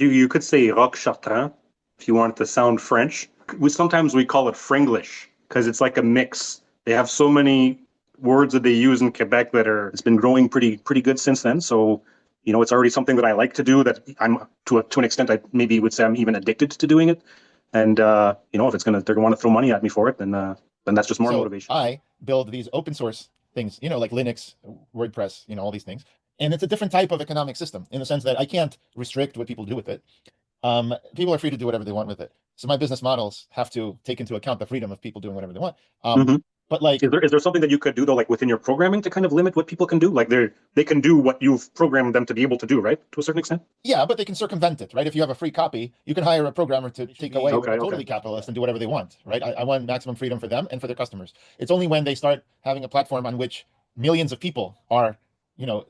if you could say Rock Chartrand if you want it to sound French. Sometimes we call it Fringlish because it's like a mix. They have so many words that they use in Quebec that it's been growing pretty good since then. So, it's already something that I like to do, that I'm to an extent, I maybe would say I'm even addicted to doing it. And, if they're going to want to throw money at me for it, then that's just more motivation. I build these open source things, like Linux, WordPress, all these things. And it's a different type of economic system in the sense that I can't restrict what people do with it. People are free to do whatever they want with it. So my business models have to take into account the freedom of people doing whatever they want. But like, is there something that you could do though, like within your programming, to kind of limit what people can do? Like they can do what you've programmed them to be able to do, right? To a certain extent. Yeah, but they can circumvent it, right? If you have a free copy, you can hire a programmer to take away totally capitalist and do whatever they want, right? I want maximum freedom for them and for their customers. It's only when they start having a platform on which millions of people are,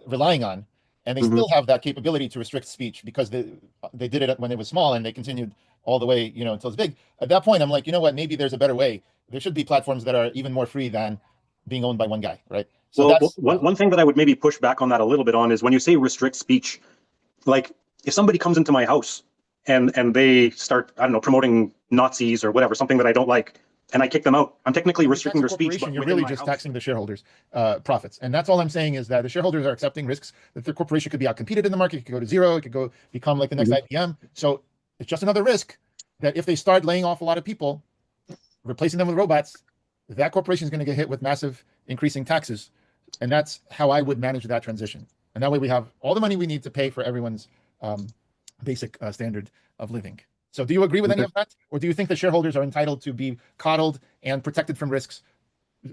relying on, and they still have that capability to restrict speech because they did it when it was small and they continued all the way, until it's big. At that point, I'm like, you know what? Maybe there's a better way. There should be platforms that are even more free than being owned by one guy, right? So one thing that I would maybe push back on that a little bit on is when you say restrict speech, like if somebody comes into my house and they start, I don't know, promoting Nazis or whatever, something that I don't like, and I kick them out, I'm technically restricting their speech. But you're really just taxing the shareholders' profits. And that's all I'm saying, is that the shareholders are accepting risks, that the corporation could be outcompeted in the market, it could go to zero, it could become like the next IBM. So it's just another risk that if they start laying off a lot of people, replacing them with robots, that corporation is going to get hit with massive increasing taxes. And that's how I would manage that transition. And that way we have all the money we need to pay for everyone's basic standard of living. So do you agree with any of that? Or do you think the shareholders are entitled to be coddled and protected from risks?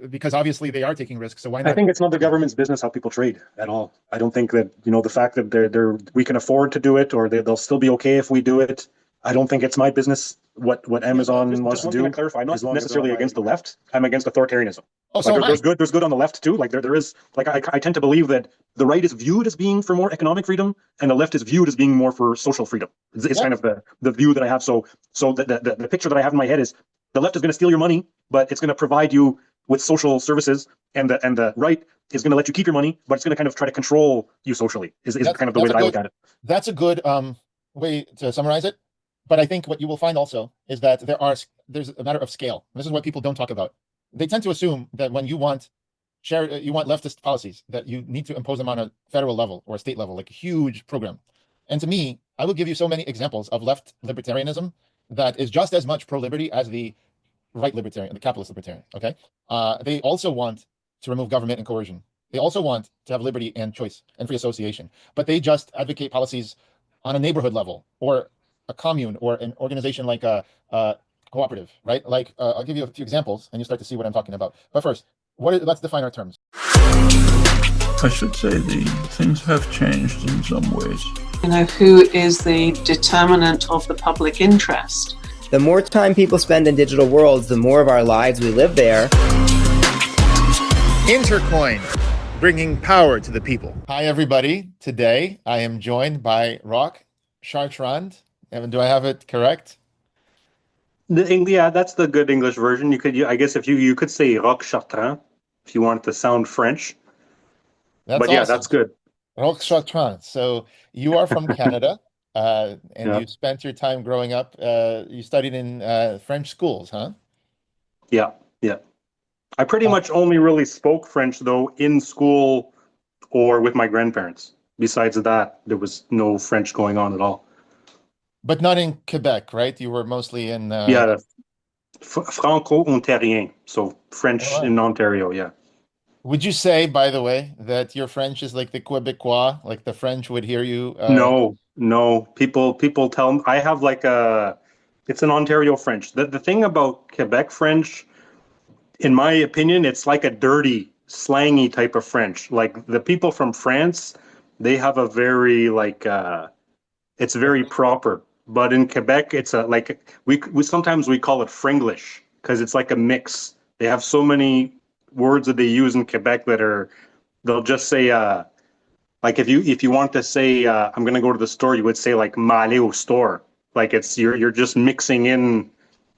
Because obviously they are taking risks. So why not? I think it's not the government's business how people trade at all. I don't think that, the fact that we can afford to do it, or they'll still be okay if we do it. I don't think it's my business what Amazon wants to do. Clarify, I'm not necessarily against the left. I'm against authoritarianism. Oh, so there's good on the left too. Like there is, like I tend to believe that the right is viewed as being for more economic freedom, and the left is viewed as being more for social freedom. It's kind of the view that I have. So the picture that I have in my head is the left is going to steal your money, but it's going to provide you with social services, and the right is going to let you keep your money, but it's going to kind of try to control you socially. Is kind of the way that I look at it. That's a good way to summarize it. But I think what you will find also is that there's a matter of scale. This is what people don't talk about. They tend to assume that when you want leftist policies, that you need to impose them on a federal level or a state level, like a huge program. And to me, I will give you so many examples of left libertarianism that is just as much pro-liberty as the right libertarian, the capitalist libertarian. Okay, they also want to remove government and coercion. They also want to have liberty and choice and free association, but they just advocate policies on a neighborhood level or a commune or an organization like a cooperative, right? Like I'll give you a few examples and you start to see what I'm talking about. But first, let's define our terms. I should say things have changed in some ways. Who is the determinant of the public interest? The more time people spend in digital worlds, the more of our lives we live there. Intercoin, bringing power to the people. Hi, everybody. Today, I am joined by Rock Chartrand. Evan, do I have it correct? Yeah, that's the good English version. I guess if you could say Rock Chartrand if you want it to sound French. That's but awesome. Yeah, that's good. Rock Chartrand. So you are from Canada, and you spent your time growing up. You studied in French schools, huh? Yeah. I pretty much only really spoke French though in school or with my grandparents. Besides that, there was no French going on at all. But not in Quebec, right? You were mostly in... Franco-Ontarien, so French in Ontario, yeah. Would you say, by the way, that your French is like the Quebecois, like the French would hear you? No. People tell me, I have it's an Ontario French. The thing about Quebec French, in my opinion, it's like a dirty, slangy type of French. Like the people from France, they have a very it's very proper. But in Quebec, it's we sometimes we call it Fringlish because it's like a mix. They have so many words that they use in Quebec that they'll just say like if you want to say I'm gonna go to the store, you would say like m'aller au store. Like you're just mixing in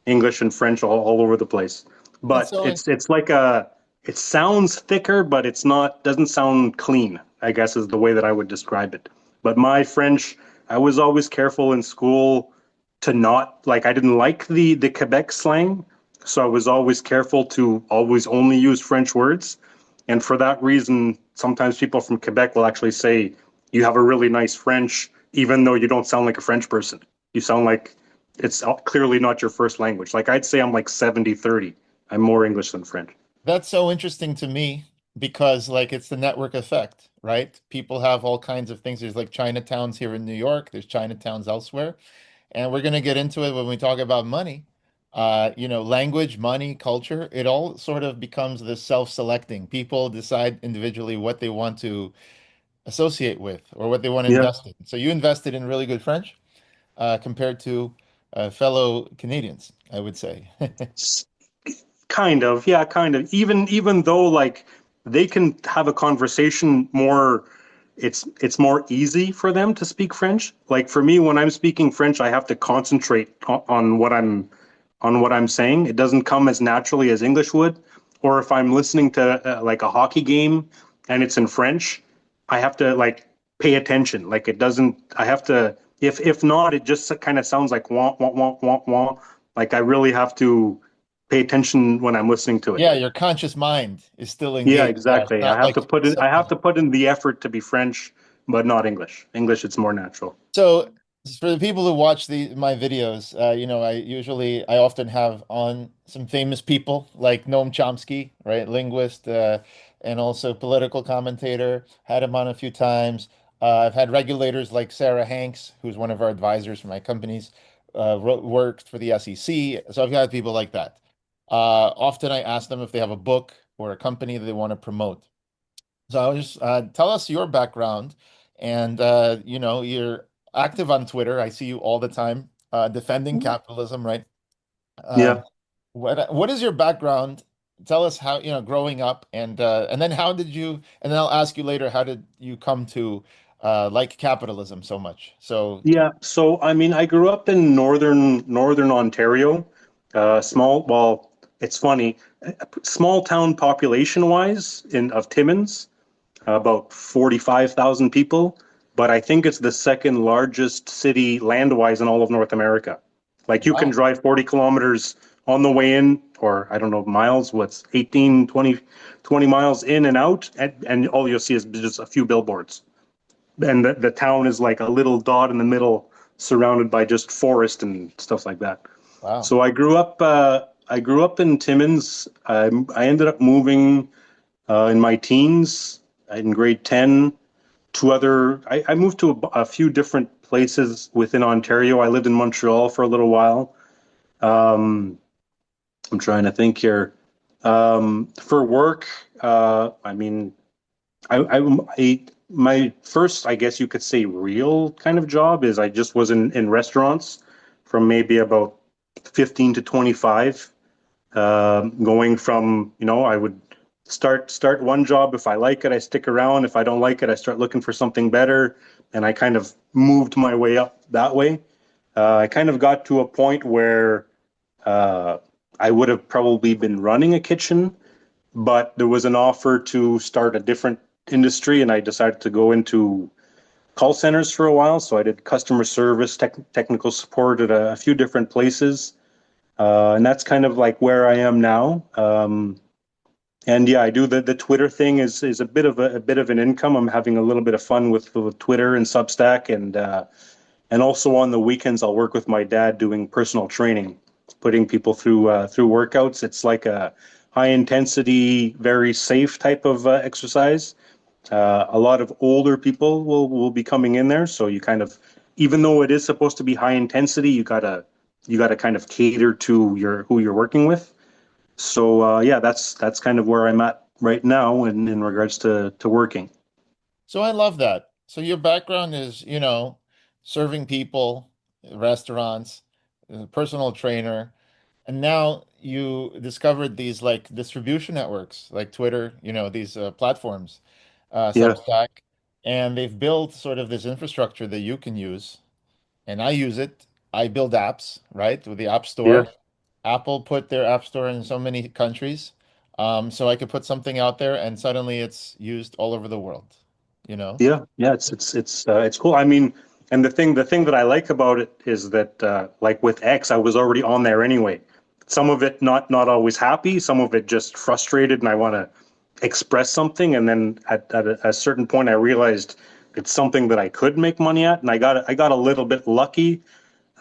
English and French all over the place. But it's like it sounds thicker, but it's not, doesn't sound clean, I guess is the way that I would describe it. But my French I was always careful in school to not like I didn't like the Quebec slang, so I was always careful to always only use French words. And for that reason, sometimes people from Quebec will actually say you have a really nice French, even though you don't sound like a French person. You sound like it's clearly not your first language. Like I'd say I'm like 70-30. I'm more English than French. That's so interesting to me because like it's the network effect, right? People have all kinds of things. There's like Chinatowns here in New York, there's Chinatowns elsewhere. And we're going to get into it when we talk about money. Language, money, culture, it all sort of becomes this self-selecting. People decide individually what they want to associate with or what they want to Yeah. invest in. So you invested in really good French compared to fellow Canadians, I would say. Kind of, yeah, kind of. Even though like they can have a conversation more, it's more easy for them to speak French. Like for me, when I'm speaking French, I have to concentrate on what I'm saying. It doesn't come as naturally as English would. Or if I'm listening to like a hockey game and it's in French, I have to like pay attention. Like it doesn't. I have to. If not, it just kind of sounds like wah wah wah wah wah. Like I really have to pay attention when I'm listening to it. Yeah, your conscious mind is still Yeah, engaged. It's exactly. not like I have to put in the effort to be French, but not English. English, it's more natural. so for the people who watch my videos, I often have on some famous people like Noam Chomsky, right? Linguist, and also political commentator. Had him on a few times. I've had regulators like Sarah Hanks, who's one of our advisors for my companies, worked for the SEC. So I've had people like that. Often I ask them if they have a book or a company that they want to promote. So I was just tell us your background, and you're active on Twitter. I see you all the time defending capitalism, right? Yeah. What is your background? Tell us how, growing up, and then how did you? And then I'll ask you later, how did you come to like capitalism so much? So Yeah. So I mean, I grew up in northern Ontario. Small. Well, it's funny. Small town population wise in of Timmins, about 45,000 people. But I think it's the second largest city land wise in all of North America. Like you can wow, drive 40 kilometers on the way in, or I don't know, miles, what's 18, 20 miles in and out, and all you'll see is just a few billboards. And the town is like a little dot in the middle, surrounded by just forest and stuff like that. wow. So I grew up in Timmins. I ended up moving in my teens in grade 10 to I moved to a few different places within Ontario. I lived in Montreal for a little while. Um, I'm trying to think here. For work, I mean, my first, I guess you could say, real kind of job is I just was in restaurants from maybe about 15 to 25. Going from, I would start one job. If I like it, I stick around. If I don't like it, I start looking for something better. And I kind of moved my way up that way. I kind of got to a point where uh, I would have probably been running a kitchen, but there was an offer to start a different industry, and I decided to go into call centers for a while. So I did customer service, technical support at a few different places, and that's kind of like where I am now. And yeah, I do the Twitter thing is a bit of an income. I'm having a little bit of fun with Twitter and Substack, and also on the weekends I'll work with my dad doing personal training, putting people through workouts. It's like a high intensity, very safe type of exercise. A lot of older people will be coming in there, so you kind of, even though it is supposed to be high intensity, you gotta kind of cater to who you're working with. So yeah, that's kind of where I'm at right now in regards to working. So I love that. So your background is, serving people, restaurants, personal trainer, and now you discovered these like distribution networks like Twitter, these platforms, Yeah, Substack, and they've built sort of this infrastructure that you can use, and I use it. I build apps, right, with the App yeah, Store. Apple put their App Store in so many countries. So I could put something out there and suddenly it's used all over the world, you know? yeah. It's cool. I mean, And the thing that I like about it is that like with X, I was already on there anyway. Some of it not always happy, some of it just frustrated, and I want to express something. And then at a certain point, I realized it's something that I could make money at, and I got a little bit lucky.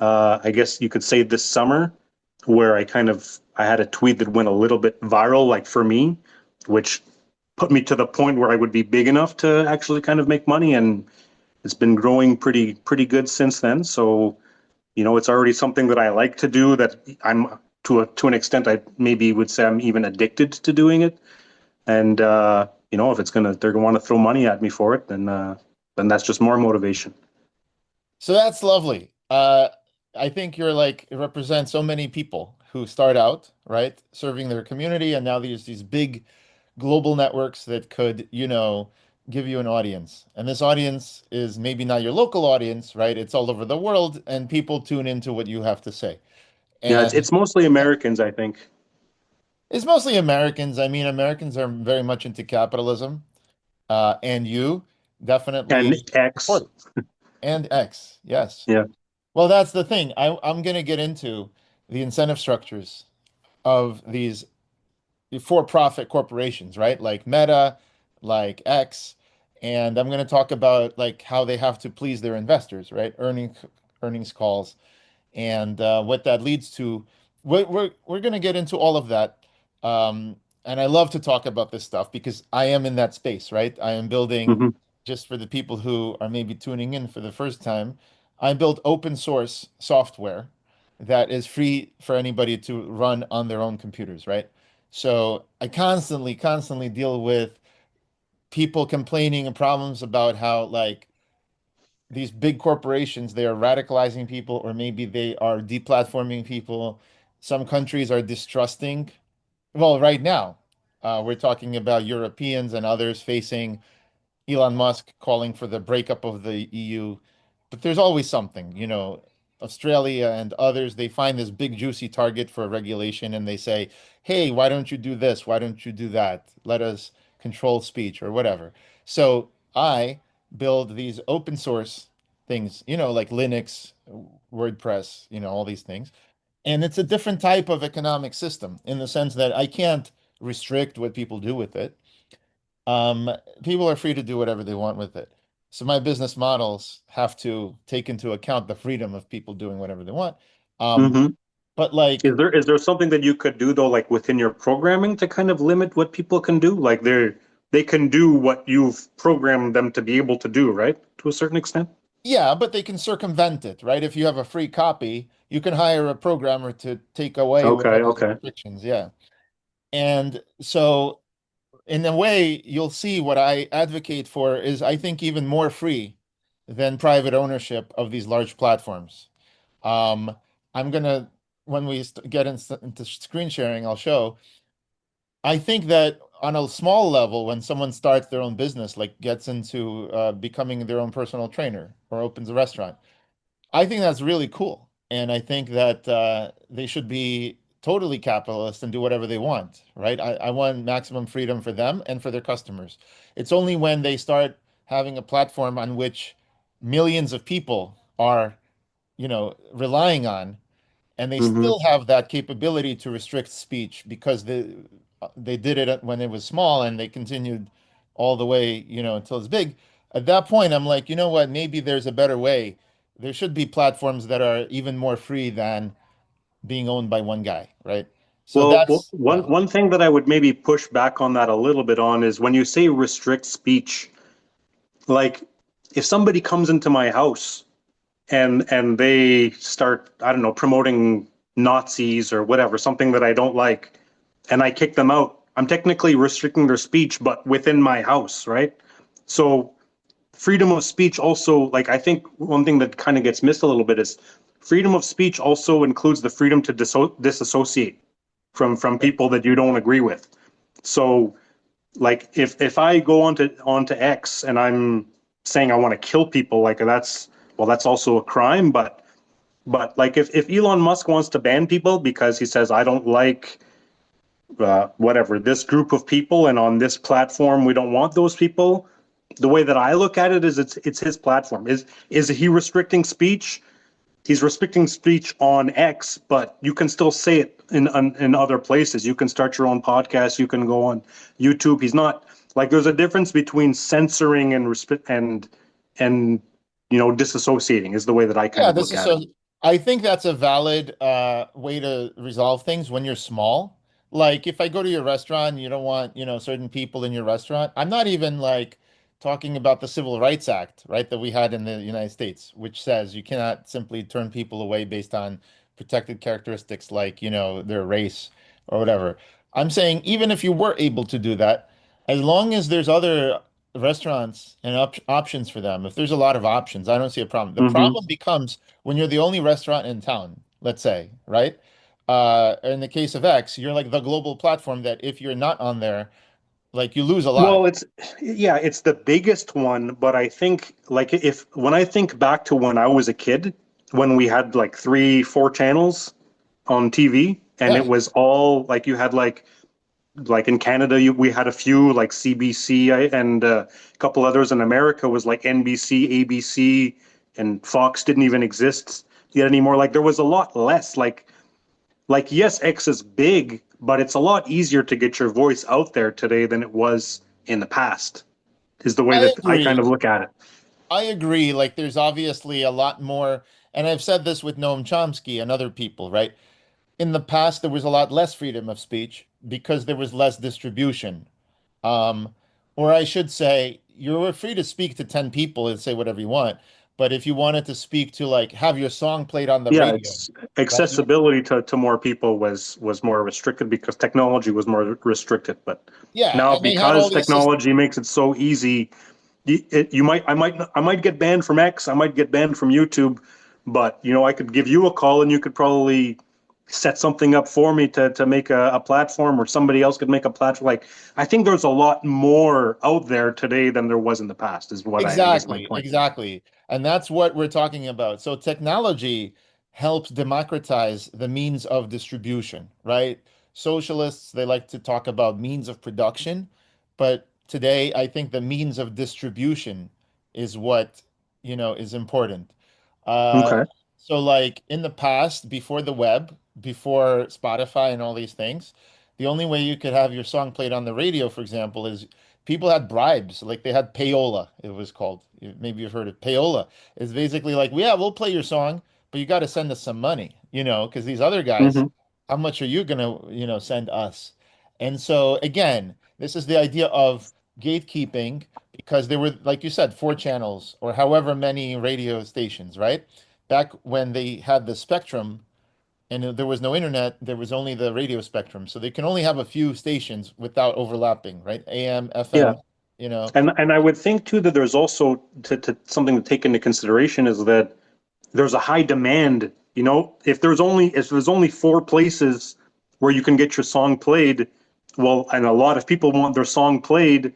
I guess you could say this summer, where I had a tweet that went a little bit viral, like for me, which put me to the point where I would be big enough to actually kind of make money, and it's been growing pretty good since then. So, it's already something that I like to do, that I'm to an extent I maybe would say I'm even addicted to doing it. And if they're gonna want to throw money at me for it, then that's just more motivation. So that's lovely. I think it represents so many people who start out, right, serving their community, and now there's these big global networks that could, give you an audience. And this audience is maybe not your local audience, right? It's all over the world, and people tune into what you have to say. Yeah, And it's mostly Americans, I think. it's mostly Americans. I mean, Americans are very much into capitalism, and you And definitely X. support it. And X, yes. Yeah. Well, that's the thing. I'm going to get into the incentive structures of these for-profit corporations, right? Like Meta, like X, and I'm going to talk about like how they have to please their investors, right? Earnings calls, and what that leads to. We're going to get into all of that. And I love to talk about this stuff because I am in that space, right? I am building, Hmm. just for the people who are maybe tuning in for the first time, I build open source software that is free for anybody to run on their own computers, right? So I constantly deal with people complaining and problems about how like these big corporations, they are radicalizing people, or maybe they are deplatforming people. Some countries are distrusting. Well, right now, we're talking about Europeans and others facing Elon Musk calling for the breakup of the EU. But there's always something, Australia and others, they find this big juicy target for regulation, and they say, hey, why don't you do this? Why don't you do that? Let us control speech or whatever. So I build these open source things, like Linux, WordPress, all these things. And it's a different type of economic system in the sense that I can't restrict what people do with it. Um, People are free to do whatever they want with it. So my business models have to take into account the freedom of people doing whatever they want. Um, Hmm. but like, Is there something that you could do though, like within your programming, to kind of limit what people can do? Like they can do what you've programmed them to be able to do, right? To a certain extent. yeah, but they can circumvent it, right? If you have a free copy, you can hire a programmer to take away Okay, whatever the okay. restrictions. Yeah. And so in a way, you'll see what I advocate for is, I think, even more free than private ownership of these large platforms. Um, I'm gonna, when we get into screen sharing, I'll show. I think that on a small level, when someone starts their own business, like gets into becoming their own personal trainer or opens a restaurant, I think that's really cool. And I think that they should be totally capitalist and do whatever they want, right? I want maximum freedom for them and for their customers. It's only when they start having a platform on which millions of people are, relying on, and they Hmm. still have that capability to restrict speech because they did it when it was small, and they continued all the way, until it's big. At that point, I'm like, you know what? Maybe there's a better way. There should be platforms that are even more free than being owned by one guy, right? So Well, that's, one yeah. one thing that I would maybe push back on that a little bit on is when you say restrict speech, like if somebody comes into my house and they start, I don't know, promoting Nazis or whatever, something that I don't like, and I kick them out, I'm technically restricting their speech, but within my house, right? So freedom of speech also, like, I think one thing that kind of gets missed a little bit is freedom of speech also includes the freedom to disassociate from people that you don't agree with. So like if I go onto X and I'm saying I want to kill people, like that's also a crime. But like if Elon Musk wants to ban people because he says I don't like whatever this group of people, and on this platform we don't want those people, the way that I look at it is it's his platform. Is he restricting speech? He's restricting speech on X, but you can still say it in other places. You can start your own podcast. You can go on YouTube. He's not like, there's a difference between censoring and disassociating is the way that I kind of look at it. I think that's a valid way to resolve things when you're small. Like if I go to your restaurant, and you don't want, certain people in your restaurant. I'm not even like talking about the Civil Rights Act, right, that we had in the United States, which says you cannot simply turn people away based on protected characteristics like, their race or whatever. I'm saying even if you were able to do that, as long as there's other restaurants and options for them, if there's a lot of options, I don't see a problem. The problem becomes when you're the only restaurant in town, let's say, right? In the case of X, you're like the global platform that if you're not on there, like you lose a lot. Well, it's the biggest one, but I think like when I think back to when I was a kid, when we had like 3-4 channels on TV, and it was all like you had like in Canada, we had a few like CBC and a couple others. In America was like NBC, ABC, and Fox didn't even exist yet anymore. Like there was a lot less. Like yes, X is big, but it's a lot easier to get your voice out there today than it was in the past. Is the way that I kind of look at it. I agree. Like there's obviously a lot more, and I've said this with Noam Chomsky and other people, right? In the past, there was a lot less freedom of speech because there was less distribution. Um, or I should say, you were free to speak to 10 people and say whatever you want. But if you wanted to speak to like have your song played on the radio, it's accessibility to more people was more restricted because technology was more restricted. But now because technology makes it so easy, I might get banned from X, I might get banned from YouTube, but I could give you a call and you could probably set something up for me to make a platform, or somebody else could make a platform. Like I think there's a lot more out there today than there was in the past, is what I guess my point. Exactly. And that's what we're talking about. So technology helps democratize the means of distribution, right? Socialists, they like to talk about means of production, but today I think the means of distribution is what, is important. Okay. So like in the past, before the web, before Spotify and all these things, the only way you could have your song played on the radio, for example, is people had bribes. Like they had payola, it was called. Maybe you've heard of payola. It's basically like, yeah, we'll play your song, but you got to send us some money, because these other guys, how much are you gonna, send us? And so again, this is the idea of gatekeeping, because there were, like you said, 4 channels or however many radio stations, right? Back when they had the spectrum and there was no internet, there was only the radio spectrum. So they can only have a few stations without overlapping, right? AM, FM, And I would think too that there's also something to take into consideration is that there's a high demand. If there's only 4 places where you can get your song played, well, and a lot of people want their song played,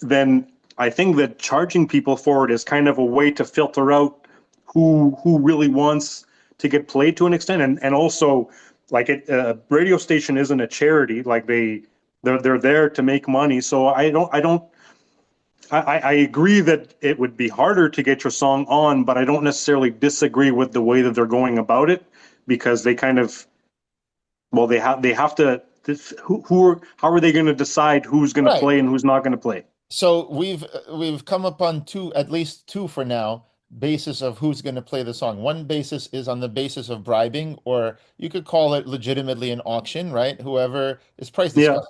then I think that charging people for it is kind of a way to filter out who really wants to get played to an extent, and also like a radio station isn't a charity. Like they're there to make money. So I agree that it would be harder to get your song on, but I don't necessarily disagree with the way that they're going about it, because they kind of, well, they have to. How are they going to decide who's going to play and who's not going to play? So we've come upon at least two for now, basis of who's going to play the song. One basis is on the basis of bribing, or you could call it legitimately an auction, right? Whoever is price discovery,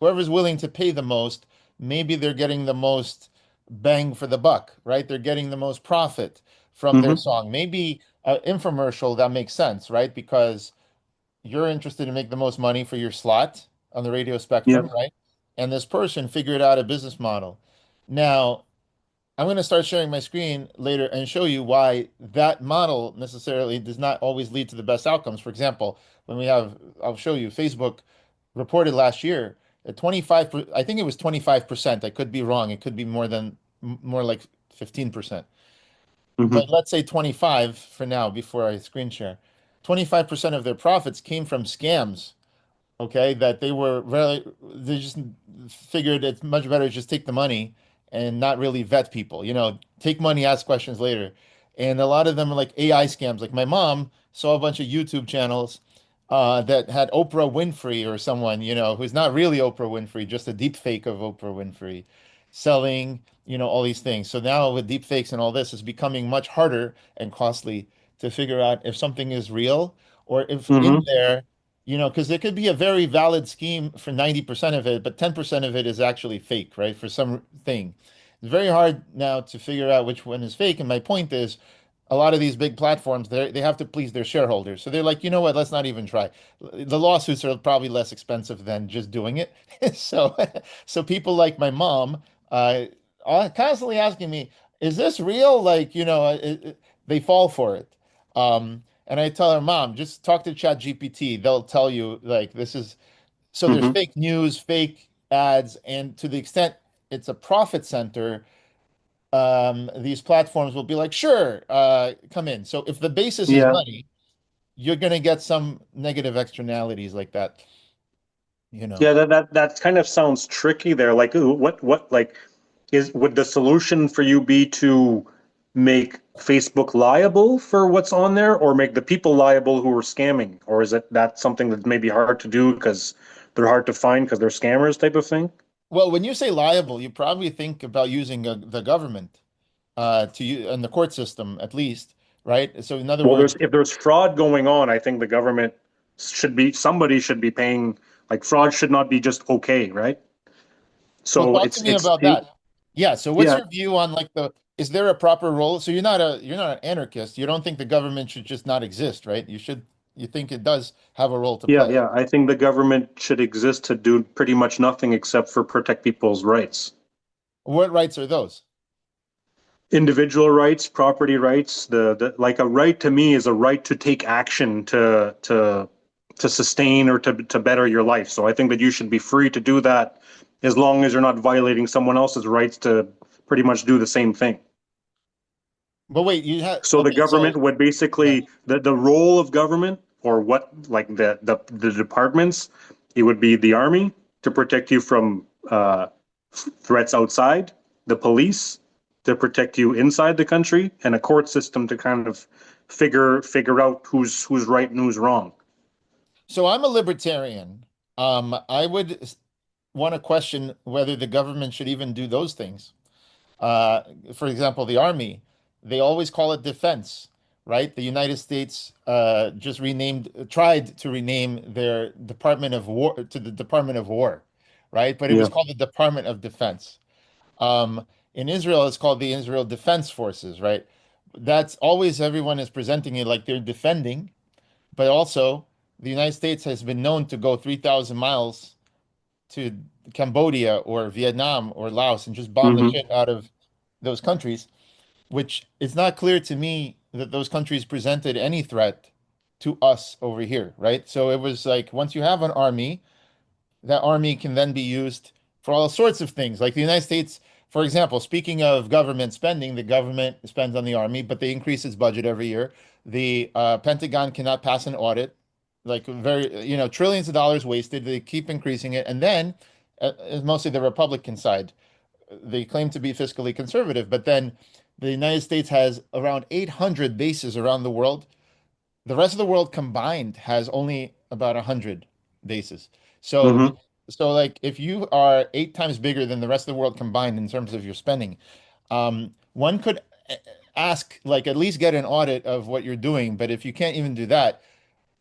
whoever's willing to pay the most, maybe they're getting the most bang for the buck, right? They're getting the most profit from their song. Maybe an infomercial that makes sense, right? Because you're interested to make the most money for your slot on the radio spectrum, right? And this person figured out a business model. Now, I'm going to start sharing my screen later and show you why that model necessarily does not always lead to the best outcomes. For example, I'll show you, Facebook reported last year at 25, I think it was 25%. I could be wrong. It could be more like 15%. But let's say 25 for now before I screen share. 25% of their profits came from scams. Okay, that they just figured it's much better to just take the money and not really vet people. Take money, ask questions later. And a lot of them are like AI scams. Like my mom saw a bunch of YouTube channels that had Oprah Winfrey or someone, who's not really Oprah Winfrey, just a deep fake of Oprah Winfrey selling, all these things. So now with deep fakes and all this, it's becoming much harder and costly to figure out if something is real or if in Mm-hmm. there, because there could be a very valid scheme for 90% of it, but 10% of it is actually fake, right? For some thing. It's very hard now to figure out which one is fake. And my point is, a lot of these big platforms, they have to please their shareholders. So they're like, you know what, let's not even try. The lawsuits are probably less expensive than just doing it. So, so people like my mom are constantly asking me, is this real? Like, they fall for it. And I tell her, Mom, just talk to ChatGPT. They'll tell you like this is so there's Mm-hmm. fake news, fake ads, and to the extent it's a profit center, these platforms will be like, sure, come in. So if the basis is Yeah. money, you're going to get some negative externalities like that, you know. Yeah, that kind of sounds tricky there. Like, ooh, what like would the solution for you be to make Facebook liable for what's on there, or make the people liable who are scamming? Or is it that something that may be hard to do because they're hard to find because they're scammers type of thing? Well, when you say liable, you probably think about using the government to use and the court system at least, right? So in other Well, words, if there's fraud going on, I think the government somebody should be paying. Like, fraud should not be just okay, right? well, So talk to me about that. Yeah. So what's yeah. your view on like is there a proper role? So you're not an anarchist. You don't think the government should just not exist, right? You think it does have a role to Yeah, play. yeah. I think the government should exist to do pretty much nothing except for protect people's rights. What rights are those? Individual rights, property rights, the like a right to me is a right to take action to sustain or to better your life. So I think that you should be free to do that as long as you're not violating someone else's rights to pretty much do the same thing. But wait, you have So the okay, government so would yeah. basically the role of government, or what, like the departments, it would be the army to protect you from threats outside, the police to protect you inside the country, and a court system to kind of figure out who's right and who's wrong. So I'm a libertarian. I would want to question whether the government should even do those things. Uh, for example, the army, they always call it defense, right? The United States tried to rename their Department of War to the Department of War, right? But it was Yeah. called the Department of Defense. In Israel, it's called the Israel Defense Forces, right? That's always everyone is presenting it like they're defending, but also the United States has been known to go 3,000 miles to Cambodia or Vietnam or Laos and just bomb the Hmm. shit out of those countries, which it's not clear to me that those countries presented any threat to us over here, right? So it was like once you have an army, that army can then be used for all sorts of things. Like the United States, for example, speaking of government spending, the government spends on the army, but they increase its budget every year. The Pentagon cannot pass an audit, like very, trillions of dollars wasted. They keep increasing it. And then, mostly the Republican side, they claim to be fiscally conservative, but then the United States has around 800 bases around the world. The rest of the world combined has only about 100 bases. So, Hmm. so like if you are 8 times bigger than the rest of the world combined in terms of your spending, one could ask, like, at least get an audit of what you're doing. But if you can't even do that,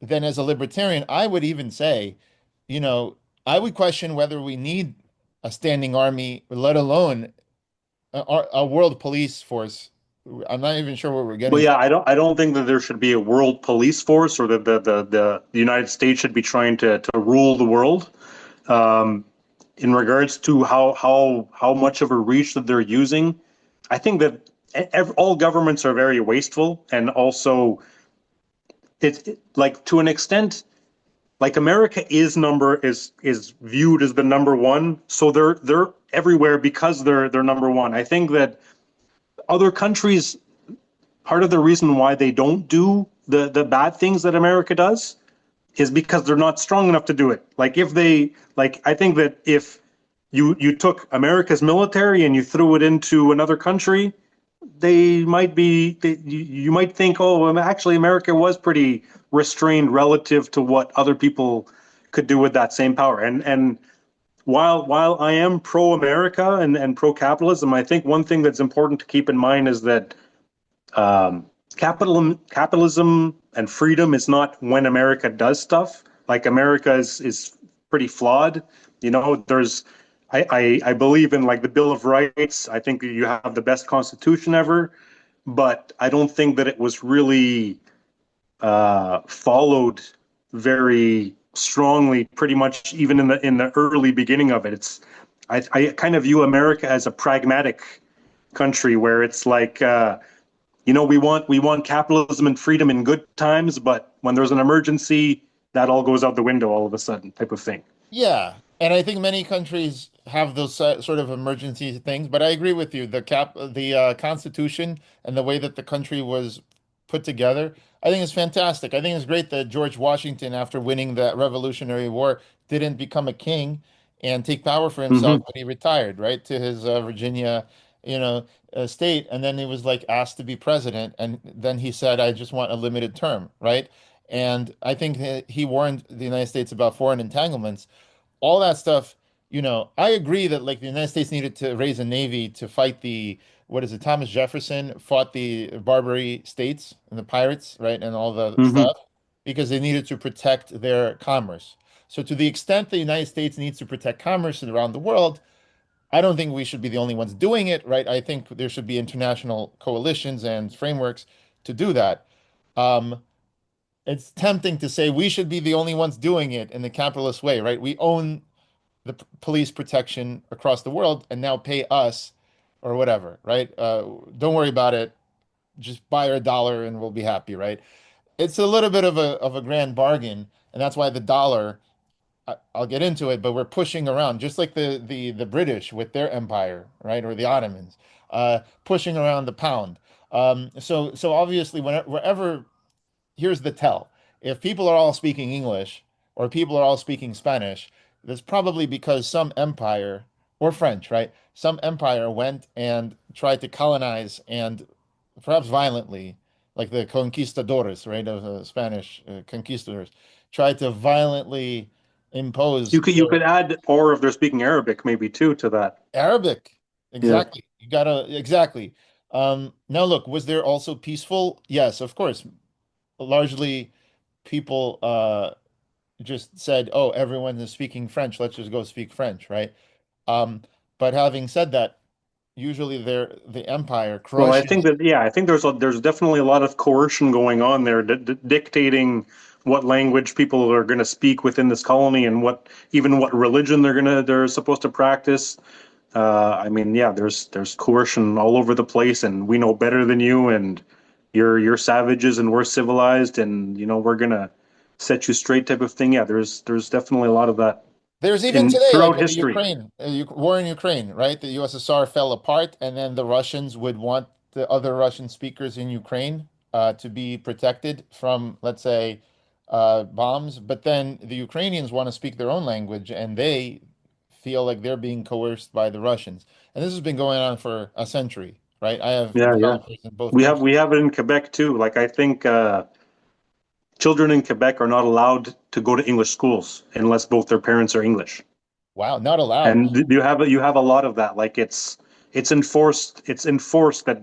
then as a libertarian, I would even say, you know, I would question whether we need a standing army, let alone a world police force. I'm not even sure where we're Well, getting yeah, to. I don't think that there should be a world police force, or that the United States should be trying to rule the world. Um, in regards to how much of a reach that they're using, I think that all governments are very wasteful, and also like, to an extent, like, America is viewed as the number one, so they're everywhere because they're number one. I think that other countries, part of the reason why they don't do the bad things that America does is because they're not strong enough to do it. Like, if they, like, I think that if you took America's military and you threw it into another country, you might think, oh, actually America was pretty restrained relative to what other people could do with that same power. And while I am pro-America and pro-capitalism, I think one thing that's important to keep in mind is that capitalism and freedom is not when America does stuff. Like America is pretty flawed. You know, I believe in like the Bill of Rights. I think you have the best constitution ever, but I don't think that it was really followed very strongly, pretty much even in the early beginning of it. I kind of view America as a pragmatic country where it's like we want capitalism and freedom in good times, but when there's an emergency, that all goes out the window all of a sudden, type of thing. Yeah, and I think many countries have those sort of emergency things. But I agree with you. The Constitution and the way that the country was put together, I think is fantastic. I think it's great that George Washington, after winning the Revolutionary War, didn't become a king and take power for himself when he retired, right, to his Virginia, state, and then he was like asked to be president, and then he said, "I just want a limited term," right? And I think that he warned the United States about foreign entanglements, all that stuff. I agree that like the United States needed to raise a navy to fight what is it? Thomas Jefferson fought the Barbary states and the pirates, right? And all the stuff because they needed to protect their commerce. So to the extent the United States needs to protect commerce around the world, I don't think we should be the only ones doing it, right? I think there should be international coalitions and frameworks to do that. Um, it's tempting to say we should be the only ones doing it in the capitalist way, right? We own the police protection across the world and now pay us or whatever, right? Don't worry about it. Just buy our dollar and we'll be happy, right? It's a little bit of a grand bargain, and that's why the dollar, I'll get into it, but we're pushing around just like the British with their empire, right? Or the Ottomans, pushing around the pound. So obviously wherever here's the tell. If people are all speaking English or people are all speaking Spanish, that's probably because some empire or French, right? Some empire went and tried to colonize and perhaps violently, like the conquistadores, right, of the Spanish conquistadors, tried to violently impose You could add, or if they're speaking Arabic, maybe too, to that. Arabic. Exactly. You gotta exactly. Now look, was there also peaceful? Yes, of course. Largely people just said, "Oh, everyone is speaking French. Let's just go speak French," right? Um, but having said that, usually the empire Well, I crushes. think that, yeah, I think there's definitely a lot of coercion going on there, dictating what language people are going to speak within this colony and what religion they're supposed to practice. I mean, yeah, there's coercion all over the place, and we know better than you, and you're savages and we're civilized, and we're gonna set you straight type of thing. Yeah, there's definitely a lot of that There's even in today, like throughout in the history. Ukraine, war in Ukraine, right? The USSR fell apart, and then the Russians would want the other Russian speakers in Ukraine to be protected from, let's say, bombs. But then the Ukrainians want to speak their own language, and they feel like they're being coerced by the Russians. And this has been going on for a century, right? I have Yeah, yeah. developers in both We have countries. we have it in Quebec too. Like I think children in Quebec are not allowed to go to English schools unless both their parents are English. Wow, not allowed. And you have a lot of that. Like it's enforced that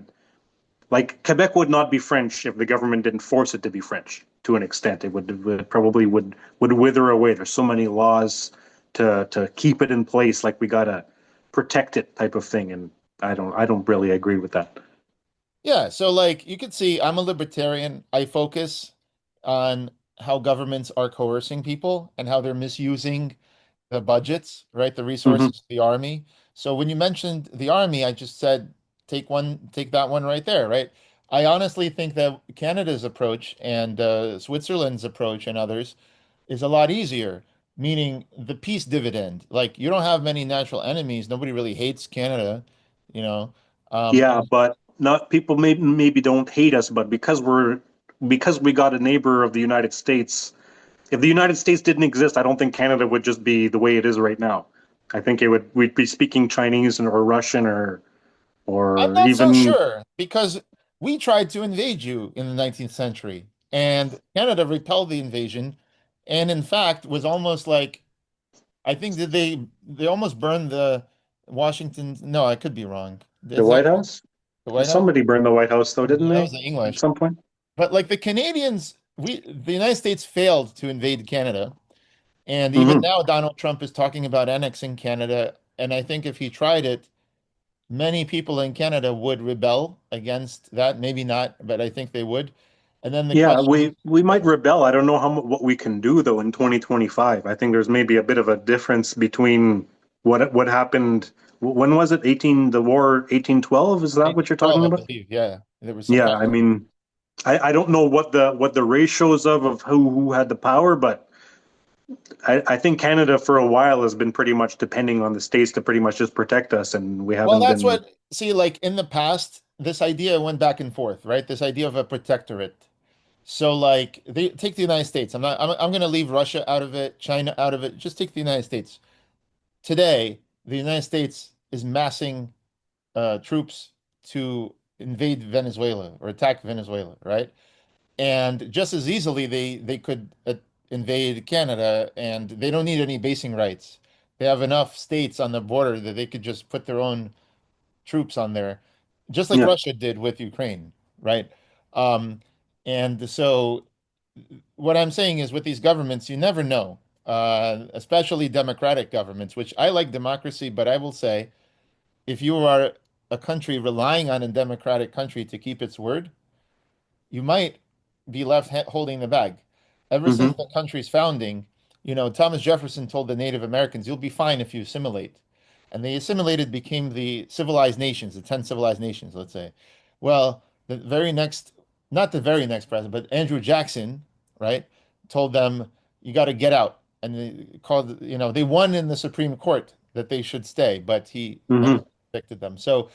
like Quebec would not be French if the government didn't force it to be French to an extent. It probably would wither away. There's so many laws to keep it in place. Like we gotta protect it type of thing. And I don't really agree with that. Yeah, so like you could see, I'm a libertarian. I focus on how governments are coercing people and how they're misusing the budgets, right? The Hmm. resources of the army. So when you mentioned the army, I just said take that one right there, right? I honestly think that Canada's approach and Switzerland's approach and others is a lot easier, meaning the peace dividend. Like you don't have many natural enemies. Nobody really hates Canada, you know. Yeah, And but not people maybe don't hate us, but because we got a neighbor of the United States. If the United States didn't exist, I don't think Canada would just be the way it is right now. I think we'd be speaking Chinese or Russian I'm or not so even sure because we tried to invade you in the 19th century, and Canada repelled the invasion, and in fact was almost like I think that they almost burned the Washington. No, I could be wrong. the Is that White House. the White House? Somebody burned the White House though, didn't That they? was the At English. some point. But like the Canadians, the United States failed to invade Canada, and even Hmm. now Donald Trump is talking about annexing Canada. And I think if he tried it, many people in Canada would rebel against that. Maybe not, but I think they would. And then the Yeah, question, we might rebel. I don't know what we can do though in 2025. I think there's maybe a bit of a difference between what happened. When was it? 1812? Is that what you're 1812, talking I about? believe. Yeah, there was some Yeah, kind I of, mean, I don't know what the ratios of who had the power, but I think Canada for a while has been pretty much depending on the states to pretty much just protect us, and we well, haven't that's been. what, see, like in the past, this idea went back and forth, right? This idea of a protectorate. So like they take the United States. I'm going to leave Russia out of it, China out of it. Just take the United States. Today, the United States is massing troops to invade Venezuela or attack Venezuela, right? And just as easily they could invade Canada, and they don't need any basing rights. They have enough states on the border that they could just put their own troops on there, just like Yeah. Russia did with Ukraine, right? Um, and so what I'm saying is with these governments, you never know, especially democratic governments, which I like democracy, but I will say if you are a country relying on a democratic country to keep its word, you might be left holding the bag. Ever since Hmm. the country's founding, Thomas Jefferson told the Native Americans, "You'll be fine if you assimilate." And they assimilated, became the civilized nations, the 10 civilized nations, let's say. Well, the very next, not the very next president, but Andrew Jackson, right, told them, "You got to get out." And they called, they won in the Supreme Court that they should stay, but he Hmm. evicted them. So,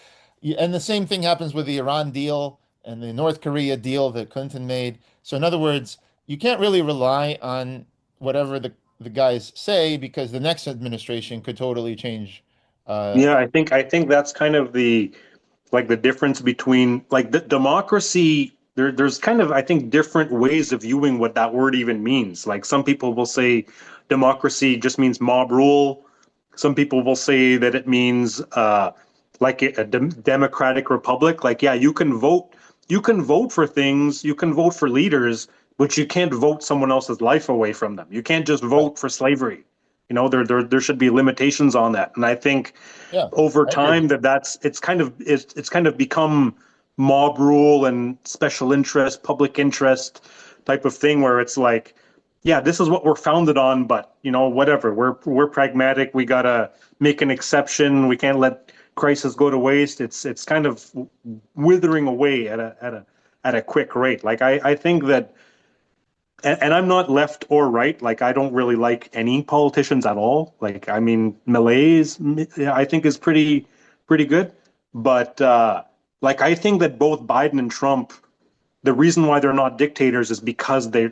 and the same thing happens with the Iran deal and the North Korea deal that Clinton made. So, in other words, you can't really rely on whatever the guys say because the next administration could totally change. Yeah, I think that's kind of the difference between like the democracy. There's kind of I think different ways of viewing what that word even means. Like some people will say democracy just means mob rule. Some people will say that it means like a democratic republic. Like yeah, you can vote for things, you can vote for leaders, but you can't vote someone else's life away from them. You can't just Right. vote for slavery. There should be limitations on that. And I think Yeah, over I agree. time it's kind of become mob rule and special interest, public interest type of thing where it's like, yeah, this is what we're founded on, but whatever. We're pragmatic. We gotta make an exception. We can't let crisis go to waste. It's kind of withering away at a quick rate. Like I think that and I'm not left or right. Like I don't really like any politicians at all. Like I mean, Malaise, I think is pretty good, but like I think that both Biden and Trump, the reason why they're not dictators is because they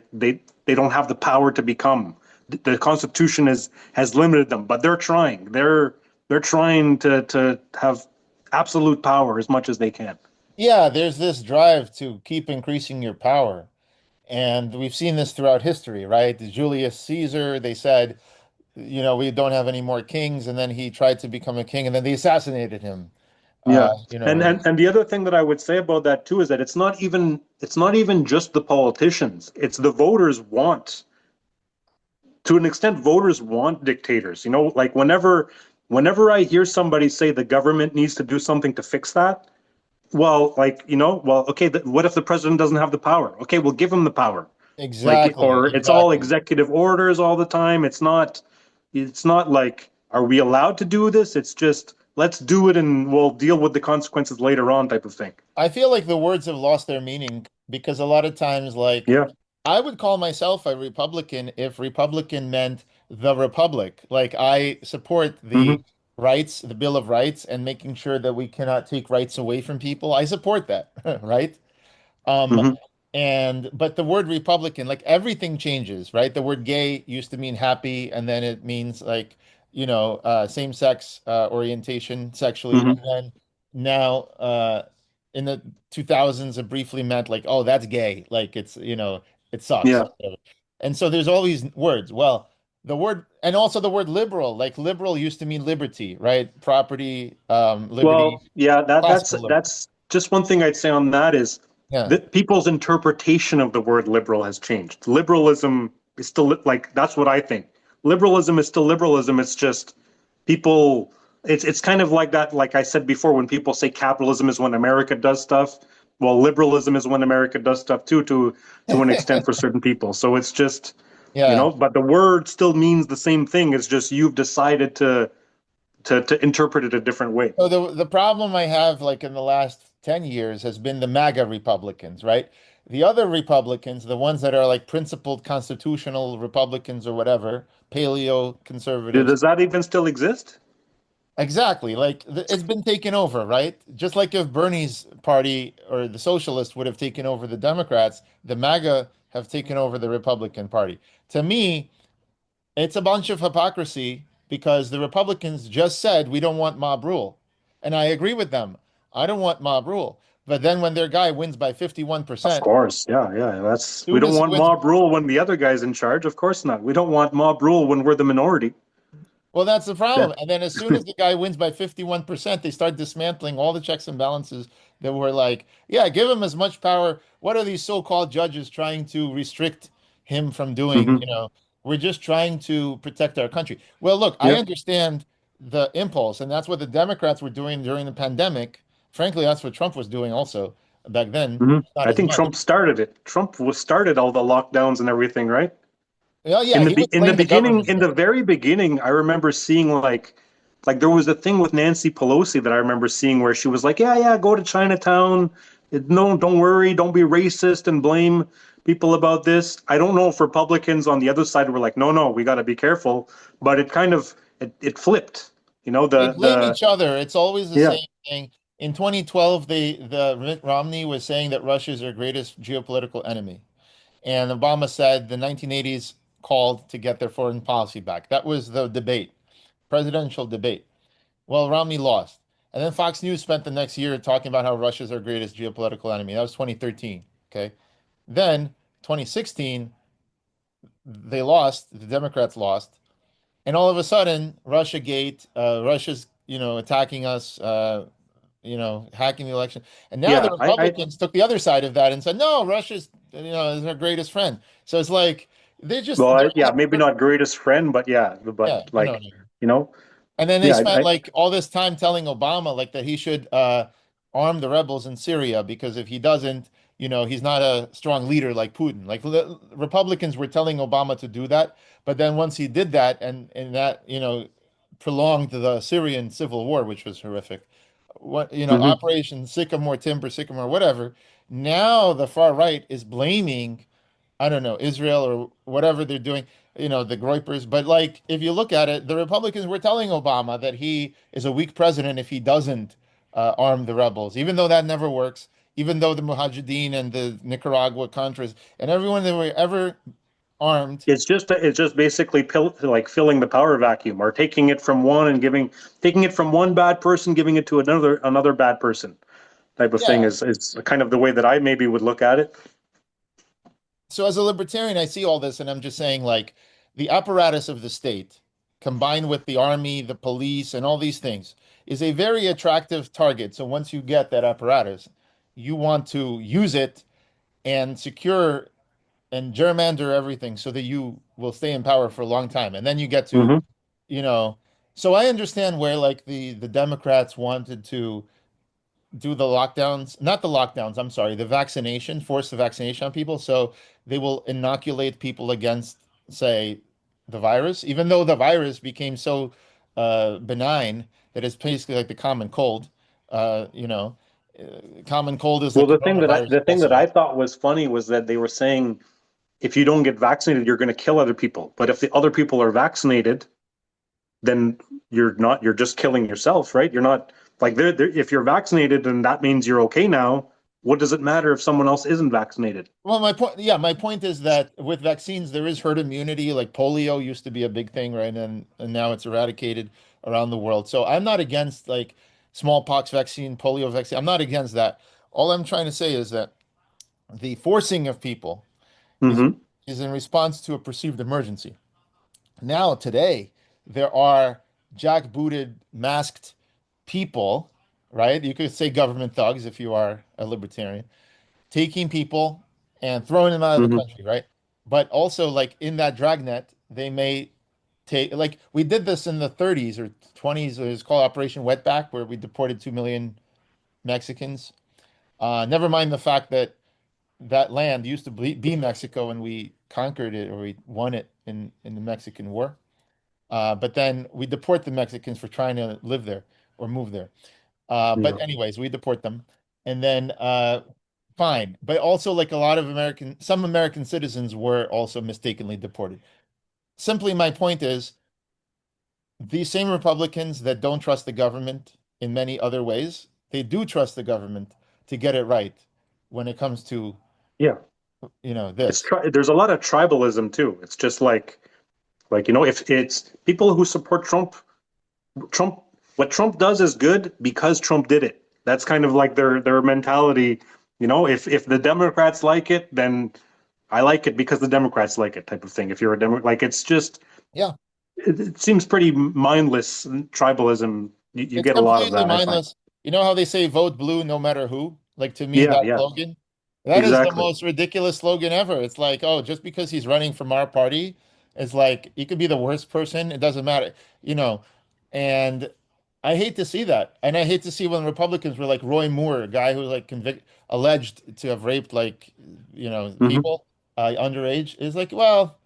don't have the power to become. The Constitution has limited them, but they're trying. They're trying to have absolute power as much as they can. Yeah, there's this drive to keep increasing your power. And we've seen this throughout history, right? Julius Caesar, they said, we don't have any more kings. And then he tried to become a king and then they assassinated him. Yeah. You And, know, and and the other thing that I would say about that too is that it's not even just the politicians. It's the voters want to an extent voters want dictators. Like whenever I hear somebody say the government needs to do something to fix that, well, like, okay, what if the president doesn't have the power? Okay, we'll give him the power. Like, exactly, or it's all exactly. executive orders all the time. It's not like, are we allowed to do this? It's just, let's do it and we'll deal with the consequences later on type of thing. I feel like the words have lost their meaning because a lot of times, like, Yeah. I would call myself a Republican if Republican meant the Republic. Like, I support the Hmm. rights, the Bill of Rights, and making sure that we cannot take rights away from people. I support that, right? Um, Hmm. but the word Republican, like everything changes, right? The word gay used to mean happy, and then it means like same-sex orientation sexually, Hmm. and then now in the 2000s it briefly meant like, oh, that's gay, like it sucks. Yeah. And so there's all these words. Well, the word, and also the word liberal, like liberal used to mean liberty, right? Property, liberty, Well, yeah, classical liberty. that's just one thing I'd say on that is Yeah. that people's interpretation of the word liberal has changed. Liberalism is still like that's what I think. Liberalism is still liberalism. It's just people. It's kind of like that. Like I said before, when people say capitalism is when America does stuff. Well, liberalism is when America does stuff too, to an extent for certain people. So it's just Yeah. but the word still means the same thing. It's just you've decided to interpret it a different way. So the problem I have, like in the last 10 years, has been the MAGA Republicans, right? The other Republicans, the ones that are like principled constitutional Republicans or whatever, paleo conservatives. Does that even still exist? Exactly. Like it's been taken over, right? Just like if Bernie's party or the socialists would have taken over the Democrats, the MAGA have taken over the Republican Party. To me, it's a bunch of hypocrisy because the Republicans just said we don't want mob rule. And I agree with them. I don't want mob rule. But then when their guy wins by Of 51%, course, yeah, yeah. We soon don't as he want wins, mob rule when the other guy's in charge. Of course not. We don't want mob rule when we're the minority. well, that's the Yeah. problem. And then as soon as the guy wins by 51%, they start dismantling all the checks and balances that were like, yeah, give him as much power. What are these so-called judges trying to restrict him from doing? Hmm. We're just trying to protect our country. Well, look, I Yep. understand the impulse, and that's what the Democrats were doing during the pandemic. Frankly, that's what Trump was doing also back then, Hmm. not I as think much. Trump started it. Trump was started all the lockdowns and everything, right? Well, yeah, he would blame the government In though. the very beginning, I remember seeing like there was a thing with Nancy Pelosi that I remember seeing where she was like, yeah, yeah, go to Chinatown. No, don't worry, don't be racist and blame people about this. I don't know if Republicans on the other side were like, no, no, we got to be careful. But it kind of it flipped. They blame each other. It's always the Yeah. same thing. In 2012, the Mitt Romney was saying that Russia is their greatest geopolitical enemy, and Obama said the 1980s called to get their foreign policy back. That was the debate, presidential debate. Well, Romney lost, and then Fox News spent the next year talking about how Russia is our greatest geopolitical enemy. That was 2013. Okay, then 2016, they lost. The Democrats lost. And all of a sudden, Russiagate, Russia's, attacking us, hacking the election. And now the Yeah, Republicans took the other side of that and said, no, Russia's, is our greatest friend. So it's like they're yeah, maybe not greatest friend, but yeah, yeah, but you know like, what I mean. you know, And then they yeah, spent like all this time telling Obama like that he should arm the rebels in Syria because if he doesn't, he's not a strong leader like Putin. Like the Republicans were telling Obama to do that, but then once he did that and that, prolonged the Syrian civil war, which was horrific. What, hmm. Operation Sycamore Timber, Sycamore, whatever. Now the far right is blaming I don't know, Israel or whatever they're doing, the Groypers. But like, if you look at it, the Republicans were telling Obama that he is a weak president if he doesn't arm the rebels, even though that never works, even though the Mujahideen and the Nicaragua Contras and everyone that were ever armed. It's just basically like filling the power vacuum or taking it from one and taking it from one bad person, giving it to another bad person type of thing Yeah. is kind of the way that I maybe would look at it. So as a libertarian, I see all this and I'm just saying like the apparatus of the state combined with the army, the police, and all these things is a very attractive target. So once you get that apparatus, you want to use it and secure and gerrymander everything so that you will stay in power for a long time. And then you get to, Hmm. you know, so I understand where like the Democrats wanted to do the lockdowns, not the lockdowns, I'm sorry, the vaccination, force the vaccination on people. So they will inoculate people against, say, the virus, even though the virus became so benign that it's basically like the common cold. Common cold is Well, like coronavirus the thing that also. I thought was funny was that they were saying if you don't get vaccinated, you're going to kill other people. But if the other people are vaccinated, then you're not. You're just killing yourself, right? You're not like if you're vaccinated, then that means you're okay now. what does it matter if someone else isn't vaccinated? Well, my point is that with vaccines, there is herd immunity. Like polio used to be a big thing, right? And now it's eradicated around the world. So I'm not against like smallpox vaccine, polio vaccine. I'm not against that. All I'm trying to say is that the forcing of people is Hmm. is in response to a perceived emergency. Now, today, there are jackbooted, masked people, right? You could say government thugs if you are a libertarian, taking people and throwing them out of the Hmm. country, right? But also, like in that dragnet, they may take, like we did this in the 30s or 20s. It was called Operation Wetback, where we deported 2 million Mexicans. Never mind the fact that that land used to be Mexico and we conquered it or we won it in the Mexican War. But then we deport the Mexicans for trying to live there or move there. Yeah. But anyways, we deport them. And then fine. But also like a lot of some American citizens were also mistakenly deported. Simply my point is these same Republicans that don't trust the government in many other ways, they do trust the government to get it right when it comes to, Yeah. this. There's a lot of tribalism too. It's just if it's people who support Trump, what Trump does is good because Trump did it. That's kind of like their mentality. If the Democrats like it, then I like it because the Democrats like it, type of thing. If you're a Democrat, like it's just Yeah. it seems pretty mindless tribalism. You It's get a lot of completely that, I find. mindless. You know how they say vote blue no matter who? Like to me, Yeah, that yeah, slogan, that is the exactly. most ridiculous slogan ever. It's like, oh, just because he's running from our party, it's like he could be the worst person. It doesn't matter, you know. And I hate to see that. And I hate to see when Republicans were like Roy Moore, a guy who was like alleged to have raped like, Hmm. people underage, is like, well,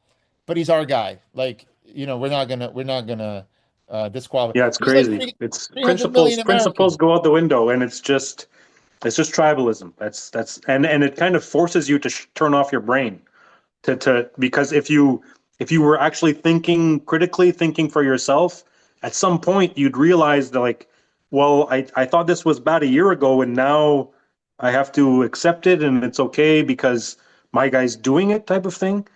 but he's our guy. Like, we're not gonna disqualify. Yeah, it's There's like crazy. It's 300 principles. million Principles Americans. go out the window, and it's just tribalism. And it kind of forces you to turn off your brain because if you were actually thinking critically, thinking for yourself, at some point you'd realize that well, I thought this was bad a year ago, and now I have to accept it, and it's okay because my guy's doing it, type of thing.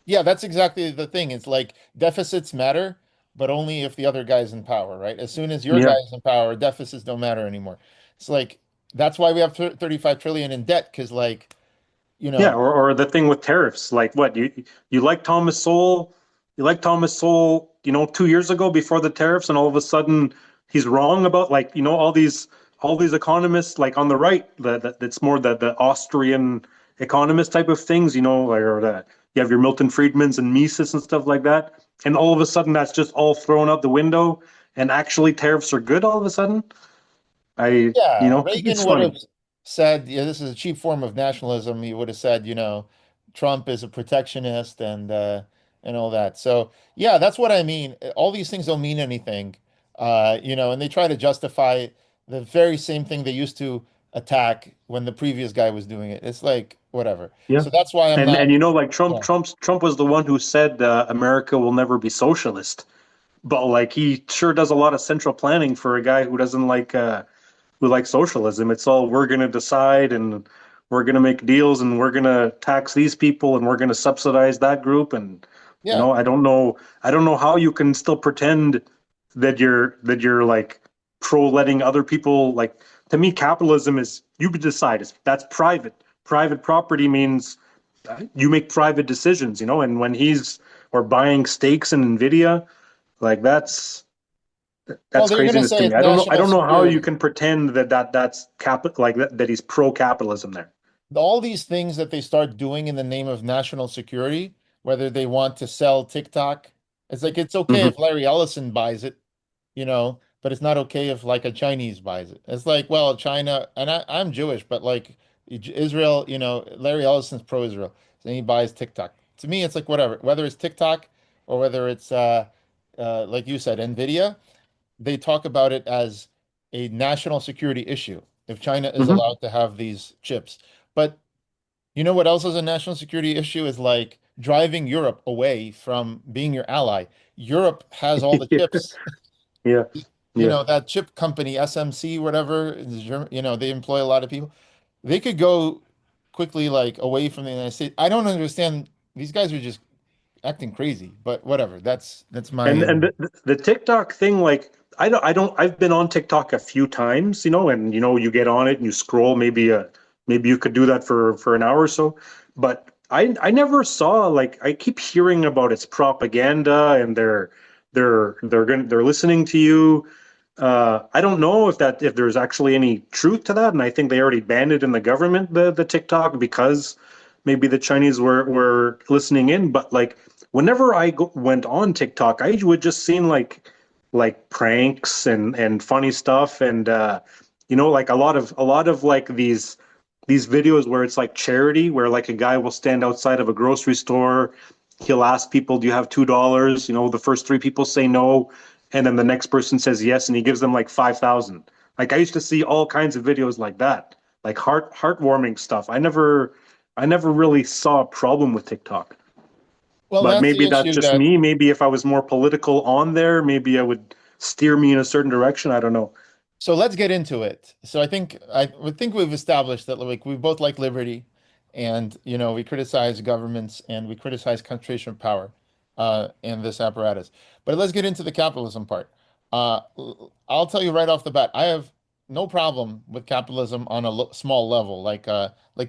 Yeah, that's exactly the thing. It's like deficits matter, but only if the other guy's in power, right? As soon as your Yeah. guy's in power, deficits don't matter anymore. It's like that's why we have 35 trillion in debt because you Yeah, know, or the thing with tariffs, like what you like Thomas Sowell, 2 years ago before the tariffs, and all of a sudden he's wrong about all these economists like on the right that's more the Austrian economist type of things, or you have your Milton Friedmans and Mises and stuff like that, and all of a sudden that's just all thrown out the window, and actually tariffs are good all of a sudden. yeah, Reagan It's would funny. have said, yeah, this is a cheap form of nationalism. He would have said, Trump is a protectionist and all that. So yeah, that's what I mean. All these things don't mean anything. And they try to justify the very same thing they used to attack when the previous guy was doing it. It's like whatever. Yeah. So that's why I'm And not, like yeah. Trump was the one who said America will never be socialist, but like he sure does a lot of central planning for a guy who doesn't who likes socialism. It's all we're going to decide, and we're going to make deals, and we're going to tax these people, and we're going to subsidize that group, and Yeah. I don't know how you can still pretend that you're like pro letting other people, like, to me capitalism is you decide. That's private. Private property means you make private decisions, and when he's or buying stakes in Nvidia, like Well, that's they're going to craziness to say me. it's I don't know. I national don't know how you security. can pretend that's like that he's pro capitalism there. All these things that they start doing in the name of national security, whether they want to sell TikTok, it's like it's okay Hmm. if Larry Ellison buys it, but it's not okay if like a Chinese buys it. It's like, well, China, and I'm Jewish, but like Israel, Larry Ellison's pro-Israel, and he buys TikTok. To me, it's like whatever, whether it's TikTok or whether it's like you said, Nvidia, they talk about it as a national security issue if China is Hmm. allowed to have these chips. But you know what else is a national security issue is like driving Europe away from being your ally. Europe has all the chips. Yeah, yeah. That chip company, SMC, whatever, they employ a lot of people. they could go quickly like away from the United States. I don't understand. These guys are just acting crazy, but whatever. That's my And the TikTok thing, like I've been on TikTok a few times, and you get on it and you scroll. Maybe you could do that for an hour or so, but I never saw, like, I keep hearing about its propaganda and they're listening to you. I don't know if there's actually any truth to that, and I think they already banned it in the government, the TikTok, because maybe the Chinese were listening in. But like, whenever went on TikTok, I would just see like pranks and funny stuff, and like a lot of like these videos where it's like charity, where like a guy will stand outside of a grocery store, he'll ask people, "Do you have $2?" The first three people say no, and then the next person says yes, and he gives them like 5,000. Like, I used to see all kinds of videos like that, like heartwarming stuff. I never really saw a problem with TikTok. well, But that's the maybe that's issue just that me. Maybe if I was more political on there, maybe I would steer me in a certain direction. I don't know. so let's get into it. So I would think we've established that like we both like liberty and we criticize governments and we criticize concentration of power in this apparatus. But let's get into the capitalism part. I'll tell you right off the bat, I have no problem with capitalism on a small level, like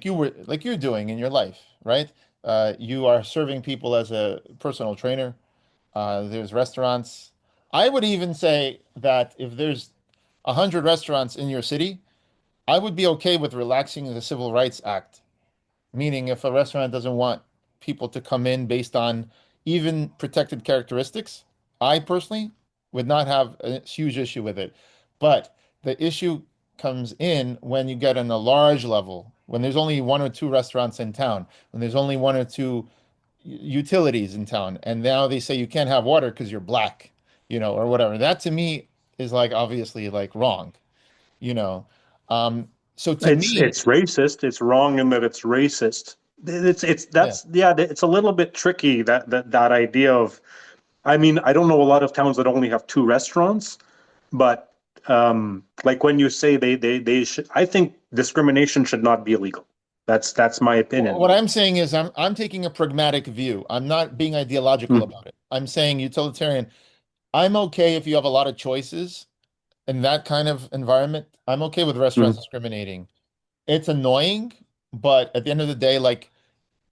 you're doing in your life, right? You are serving people as a personal trainer. There's restaurants. I would even say that if there's 100 restaurants in your city, I would be okay with relaxing the Civil Rights Act. Meaning, if a restaurant doesn't want people to come in based on even protected characteristics, I personally would not have a huge issue with it. But the issue comes in when you get on a large level, when there's only one or two restaurants in town, when there's only one or two utilities in town, and now they say you can't have water because you're black, or whatever. That to me is like obviously like wrong, you know. So to me, It's racist. It's wrong in that it's racist. It's yeah. that's yeah. It's a little bit tricky, that idea of. I mean, I don't know a lot of towns that only have two restaurants, but like when you say they should, I think discrimination should not be illegal. That's my opinion. What I'm saying is I'm taking a pragmatic view. I'm not being ideological Mm, about it. I'm saying utilitarian. I'm okay if you have a lot of choices in that kind of environment. I'm okay with restaurants mm. discriminating. It's annoying, but at the end of the day, like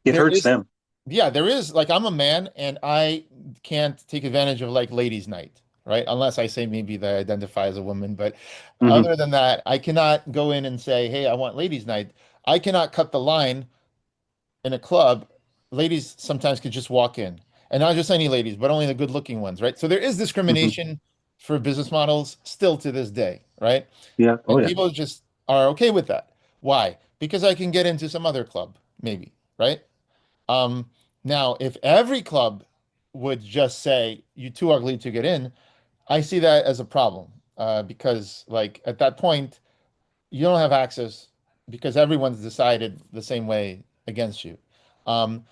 It there hurts is, them. yeah, there is like I'm a man and I can't take advantage of like ladies' night, right? Unless I say maybe they identify as a woman, but Hmm. other than that, I cannot go in and say, "Hey, I want ladies' night." I cannot cut the line in a club. Ladies sometimes could just walk in, and not just any ladies, but only the good-looking ones, right? So there is Hmm. discrimination for business models still to this day, right? Yeah. Oh And yeah. people just are okay with that. Why? Because I can get into some other club, maybe, right? Um, Now, if every club would just say you too ugly to get in, I see that as a problem. Because like at that point, you don't have access because everyone's decided the same way against you. Um,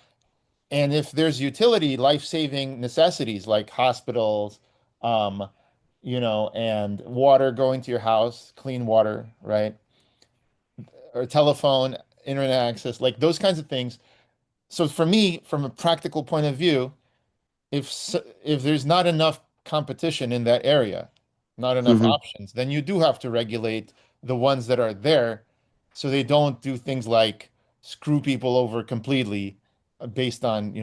and if there's utility, life-saving necessities like hospitals, um, and water going to your house, clean water, right? Or telephone, internet access, like those kinds of things. So for me, from a practical point of view, if there's not enough competition in that area, not enough Hmm. options, then you do have to regulate the ones that are there so they don't do things like screw people over completely based on,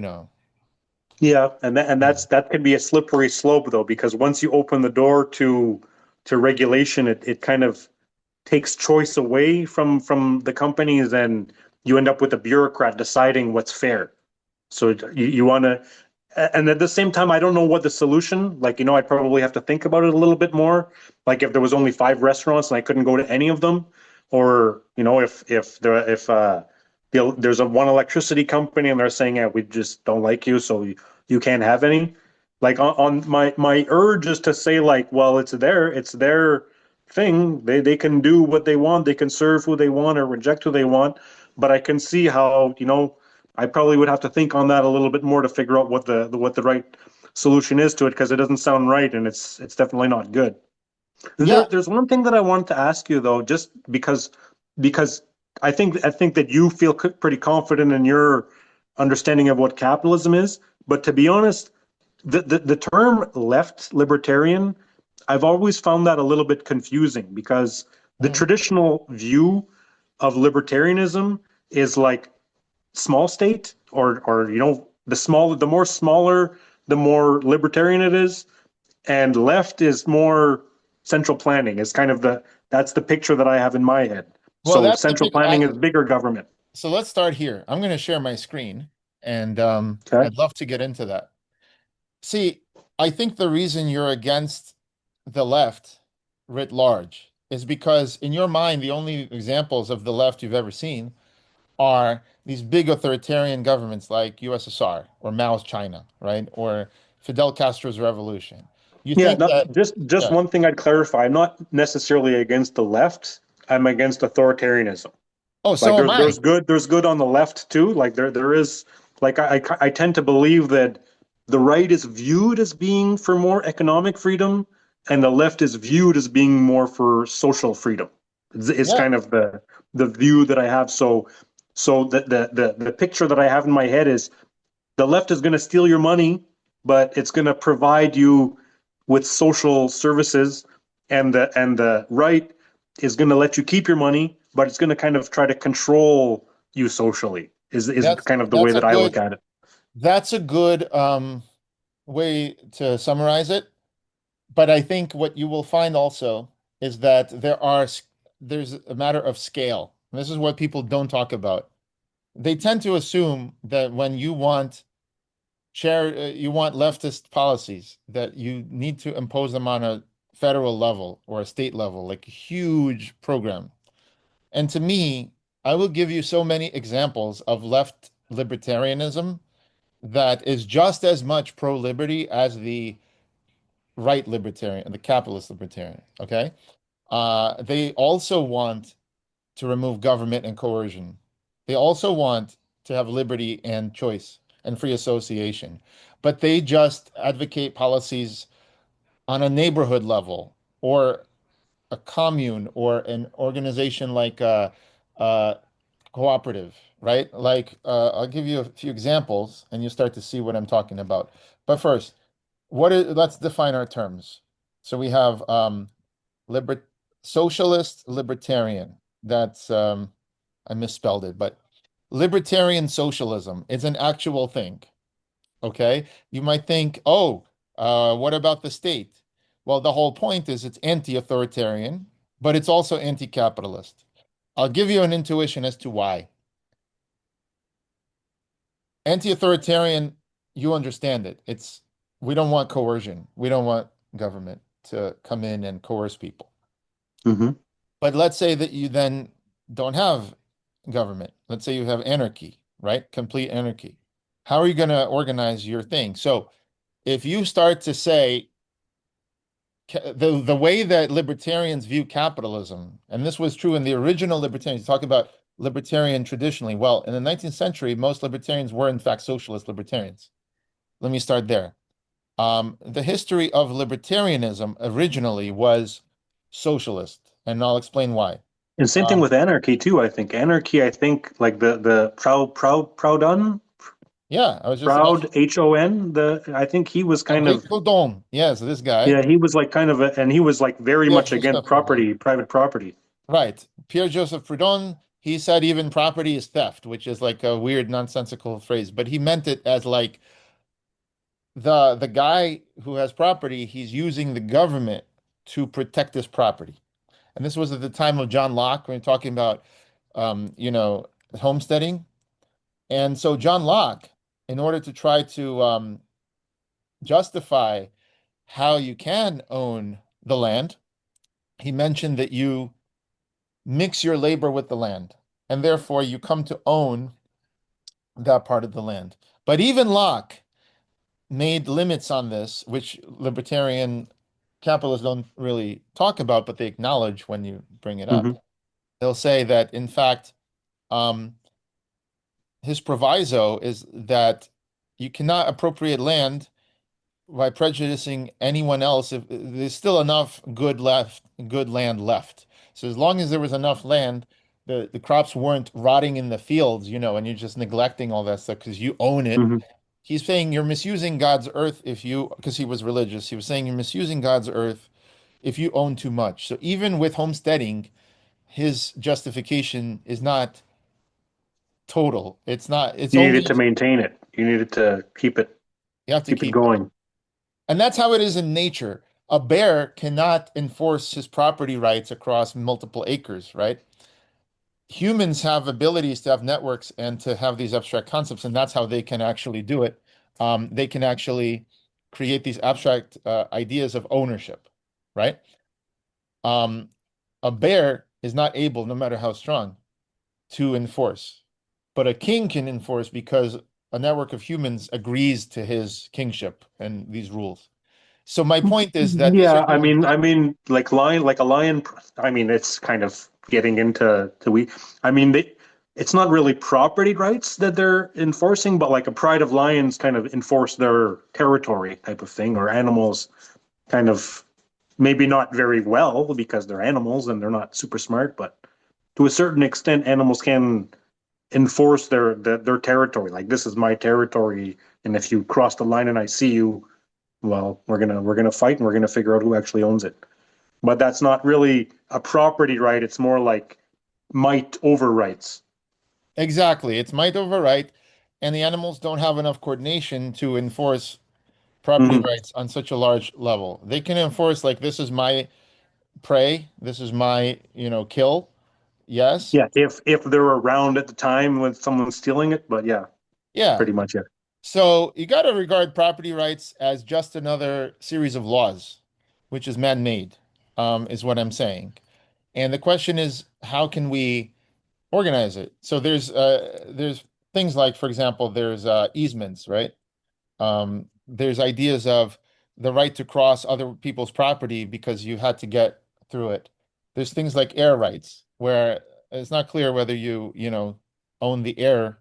Yeah, and that can be a slippery slope, though, because once you open the door to regulation, it kind of takes choice away from the companies, and you end up with a bureaucrat deciding what's fair. So you want to, and at the same time, I don't know what the solution. Like, I'd probably have to think about it a little bit more. Like, if there was only five restaurants and I couldn't go to any of them, or if there's a one electricity company and they're saying, yeah, we just don't like you, so you can't have any. Like, on my urge is to say, like, well, it's their thing. They can do what they want. They can serve who they want or reject who they want. But I can see how, I probably would have to think on that a little bit more to figure out what the right solution is to it, because it doesn't sound right, and it's definitely not good. yeah, There's one thing that I wanted to ask you, though, just because I think that you feel pretty confident in your understanding of what capitalism is. But to be honest, the term left libertarian, I've always found that a little bit confusing because the traditional view of libertarianism is like small state, or the more smaller, the more libertarian it is, and left is more central planning. Is kind of that's the picture that I have in my head. Well, So that's central planning is bigger government. so let's start here. I'm going to share my screen, and Okay. I'd love to get into that. See, I think the reason you're against the left writ large is because in your mind, the only examples of the left you've ever seen are these big authoritarian governments like USSR or Mao's China, right? Or Fidel Castro's revolution. You Yeah, think that, just yeah. one thing I'd clarify. I'm not necessarily against the left. I'm against authoritarianism. Oh, so Like am I. there's good on the left too. Like there is, like I tend to believe that the right is viewed as being for more economic freedom, and the left is viewed as being more for social freedom. It's Yeah. kind of the view that I have. So the picture that I have in my head is the left is going to steal your money, but it's going to provide you with social services, and the right is going to let you keep your money, but it's going to kind of try to control you socially. Is kind of the way that I look at it. That's a good way to summarize it. But I think what you will find also is that there's a matter of scale. And this is what people don't talk about. They tend to assume that when you want leftist policies, that you need to impose them on a federal level or a state level, like a huge program. And to me, I will give you so many examples of left libertarianism that is just as much pro-liberty as the right libertarian, the capitalist libertarian. Okay. They also want to remove government and coercion. They also want to have liberty and choice and free association, but they just advocate policies on a neighborhood level or a commune or an organization like a cooperative, right? Like, I'll give you a few examples and you start to see what I'm talking about. But first, let's define our terms. So we have socialist libertarian. That's I misspelled it, but libertarian socialism is an actual thing. Okay. You might think, oh, what about the state? Well, the whole point is it's anti-authoritarian, but it's also anti-capitalist. I'll give you an intuition as to why. Anti-authoritarian, you understand it. We don't want coercion. We don't want government to come in and coerce people. Mm-hmm. But let's say that you then don't have government. Let's say you have anarchy, right? Complete anarchy. How are you going to organize your thing? So if you start to say the way that libertarians view capitalism, and this was true in the original libertarians, talk about libertarian traditionally. Well, in the 19th century, most libertarians were in fact socialist libertarians. Let me start there. The history of libertarianism originally was socialist, and I'll explain why. And same thing with anarchy too. I think anarchy. I think like the Proudhon. Yeah, I was just Proud Hon. I think he was kind of Proudhon. Yes, this guy. Yeah, he was like kind of and he was like very much against private property. Right. Pierre-Joseph Proudhon, he said even property is theft, which is like a weird nonsensical phrase, but he meant it as like the guy who has property, he's using the government to protect his property. And this was at the time of John Locke, when we're talking about homesteading. And so John Locke, in order to try to justify how you can own the land, he mentioned that you mix your labor with the land, and therefore you come to own that part of the land. But even Locke made limits on this, which libertarian capitalists don't really talk about, but they acknowledge when you bring it up. Mm-hmm. They'll say that, in fact, his proviso is that you cannot appropriate land by prejudicing anyone else if there's still enough good land left. So as long as there was enough land, the crops weren't rotting in the fields, and you're just neglecting all that stuff because you own it. Hmm. He's saying you're misusing God's earth because he was religious. He was saying you're misusing God's earth if you own too much. So even with homesteading, his justification is not total. It's not, it's You only, needed to maintain it. You needed to you have to keep it keep it. going. And that's how it is in nature. A bear cannot enforce his property rights across multiple acres, right? Humans have abilities to have networks and to have these abstract concepts, and that's how they can actually do it. They can actually create these abstract ideas of ownership, right? A bear is not able, no matter how strong, to enforce, but a king can enforce because a network of humans agrees to his kingship and these rules. So my point is that these are Yeah, I human mean, beings. like a lion. I mean, it's kind of getting into we. I mean, it's not really property rights that they're enforcing, but like a pride of lions kind of enforce their territory type of thing, or animals kind of maybe not very well because they're animals and they're not super smart, but to a certain extent, animals can enforce their territory. Like this is my territory, and if you cross the line and I see you, well, we're gonna fight and we're gonna figure out who actually owns it. But that's not really a property right. It's more like might over rights. Exactly. It's might over right, and the animals don't have enough coordination to enforce property Mhm. rights on such a large level. They can enforce like this is my prey, this is my, kill. Yes. Yeah, if they're around at the time when someone's stealing it, but yeah, Yeah. pretty much it. So you got to regard property rights as just another series of laws, which is man-made, is what I'm saying. And the question is, how can we organize it? So there's things like, for example, there's easements, right? There's ideas of the right to cross other people's property because you had to get through it. There's things like air rights, where it's not clear whether you own the air,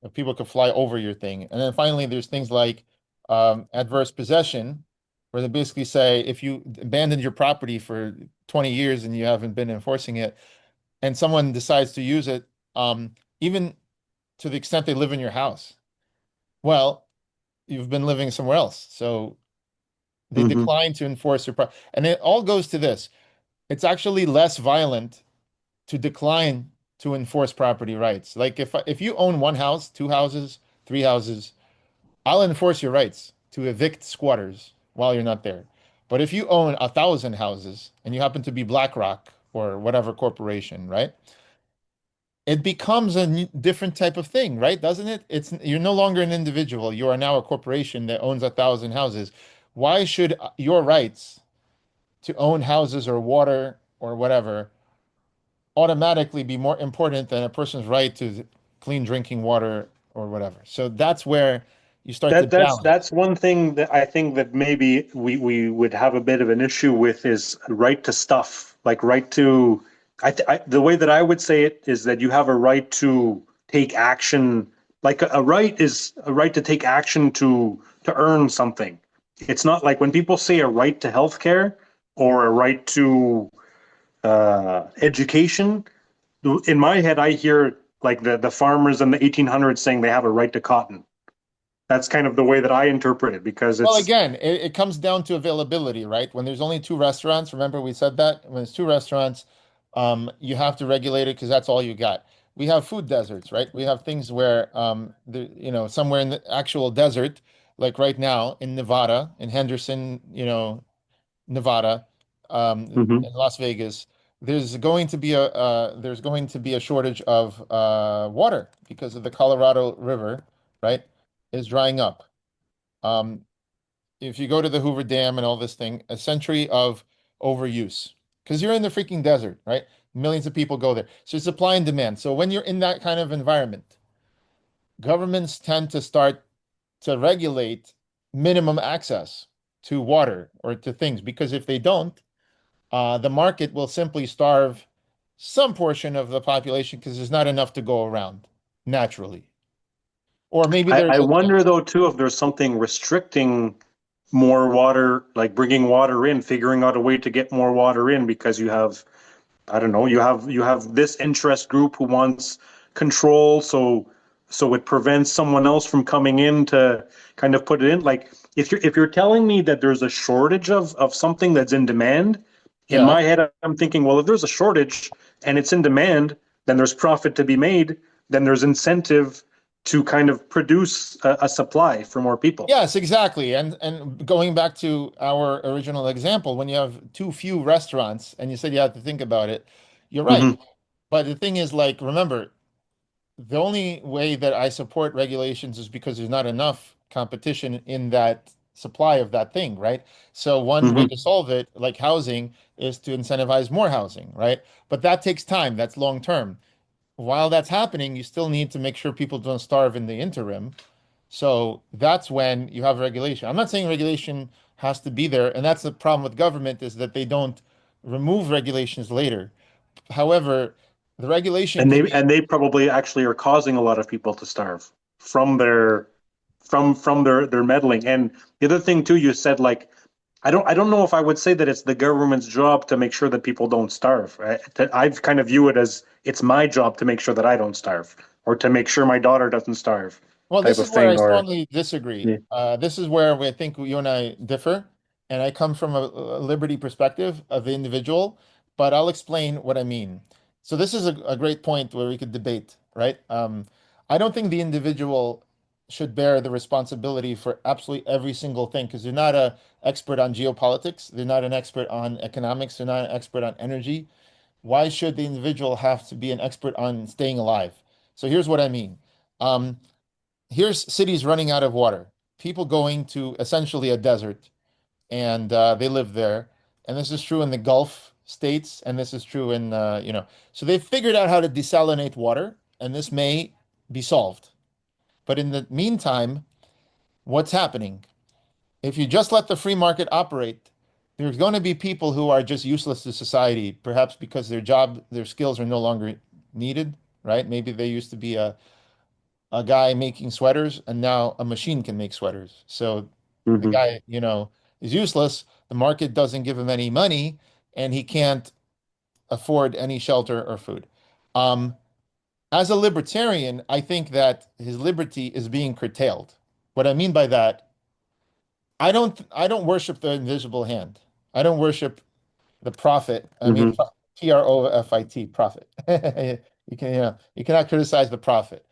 if people could fly over your thing. And then finally, there's things like adverse possession, where they basically say if you abandoned your property for 20 years and you haven't been enforcing it, and someone decides to use it, even to the extent they live in your house, well, you've been living somewhere else. So they Hmm. decline to enforce your and it all goes to this. It's actually less violent to decline to enforce property rights. Like if you own one house, two houses, three houses, I'll enforce your rights to evict squatters while you're not there. But if you own 1,000 houses and you happen to be BlackRock or whatever corporation, right? It becomes a different type of thing, right? Doesn't it? You're no longer an individual. You are now a corporation that owns 1,000 houses. Why should your rights to own houses or water or whatever automatically be more important than a person's right to clean drinking water or whatever? So that's where you start to balance. That's one thing that I think that maybe we would have a bit of an issue with is right to stuff, like right to. The way that I would say it is that you have a right to take action. Like a right is a right to take action to earn something. It's not like when people say a right to healthcare or a right to education. In my head, I hear like the farmers in the 1800s saying they have a right to cotton. That's kind of the way that I interpret it because Well, it's again, it comes down to availability, right? When there's only two restaurants, remember we said that when there's two restaurants, you have to regulate it because that's all you got. We have food deserts, right? We have things where, somewhere in the actual desert, like right now in Nevada, in Henderson, Nevada, Mhm. in Las Vegas, there's going to be a shortage of water because of the Colorado River, right, is drying up. Um, if you go to the Hoover Dam and all this thing, a century of overuse because you're in the freaking desert, right? Millions of people go there. So it's supply and demand. So when you're in that kind of environment, governments tend to start to regulate minimum access to water or to things because if they don't, the market will simply starve some portion of the population because there's not enough to go around naturally. Or maybe I there's wonder though too if there's something restricting more water, like bringing water in, figuring out a way to get more water in because you have I don't know, you have this interest group who wants control, so it prevents someone else from coming in to kind of put it in. Like if you're telling me that there's a shortage of something that's in demand, in Yeah. my head I'm thinking, well, if there's a shortage and it's in demand, then there's profit to be made, then there's incentive to kind of produce a supply for more people. Yes, exactly. And going back to our original example, when you have too few restaurants and you said you have to think about it, you're right. Mhm. But the thing is, like, remember, the only way that I support regulations is because there's not enough competition in that supply of that thing, right? So one way Mhm. to solve it, like housing, is to incentivize more housing, right? But that takes time, that's long term. While that's happening, you still need to make sure people don't starve in the interim. So that's when you have regulation. I'm not saying regulation has to be there, and that's the problem with government is that they don't remove regulations later. However, the regulation And can they be, and they probably actually are causing a lot of people to starve from their meddling. And the other thing too, you said, like, I don't know if I would say that it's the government's job to make sure that people don't starve. I've kind of view it as it's my job to make sure that I don't starve, or to make sure my daughter doesn't starve, well, type this of is where I thing. Or strongly disagree. yeah. This is where I think you and I differ, and I come from a liberty perspective of the individual, but I'll explain what I mean. So this is a great point where we could debate, right? I don't think the individual should bear the responsibility for absolutely every single thing because they're not an expert on geopolitics, they're not an expert on economics, they're not an expert on energy. Why should the individual have to be an expert on staying alive? So here's what I mean. Um, Here's cities running out of water, people going to essentially a desert, and they live there. And this is true in the Gulf states, and this is true in, so they've figured out how to desalinate water, and this may be solved. But in the meantime, what's happening? If you just let the free market operate, there's going to be people who are just useless to society, perhaps because their skills are no longer needed, right? Maybe they used to be a guy making sweaters and now a machine can make sweaters. So the Mhm. guy, is useless. The market doesn't give him any money and he can't afford any shelter or food. Um, as a libertarian, I think that his liberty is being curtailed. What I mean by that, I don't worship the invisible hand. I don't worship the prophet. I mean, Mhm. Profit, prophet. You cannot criticize the prophet.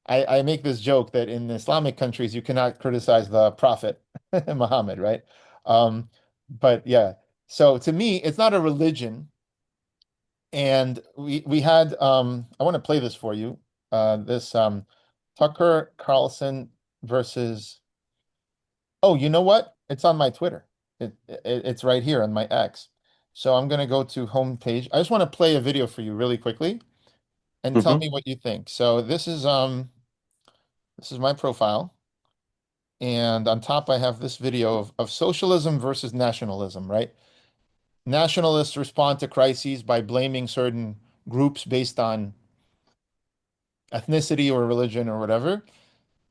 I make this joke that in Islamic countries you cannot criticize the prophet Muhammad, right? Um, but yeah, so to me, it's not a religion. And we had I want to play this for you. This Tucker Carlson versus oh, you know what? It's on my Twitter. It's right here on my X. So I'm gonna go to homepage. I just want to play a video for you really quickly and tell Mhm. me what you think. So this is my profile, and on top I have this video of socialism versus nationalism, right? Nationalists respond to crises by blaming certain groups based on ethnicity or religion or whatever,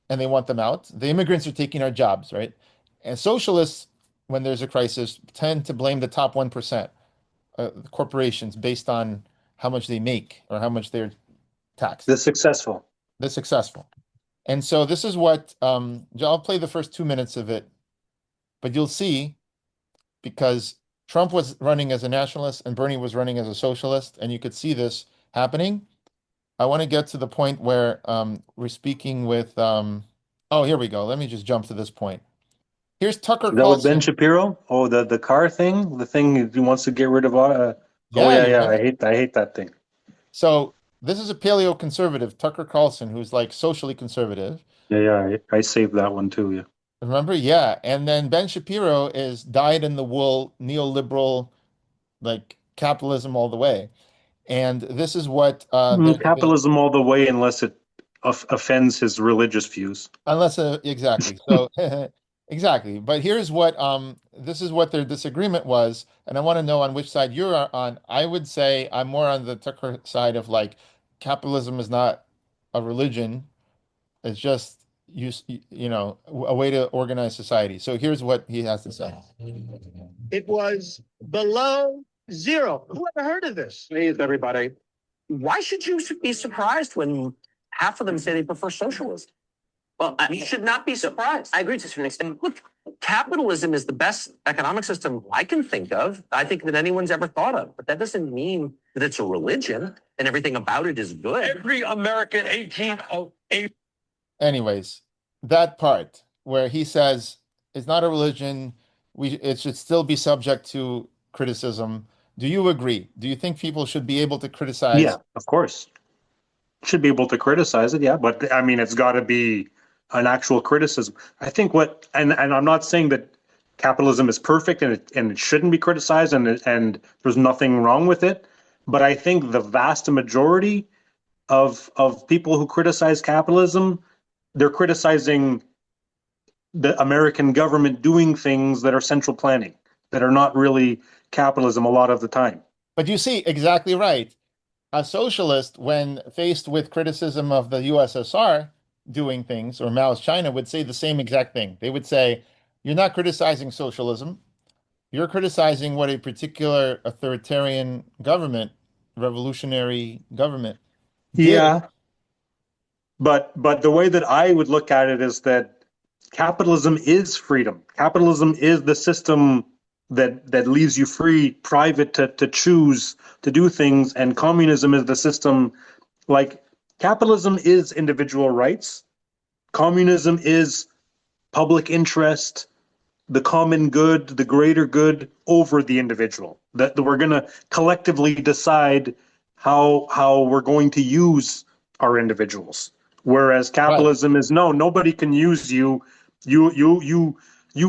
and they want them out. The immigrants are taking our jobs, right? And socialists, when there's a crisis, tend to blame the top 1%, corporations, based on how much they make or how much they're taxed. The successful. They're successful. And so this is what I'll play the first 2 minutes of it, but you'll see because Trump was running as a nationalist and Bernie was running as a socialist, and you could see this happening. I want to get to the point where we're speaking with, oh, here we go. Let me just jump to this point. Here's Tucker Is that with Ben Carlson. Shapiro? Oh, the car thing, the thing he wants to get rid of. Oh Yeah, yeah, you yeah. I remember? hate that thing. So this is a paleoconservative, Tucker Carlson, who's like socially conservative. Yeah, yeah. I saved that one too. Yeah. Remember? Yeah. And then Ben Shapiro is dyed in the wool neoliberal, like capitalism all the way. And this is what their debate, Capitalism all the way, unless it offends his religious views. unless exactly. So exactly. But here's what this is what their disagreement was, and I want to know on which side you're on. I would say I'm more on the Tucker side of like capitalism is not a religion. It's just a way to organize society. So here's what he has to say. It was below Zero. Who ever heard of this? Please, everybody. Why should you be surprised when half of them say they prefer socialism? Well, you should not be surprised. I agree to a certain extent. Look, capitalism is the best economic system I can think of, I think, that anyone's ever thought of. But that doesn't mean that it's a religion and everything about it is good. Every American 1808. Anyways, that part where he says it's not a religion, it should still be subject to criticism. Do you agree? Do you think people should be able to criticize? Yeah, of course. Should be able to criticize it, yeah. But I mean, it's got to be an actual criticism. I think and I'm not saying that capitalism is perfect and it shouldn't be criticized and there's nothing wrong with it. But I think the vast majority of people who criticize capitalism, they're criticizing the American government doing things that are central planning, that are not really capitalism a lot of the time. But you see, exactly right. A socialist, when faced with criticism of the USSR doing things, or Mao's China, would say the same exact thing. They would say, you're not criticizing socialism. You're criticizing what a particular authoritarian government, revolutionary government did. Yeah. But the way that I would look at it is that capitalism is freedom. Capitalism is the system that leaves you free, private, to choose to do things, and communism is the system. Like, capitalism is individual rights. Communism is public interest, the common good, the greater good over the individual. That we're going to collectively decide how we're going to use our individuals. Whereas capitalism is no, nobody can use you. You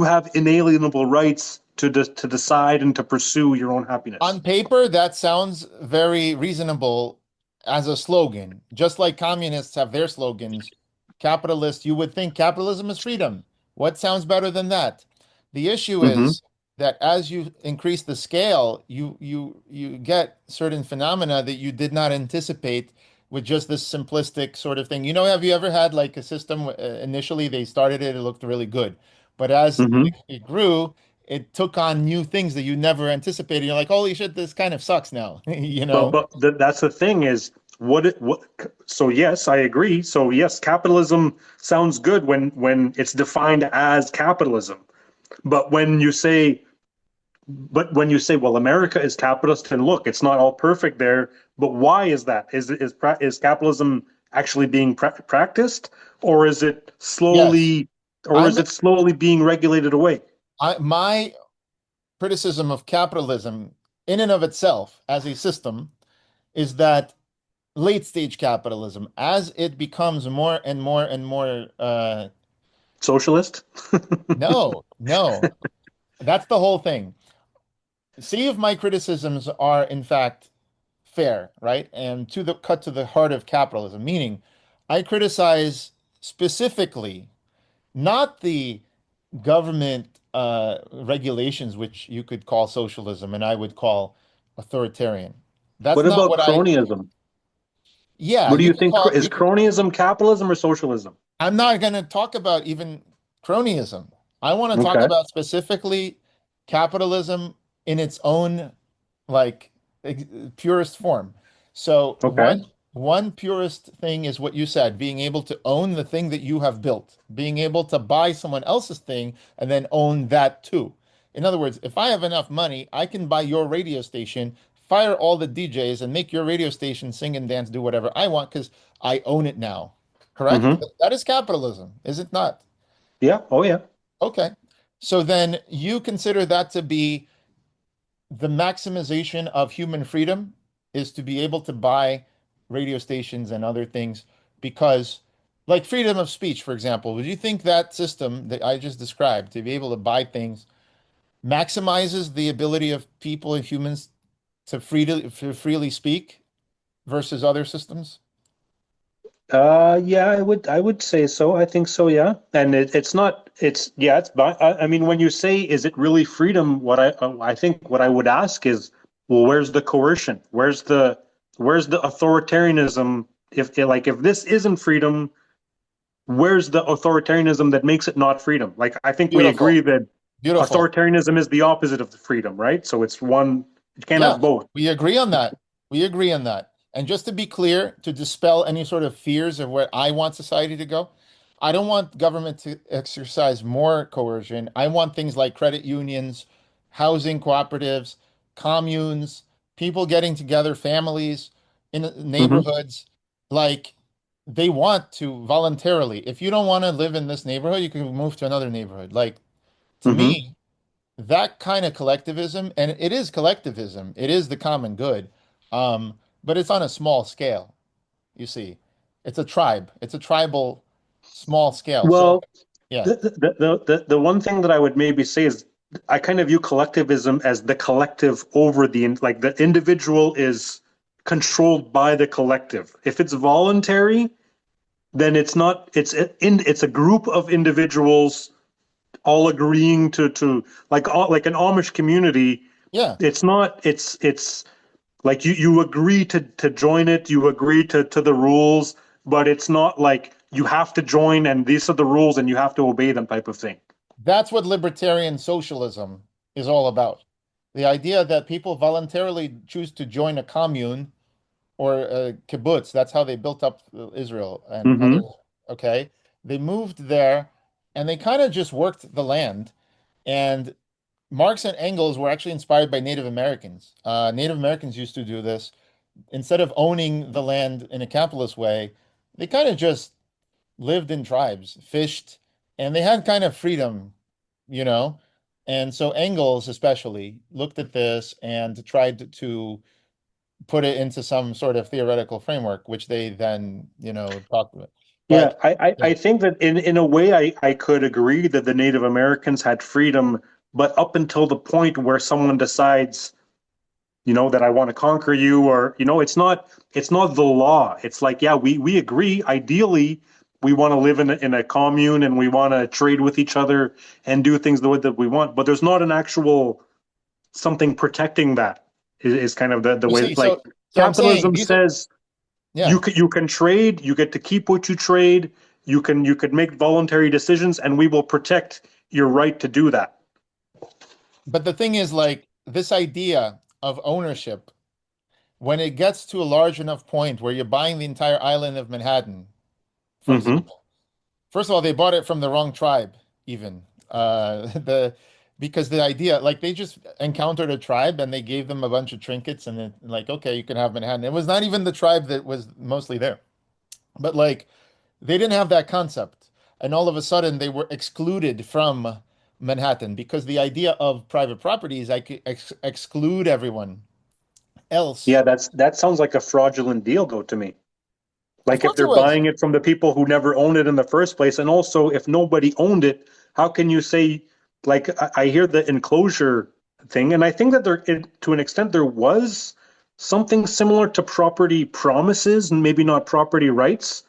have inalienable rights to decide and to pursue your own happiness. On paper, that sounds very reasonable as a slogan. Just like communists have their slogans, capitalists, you would think capitalism is freedom. What sounds better than that? The issue is that as you increase the scale, you get certain phenomena that you did not anticipate with just this simplistic sort of thing. Have you ever had like a system, initially they started it looked really good, but as it grew, it took on new things that you never anticipated. You're like, holy shit, this kind of sucks now. But that's the thing is, so yes, I agree. So yes, capitalism sounds good when it's defined as capitalism. But when you say, well, America is capitalist, and look, it's not all perfect there. But why is that? Is capitalism actually being practiced, or is it slowly, slowly being regulated away? My criticism of capitalism, in and of itself, as a system, is that late stage capitalism, as it becomes more and more and more socialist. No, that's the whole thing. See if my criticisms are in fact fair, right? And cut to the heart of capitalism, meaning I criticize specifically not the government regulations, which you could call socialism and I would call authoritarian. That's what not about what cronyism? Yeah. What do you think? Is cronyism capitalism or socialism? I'm not going to talk about even cronyism. I want to talk about specifically capitalism in its own purest form. So one purest thing is what you said, being able to own the thing that you have built, being able to buy someone else's thing and then own that too. In other words, if I have enough money, I can buy your radio station, fire all the DJs and make your radio station sing and dance, do whatever I want because I own it now. Correct? That is capitalism, is it not? Yeah. Oh, yeah. Okay. So then you consider that to be the maximization of human freedom is to be able to buy radio stations and other things because, like freedom of speech, for example, would you think that system that I just described, to be able to buy things, maximizes the ability of people and humans to freely speak versus other systems? Yeah, I would say so. I think so. Yeah. And I mean, when you say, is it really freedom? I think what I would ask is, well, where's the coercion? Where's the authoritarianism? If this isn't freedom, where's the authoritarianism that makes it not freedom? Like, I think we agree that authoritarianism is the opposite of the freedom, right? So it's one You can't Yeah, have both. we agree on that. We agree on that. And just to be clear, to dispel any sort of fears of where I want society to go, I don't want government to exercise more coercion. I want things like credit unions, housing cooperatives, communes, people getting together, families in Hmm. neighborhoods. Like they want to voluntarily. If you don't want to live in this neighborhood, you can move to another neighborhood. Like to Hmm. me, that kind of collectivism, and it is collectivism, it is the common good, but it's on a small scale, you see. It's a tribe, it's a tribal small scale. So, Well, yeah, the one thing that I would maybe say is I kind of view collectivism as the collective over like the individual is controlled by the collective. If it's voluntary, then it's not. It's a group of individuals all agreeing to like an Amish community. yeah, It's not. It's like you agree to join it. You agree to the rules, but it's not like you have to join and these are the rules and you have to obey them type of thing. that's what libertarian socialism is all about. The idea that people voluntarily choose to join a commune or a kibbutz. That's how they built up Israel and other. Mm-hmm. Okay, they moved there, and they kind of just worked the land. And Marx and Engels were actually inspired by Native Americans. Native Americans used to do this. Instead of owning the land in a capitalist way, they kind of just lived in tribes, fished, and they had kind of freedom, you know. And so Engels especially looked at this and tried to put it into some sort of theoretical framework, which they then, talked about. Yeah, But I think that in a way I could agree that the Native Americans had freedom, but up until the point where someone decides, that I want to conquer you, or it's not the law. It's like, yeah, we agree. Ideally, we want to live in a commune and we want to trade with each other and do things the way that we want, but there's not an actual something protecting that is kind of the you way see, like so I'm saying capitalism these are, says yeah. you can trade, you get to keep what you trade, you could make voluntary decisions, and we will protect your right to do that. But the thing is, like, this idea of ownership, when it gets to a large enough point where you're buying the entire island of Manhattan from Hmm. people. First of all, they bought it from the wrong tribe, even. The because the idea, like they just encountered a tribe and they gave them a bunch of trinkets and then like, okay, you can have Manhattan. It was not even the tribe that was mostly there. But like they didn't have that concept. And all of a sudden they were excluded from Manhattan because the idea of private property is I could exclude everyone else. Yeah, that sounds like a fraudulent deal, though, to me. Of Like if course it they're was. buying it from the people who never owned it in the first place, and also if nobody owned it, how can you say, like I hear the enclosure thing, and I think that to an extent there was something similar to property promises and maybe not property rights.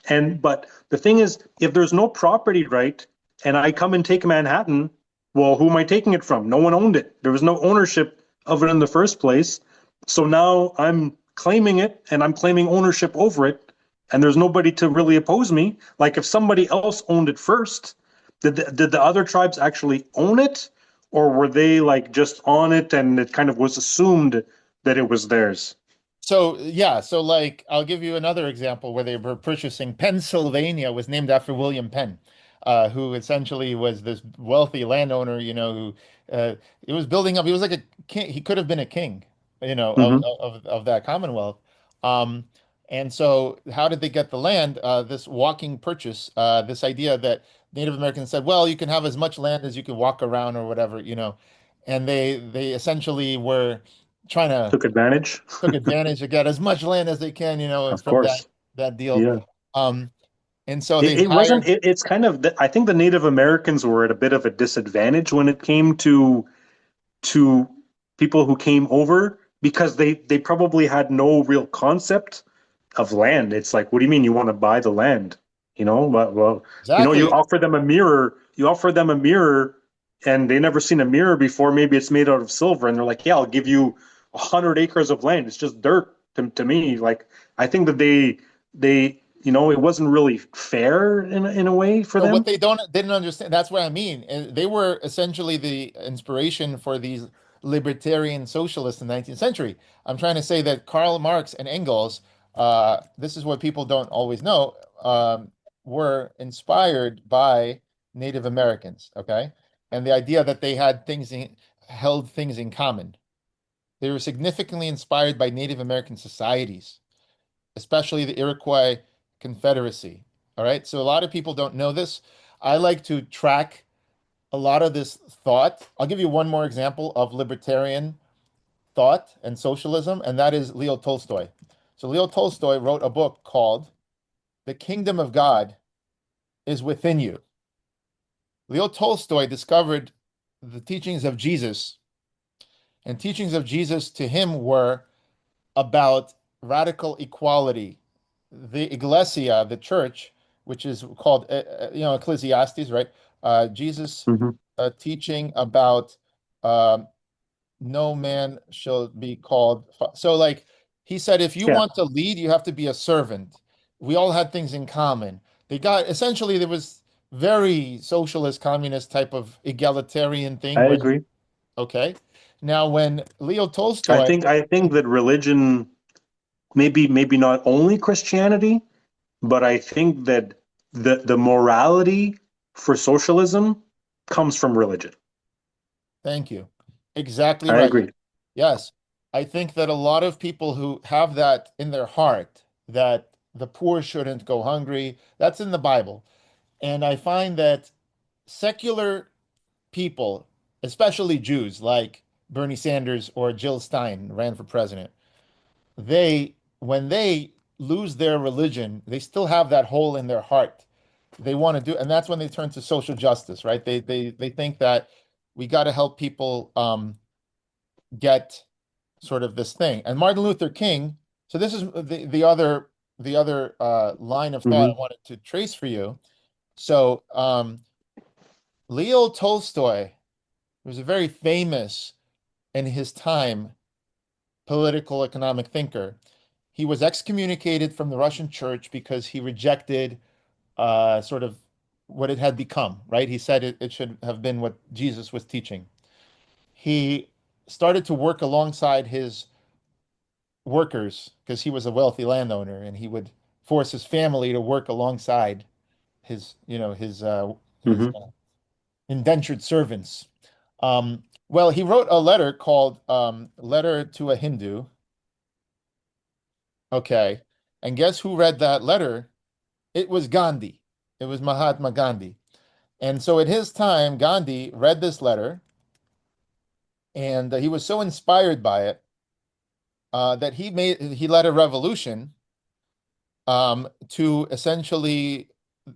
But the thing is, if there's no property right and I come and take Manhattan, well, who am I taking it from? No one owned it. There was no ownership of it in the first place. So now I'm claiming it and I'm claiming ownership over it. And there's nobody to really oppose me. Like if somebody else owned it first, did the other tribes actually own it? Or were they like just on it and it kind of was assumed that it was theirs? So yeah, so like I'll give you another example where they were purchasing Pennsylvania was named after William Penn, who essentially was this wealthy landowner, who it was building up. He was like a king. He could have been a king, Mm-hmm. of that Commonwealth. Um, and so how did they get the land? This walking purchase, this idea that Native Americans said, well, you can have as much land as you can walk around or whatever, and they essentially were trying to Took advantage. took advantage to get as much land as they can, Of from that course. that deal. Yeah. Um, and so It, they it wasn't, hired. it's kind of, I think the Native Americans were at a bit of a disadvantage when it came to people who came over because they probably had no real concept of land. It's like, what do you mean you want to buy the land? Well, you Exactly. offer them a mirror and they never seen a mirror before. Maybe it's made out of silver and they're like, yeah, I'll give you 100 acres of land. It's just dirt to me. Like, I think that it wasn't really fair in a way for So what them. they didn't understand, that's what I mean. They were essentially the inspiration for these libertarian socialists in the 19th century. I'm trying to say that Karl Marx and Engels, this is what people don't always know, were inspired by Native Americans, okay? And the idea that they had held things in common. They were significantly inspired by Native American societies, especially the Iroquois Confederacy. All right. So a lot of people don't know this. I like to track a lot of this thought. I'll give you one more example of libertarian thought and socialism, and that is Leo Tolstoy. So Leo Tolstoy wrote a book called The Kingdom of God is Within You. Leo Tolstoy discovered the teachings of Jesus, and teachings of Jesus to him were about radical equality. The Iglesia, the church, which is called, Ecclesiastes, right? Jesus teaching about no man shall be called. So, like he said, if you want to lead, you have to be a servant. We all had things in common. They got essentially there was very socialist, communist type of egalitarian thing. I agree. Okay. Now, when Leo Tolstoy, I think that religion, maybe not only Christianity, but I think that the morality for socialism comes from religion. Thank you. Exactly I right. agree. Yes. I think that a lot of people who have that in their heart, that the poor shouldn't go hungry, that's in the Bible. And I find that secular people, especially Jews like Bernie Sanders or Jill Stein ran for president, when they lose their religion, they still have that hole in their heart. They want to do, and that's when they turn to social justice, right? They think that we got to help people get sort of this thing. And Martin Luther King, so this is the other line of thought I wanted to trace for you. So Leo Tolstoy was a very famous in his time political economic thinker. He was excommunicated from the Russian church because he rejected sort of what it had become, right? He said it should have been what Jesus was teaching. He started to work alongside his workers because he was a wealthy landowner, and he would force his family to work alongside his indentured servants. Well, he wrote a letter called Letter to a Hindu. Okay. And guess who read that letter? It was Gandhi. It was Mahatma Gandhi. And so at his time, Gandhi read this letter, and he was so inspired by it that he led a revolution to essentially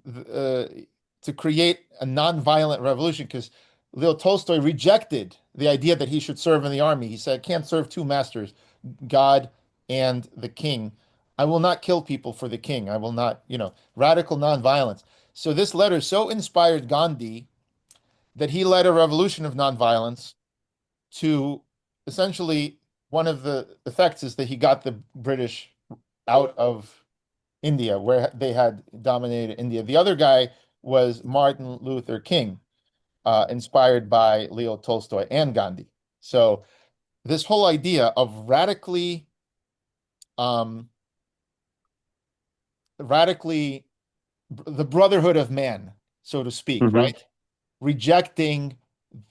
to create a nonviolent revolution, because Leo Tolstoy rejected the idea that he should serve in the army. He said, I can't serve two masters, God and the king. I will not kill people for the king. I will not, radical nonviolence. So this letter so inspired Gandhi that he led a revolution of nonviolence to essentially, one of the effects is that he got the British out of India, where they had dominated India. The other guy was Martin Luther King, inspired by Leo Tolstoy and Gandhi. So this whole idea of radically the brotherhood of man, so to speak, right? Rejecting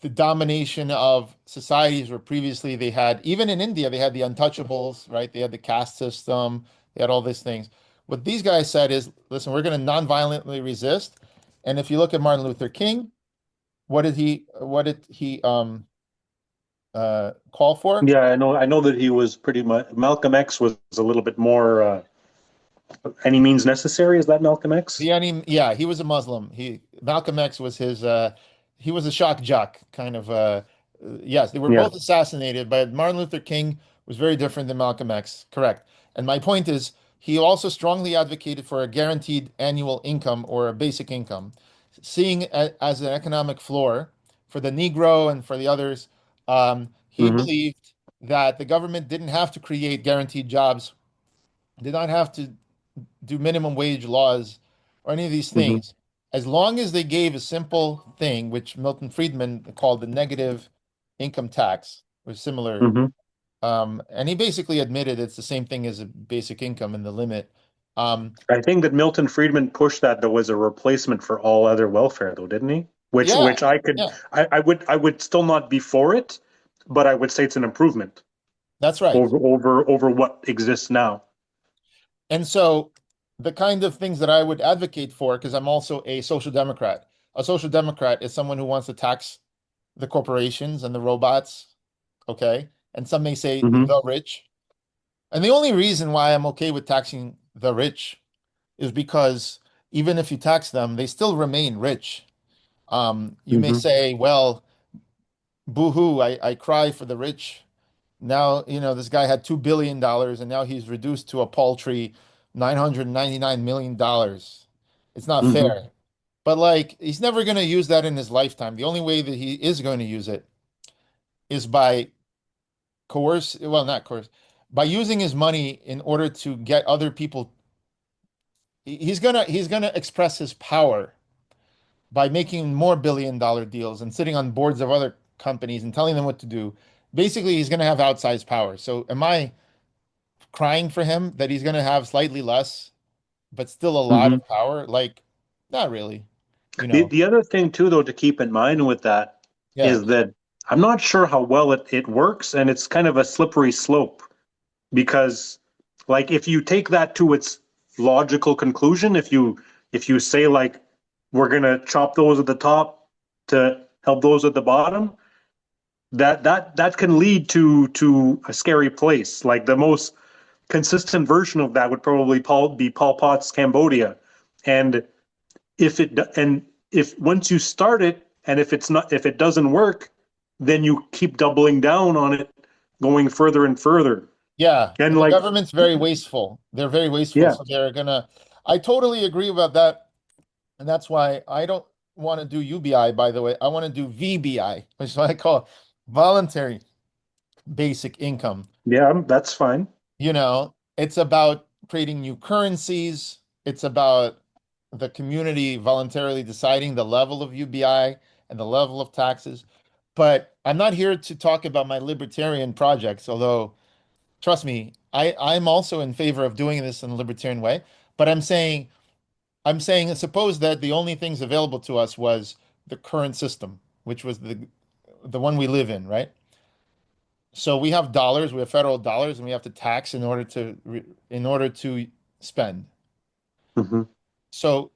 the domination of societies where previously they had, even in India, they had the untouchables, right? They had the caste system, they had all these things. What these guys said is, listen, we're going to nonviolently resist. And if you look at Martin Luther King, what did he call for? Yeah, I know that he was pretty much, Malcolm X was a little bit more any means necessary. Is that Malcolm X? Yeah, he was a Muslim. Malcolm X was he was a shock jock kind of. Yes, they were both assassinated, but Martin Luther King was very different than Malcolm X. Correct. And my point is, he also strongly advocated for a guaranteed annual income or a basic income, seeing it as an economic floor for the Negro and for the others. He believed that the government didn't have to create guaranteed jobs, did not have to do minimum wage laws or any of these things, as long as they gave a simple thing, which Milton Friedman called the negative income tax, or similar. Hmm. And he basically admitted it's the same thing as a basic income in the limit. I think that Milton Friedman pushed that though as a replacement for all other welfare, though, didn't he? Yeah, Which I could, yeah, I would still not be for it, but I would say it's an improvement that's right. over what exists now. And so the kind of things that I would advocate for, because I'm also a social democrat. A social democrat is someone who wants to tax the corporations and the robots, okay? And some may say Hmm. the rich. And the only reason why I'm okay with taxing the rich is because even if you tax them, they still remain rich. You may Hmm. say, well, boo-hoo, I cry for the rich. Now, this guy had $2 billion and now he's reduced to a paltry $999 million. It's not Hmm. fair. But like, he's never going to use that in his lifetime. The only way that he is going to use it is by well, not coerce, by using his money in order to get other people. He's gonna express his power by making more billion-dollar deals and sitting on boards of other companies and telling them what to do. Basically, he's gonna have outsized power. So, am I crying for him that he's gonna have slightly less, but still a lot Hmm. of power? Like, not really. The other thing too, though, to keep in mind with that Yeah. is that I'm not sure how well it works, and it's kind of a slippery slope because, like, if you take that to its logical conclusion, if you say like we're gonna chop those at the top to help those at the bottom, that can lead to a scary place. Like the most consistent version of that would probably be Pol Pot's Cambodia, and if once you start it and if it doesn't work, then you keep doubling down on it, going further and further. Yeah, And the like, government's very wasteful. They're very wasteful, yeah, so they're gonna. I totally agree about that, and that's why I don't want to do UBI, by the way. I want to do VBI, which is what I call voluntary basic income. yeah, that's fine. It's about creating new currencies. It's about the community voluntarily deciding the level of UBI and the level of taxes. But I'm not here to talk about my libertarian projects, although trust me, I'm also in favor of doing this in a libertarian way. But I'm saying suppose that the only things available to us was the current system, which was the one we live in, right? So we have dollars, we have federal dollars, and we have to tax in order to spend. Hmm. So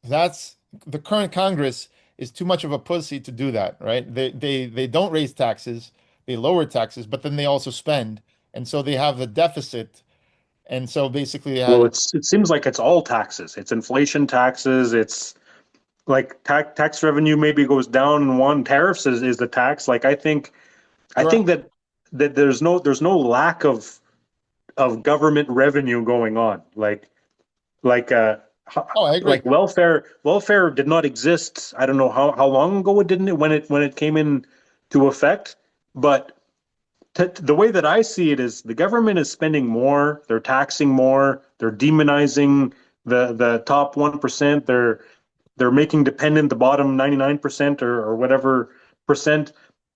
that's the current Congress is too much of a pussy to do that, right? They don't raise taxes, they lower taxes, but then they also spend, and so they have the deficit, and so basically they Well, had it seems like it's all taxes. It's inflation taxes. It's like tax revenue maybe goes down, and one tariffs is the tax. Like I right. think that there's no lack of government revenue going on. Like Oh, I agree. like welfare did not exist. I don't know how long ago it didn't when it came in to effect, but the way that I see it is the government is spending more, they're taxing more, they're demonizing the top 1%, they're making dependent the bottom 99% or whatever percent.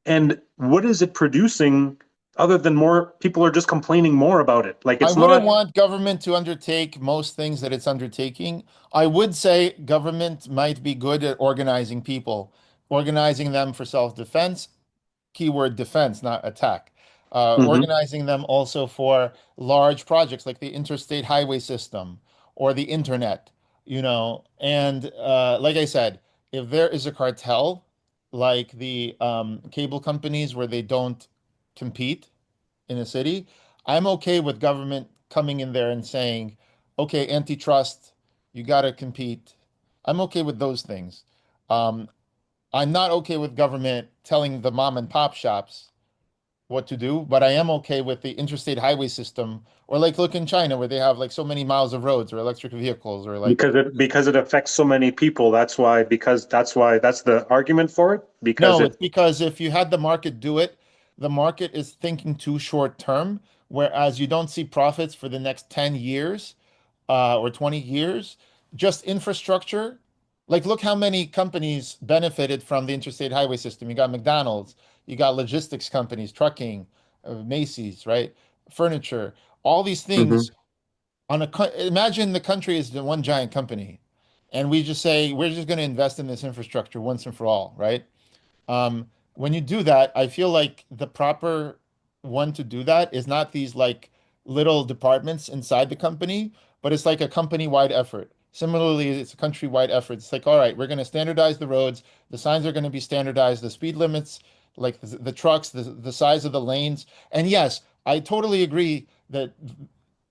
And what is it producing other than more people are just complaining more about it? Like I it's wouldn't not. want government to undertake most things that it's undertaking. I would say government might be good at organizing people, organizing them for self-defense, keyword defense, not attack. Mhm. Organizing them also for large projects like the interstate highway system or the internet, And like I said, if there is a cartel like the cable companies where they don't compete in a city, I'm okay with government coming in there and saying, okay, antitrust, you got to compete. I'm okay with those things. Um, I'm not okay with government telling the mom and pop shops what to do, but I am okay with the interstate highway system, or like look in China where they have like so many miles of roads or electric vehicles or like Because it affects so many people. That's why that's the argument for it. Because no, it it's because if you had the market do it, the market is thinking too short term, whereas you don't see profits for the next 10 years or 20 years. Just infrastructure Like, look how many companies benefited from the interstate highway system. You got McDonald's, you got logistics companies, trucking, Macy's, right? Furniture, all these Hmm. things imagine the country is the one giant company, and we just say we're just going to invest in this infrastructure once and for all, right? When you do that, I feel like the proper one to do that is not these like little departments inside the company, but it's like a company-wide effort. Similarly, it's a country-wide effort. It's like, all right, we're going to standardize the roads. The signs are going to be standardized. The speed limits, like the trucks, the size of the lanes. And yes, I totally agree that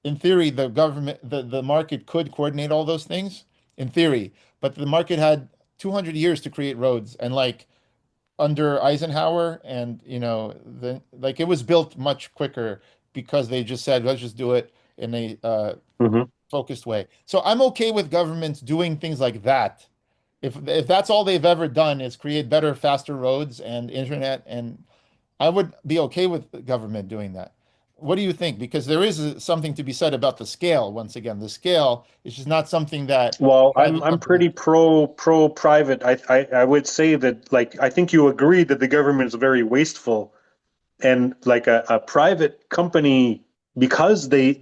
in theory, the government, the market could coordinate all those things in theory, but the market had 200 years to create roads. And like, under Eisenhower and the like it was built much quicker because they just said let's just do it in a Hmm. focused way. So I'm okay with governments doing things like that. If that's all they've ever done is create better, faster roads and internet, and I would be okay with the government doing that. What do you think? Because there is something to be said about the scale. Once again, the scale is just not something that Well, I'm private I'm companies. pretty pro private. I would say that, like, I think you agree that the government is very wasteful, and like a private company, because they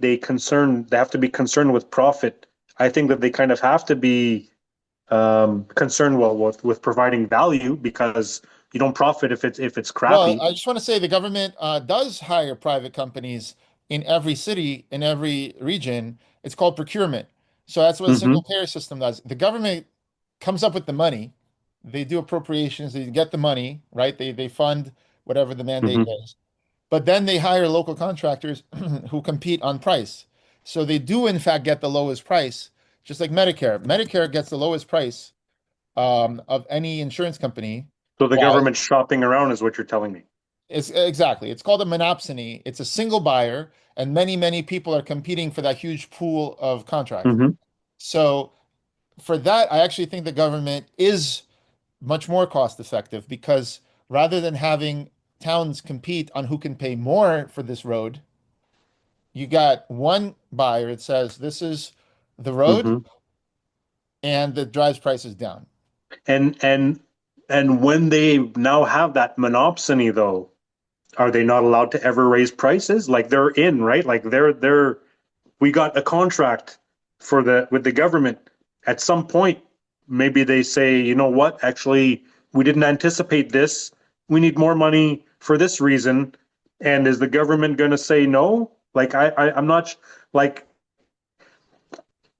have to be concerned with profit. I think that they kind of have to be concerned, well, with providing value, because you don't profit if it's Well, crappy. I just want to say the government does hire private companies in every city, in every region. It's called procurement. So that's what a Hmm. single payer system does. The government comes up with the money. They do appropriations, they get the money, right? They fund whatever the mandate Hmm. is. But then they hire local contractors who compete on price. So they do, in fact, get the lowest price, just like Medicare. Medicare gets the lowest price of any insurance company. So the Why? government's shopping around, is what you're telling me. It's exactly. It's called a monopsony. It's a single buyer, and many, many people are competing for that huge pool of contracts. Hmm. So for that, I actually think the government is much more cost effective because rather than having towns compete on who can pay more for this road, you got one buyer that says this is the road Hmm. and that drives prices down. And when they now have that monopsony, though, are they not allowed to ever raise prices? Like, they're in, right? Like, they're we got a contract for the with the government. At some point, maybe they say, you know what? Actually, we didn't anticipate this. We need more money for this reason. And is the government going to say no? Like, I'm not like,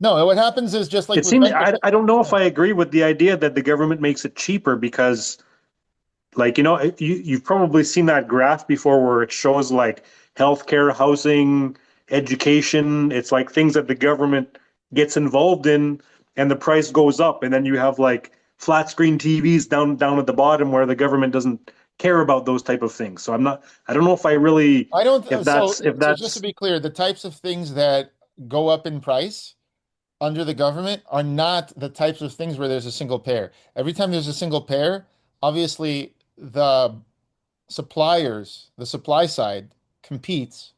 No, what happens is just like it with seems, venture. I don't know if Yeah. I agree with the idea that the government makes it cheaper, because, like, you've probably seen that graph before where it shows like healthcare, housing, education. It's like things that the government gets involved in, and the price goes up. And then you have like flat screen TVs down at the bottom where the government doesn't care about those type of things. So I don't know if I really, I don't. if So, that's if so just to that's be clear, the types of things that go up in price under the government are not the types of things where there's a single pair. Every time there's a single pair, obviously the suppliers, the supply side competes,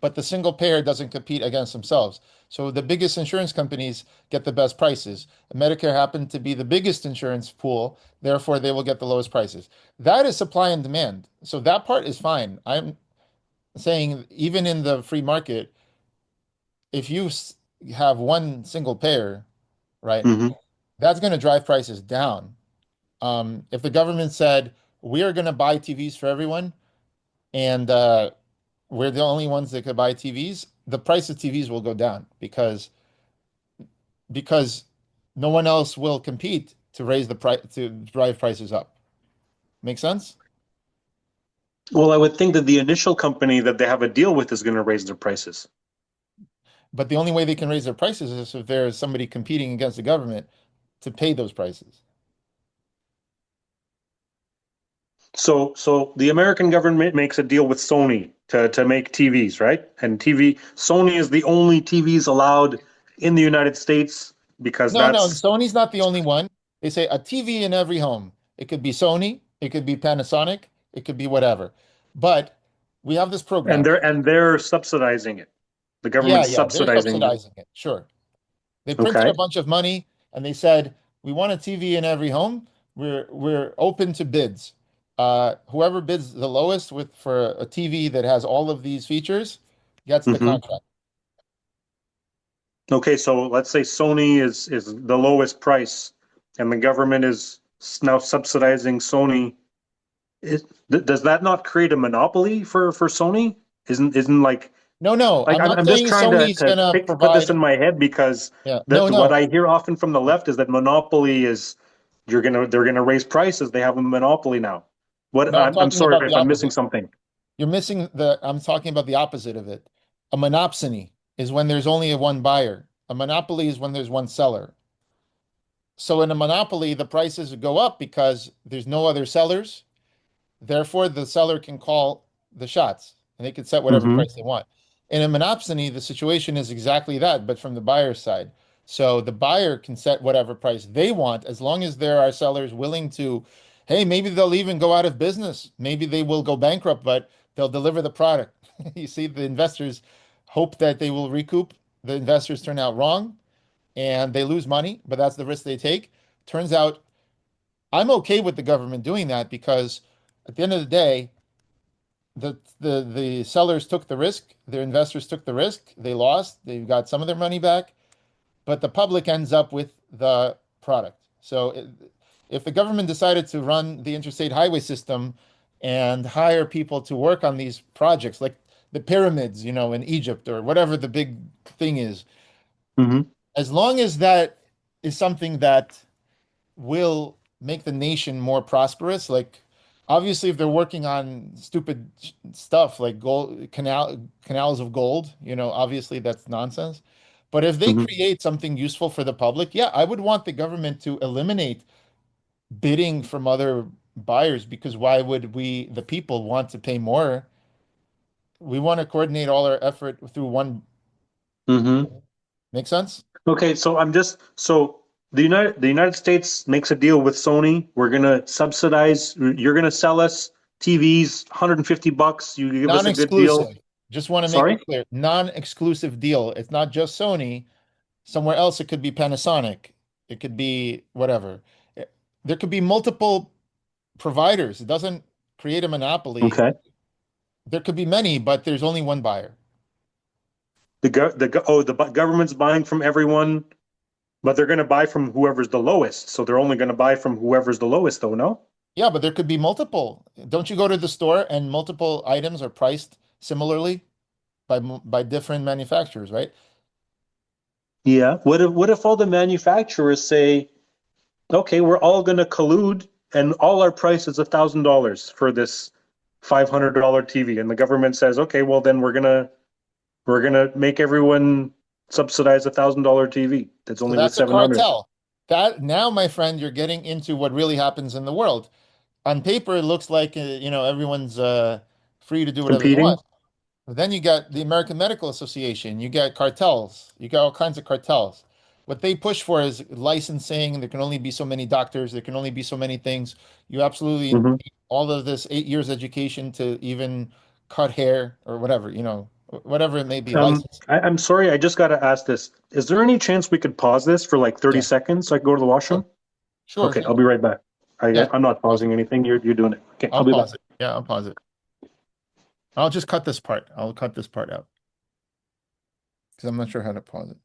but the single payer doesn't compete against themselves. So the biggest insurance companies get the best prices. Medicare happened to be the biggest insurance pool, therefore they will get the lowest prices. That is supply and demand. So that part is fine. I'm saying even in the free market, if you have one single payer, right, Mhm. that's going to drive prices down. If the government said we are going to buy TVs for everyone, and we're the only ones that could buy TVs, the price of TVs will go down because no one else will compete to raise the price to drive prices up. Make sense? Well, I would think that the initial company that they have a deal with is going to raise their prices. But the only way they can raise their prices is if there is somebody competing against the government to pay those prices. So the American government makes a deal with Sony to make TVs, right? And Sony is the only TVs allowed in the United States, because No, no, that's Sony's not the only one. They say a TV in every home. It could be Sony, it could be Panasonic, it could be whatever. But we have this and program. they're subsidizing it. The Yeah, government's yeah, they're subsidizing it. subsidizing it. Sure. They printed a Okay. bunch of money and they said, We want a TV in every home. We're open to bids. Whoever bids the lowest for a TV that has all of these features gets the Hmm. contract. Okay, so let's say Sony is the lowest price, and the government is now subsidizing Sony. Does that not create a monopoly for Sony? Isn't No, like I'm not I'm just saying trying to Sony's gonna put this provide. in my head because Yeah, that what no. I hear often from the left is that monopoly is they're gonna raise prices. They have a monopoly now. What No, I'm I'm talking sorry about the if I'm missing opposite. something. I'm talking about the opposite of it. A monopsony is when there's only one buyer. A monopoly is when there's one seller. So in a monopoly, the prices go up because there's no other sellers. Therefore, the seller can call the shots and they can set whatever Hmm. price they want. In a monopsony, the situation is exactly that, but from the buyer's side. So the buyer can set whatever price they want as long as there are sellers willing to, hey, maybe they'll even go out of business. Maybe they will go bankrupt, but they'll deliver the product. You see, the investors hope that they will recoup. The investors turn out wrong and they lose money, but that's the risk they take. Turns out I'm okay with the government doing that because at the end of the day, the sellers took the risk, their investors took the risk, they lost, they got some of their money back, but the public ends up with the product. So if the government decided to run the interstate highway system and hire people to work on these projects, like the pyramids, in Egypt or whatever the big thing is, Hmm. as long as that is something that will make the nation more prosperous. Like, obviously, if they're working on stupid stuff like canals of gold, obviously that's nonsense. But if they Hmm. create something useful for the public, yeah, I would want the government to eliminate bidding from other buyers because why would we, the people, want to pay more? We want to coordinate all our effort through one. Hmm. Make sense? Okay, so so the United States makes a deal with Sony. We're gonna subsidize. You're gonna sell us TVs, $150. You give us a good deal. Non-exclusive. Just want to make Sorry? it clear. Non-exclusive deal. It's not just Sony. Somewhere else, it could be Panasonic. It could be whatever. There could be multiple providers. It doesn't create a monopoly. Okay. There could be many, but there's only one buyer. Government's buying from everyone, but they're gonna buy from whoever's the lowest. So they're only gonna buy from whoever's the lowest, though, no? Yeah, but there could be multiple. Don't you go to the store and multiple items are priced similarly by different manufacturers, right? Yeah. What if all the manufacturers say, okay, we're all gonna collude and all our price is $1,000 for this $500 TV, and the government says, okay, well then we're gonna make everyone subsidize $1,000 TV that's So only worth that's a 700. cartel. That now, my friend, you're getting into what really happens in the world. On paper, it looks like everyone's free to do whatever they Competing. want. But then you got the American Medical Association, you got cartels, you got all kinds of cartels. What they push for is licensing. There can only be so many doctors, there can only be so many things. You absolutely Hmm. need all of this 8 years education to even cut hair or whatever, whatever it may be, license. I'm sorry, I just got to ask this. Is there any chance we could pause this for like 30 Yeah, seconds so I can go to the sure, washroom? sure, Okay, I'll sure. be right back. Yeah, I'm not pausing anything. You're doing it. Okay, I'll I'll be back. pause it. Yeah, I'll pause it. I'll just cut this part. I'll cut this part out because I'm not sure how to pause it.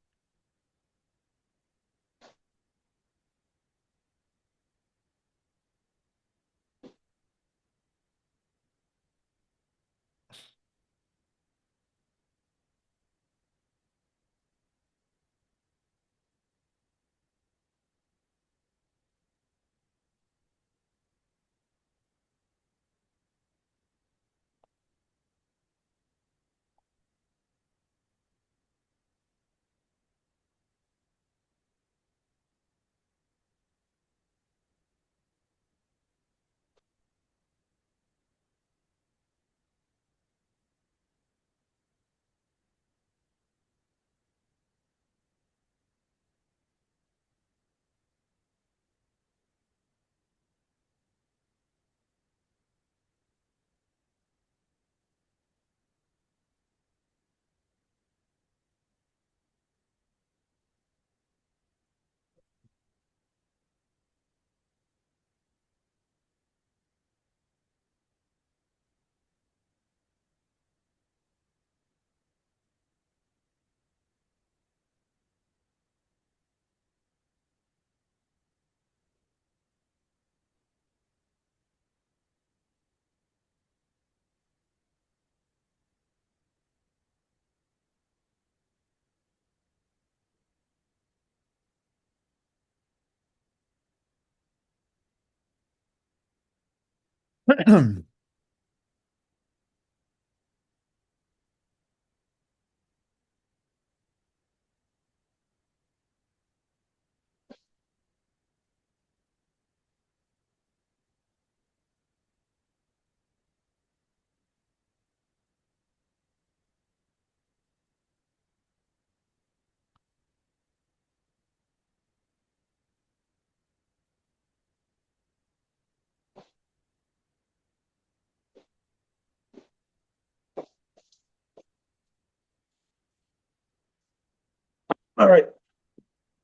All right.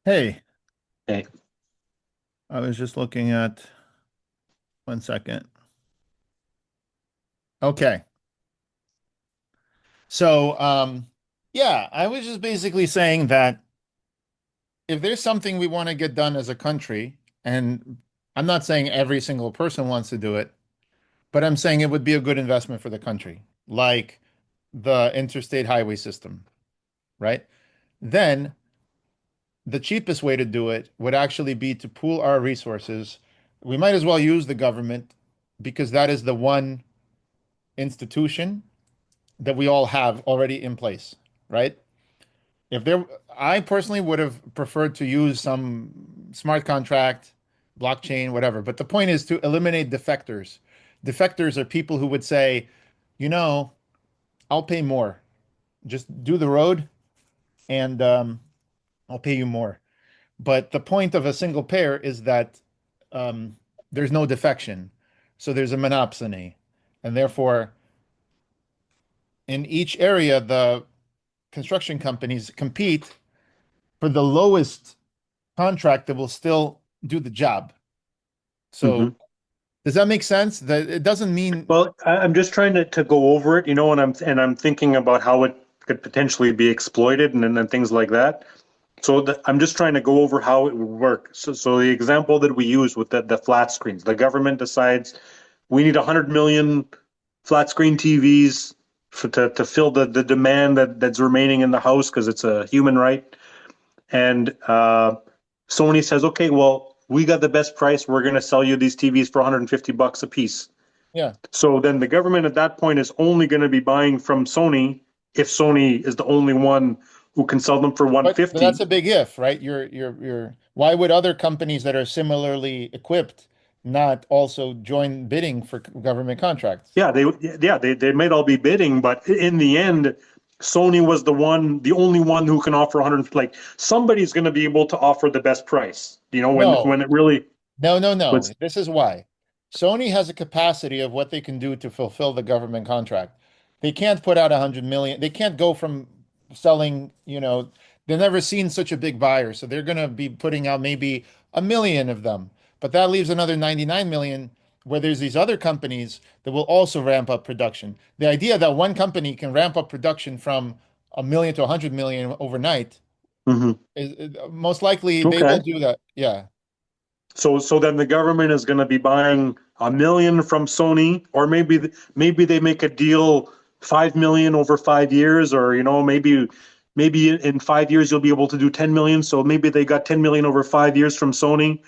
Hey, Hey. I was just looking at 1 second. Okay. So, yeah, I was just basically saying that if there's something we want to get done as a country, and I'm not saying every single person wants to do it, but I'm saying it would be a good investment for the country, like the interstate highway system, right? Then the cheapest way to do it would actually be to pool our resources. We might as well use the government because that is the one institution that we all have already in place, right? If there, I personally would have preferred to use some smart contract, blockchain, whatever. But the point is to eliminate defectors. Defectors are people who would say, you know, I'll pay more. Just do the road and I'll pay you more. But the point of a single payer is that um, there's no defection. So there's a monopsony. And therefore, in each area, the construction companies compete for the lowest contract that will still do the job. So does that make sense? That it doesn't mean Well, I'm just trying to go over it, and I'm thinking about how it could potentially be exploited and things like that. So I'm just trying to go over how it would work. So the example that we use with the flat screens, the government decides we need 100 million flat screen TVs to fill the demand that's remaining in the house because it's a human right. And Sony says, okay, well, we got the best price. We're going to sell you these TVs for $150 a piece. yeah. So then the government at that point is only going to be buying from Sony if Sony is the only one who can sell them for But 150. that's a big if, right? You're why would other companies that are similarly equipped not also join bidding for government contracts? Yeah, they might all be bidding, but in the end, Sony was the only one who can offer 100. Like somebody's going to be able to offer the best price. No. When it really No. was. This is why. Sony has a capacity of what they can do to fulfill the government contract. They can't put out 100 million. They can't go from selling, they've never seen such a big buyer. So they're going to be putting out maybe 1 million of them. But that leaves another 99 million where there's these other companies that will also ramp up production. The idea that one company can ramp up production from 1 million to 100 million overnight Mhm. is most likely they Okay. will do that. Yeah. So then the government is going to be buying 1 million from Sony, or maybe they make a deal 5 million over 5 years, or maybe in 5 years you'll be able to do 10 million. So maybe they got 10 million over 5 years from Sony,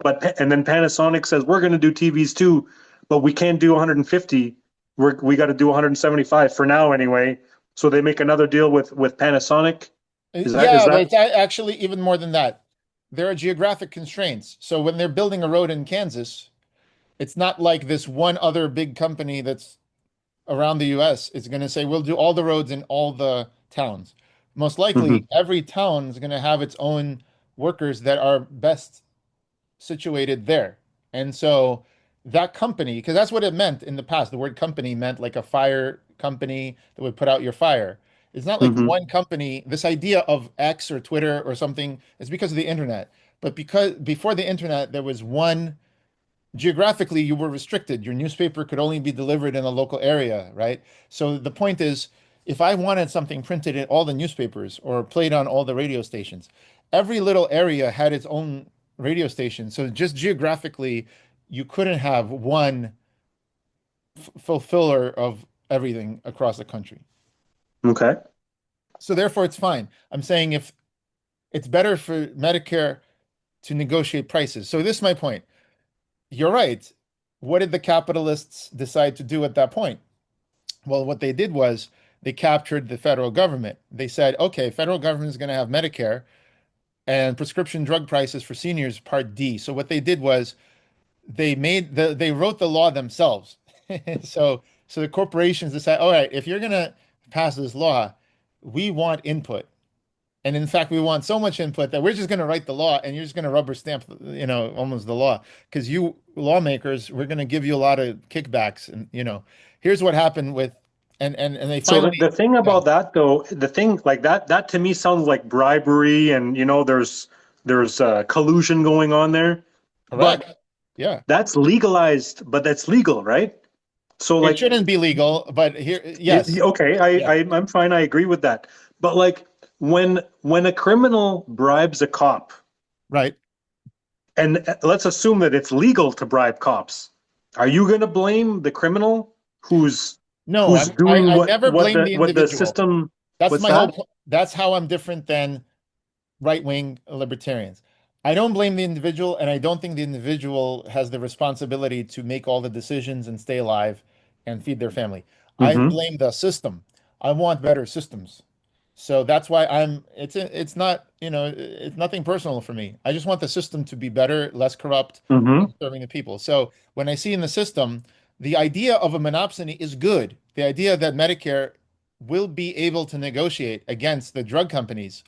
and then Panasonic says we're going to do TVs too, but we can't do 150. We got to do 175 for now anyway. So they make another deal with Panasonic. Is Yeah, that it's actually even more than that. There are geographic constraints. So when they're building a road in Kansas, it's not like this one other big company that's around the US is going to say, we'll do all the roads in all the towns. Most likely, Mhm. every town is going to have its own workers that are best situated there. And so that company, because that's what it meant in the past. The word company meant like a fire company that would put out your fire. It's not like Mhm. one company. This idea of X or Twitter or something is because of the internet. But because before the internet, there was one geographically you were restricted. Your newspaper could only be delivered in a local area, right? So the point is, if I wanted something printed in all the newspapers or played on all the radio stations, every little area had its own radio station. So just geographically, you couldn't have one fulfiller of everything across the country. Okay. So therefore, it's fine. I'm saying if it's better for Medicare to negotiate prices. So this is my point. You're right. what did the capitalists decide to do at that point? Well, what they did was they captured the federal government. They said, okay, federal government is going to have Medicare and prescription drug prices for seniors Part D. So what they did was they wrote the law themselves. So the corporations decide, all right, if you're going to pass this law, we want input. And in fact, we want so much input that we're just going to write the law and you're just going to rubber stamp, almost the law. Because you lawmakers, we're going to give you a lot of kickbacks. And, here's what happened with, and they finally. So the thing about that, though, the thing like that to me sounds like bribery and, there's collusion going on there. Correct. But yeah. that's legalized, but that's legal, right? So it shouldn't be legal, but here, yes. Okay, I'm fine. I agree with that. But like when a criminal bribes a cop, right? And let's assume that it's legal to bribe cops. Are you going to blame the criminal who's doing I never blame the individual. What the system? That's my whole. That's how I'm different than right-wing libertarians. I don't blame the individual, and I don't think the individual has the responsibility to make all the decisions and stay alive and feed their family. I blame the system. I want better systems. So that's why it's not, it's nothing personal for me. I just want the system to be better, less corrupt, serving the people. So when I see in the system, the idea of a monopsony is good. The idea that Medicare will be able to negotiate against the drug companies,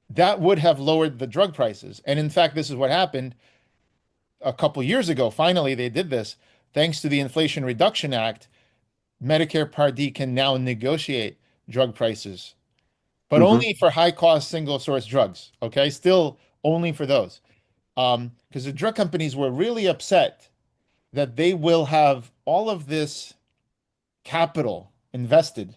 that would have lowered the drug prices. And in fact, this is what happened a couple years ago. Finally, they did this. Thanks to the Inflation Reduction Act, Medicare Part D can now negotiate drug prices, but only for high-cost single-source drugs, okay? Still only for those. Because the drug companies were really upset that they will have all of this capital invested,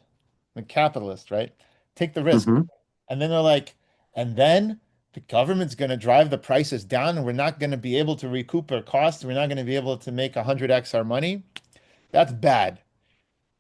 the capitalists, right? Take the risk. And then they're like, and then the government's going to drive the prices down and we're not going to be able to recoup our costs. We're not going to be able to make 100x our money. That's bad.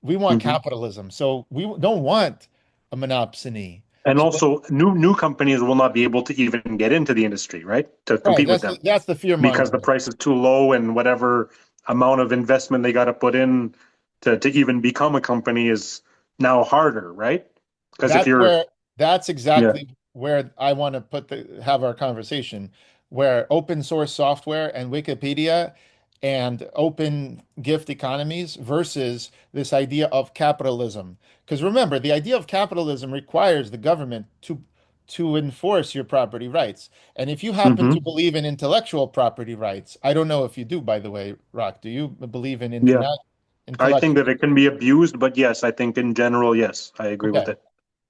We want capitalism. So we don't want a monopsony. And also new companies will not be able to even get into the industry, right? To compete with them. That's the fear because the price is too low and whatever amount of investment they got to put in to even become a company is now harder, right? Because that's exactly where I want to have our conversation, where open source software and Wikipedia and open gift economies versus this idea of capitalism. Because remember, the idea of capitalism requires the government to enforce your property rights. And if you happen to believe in intellectual property rights, I don't know if you do, by the way, Rock, do you believe in intellectual? I think that it can be abused, but yes, I think in general, yes, I agree with it.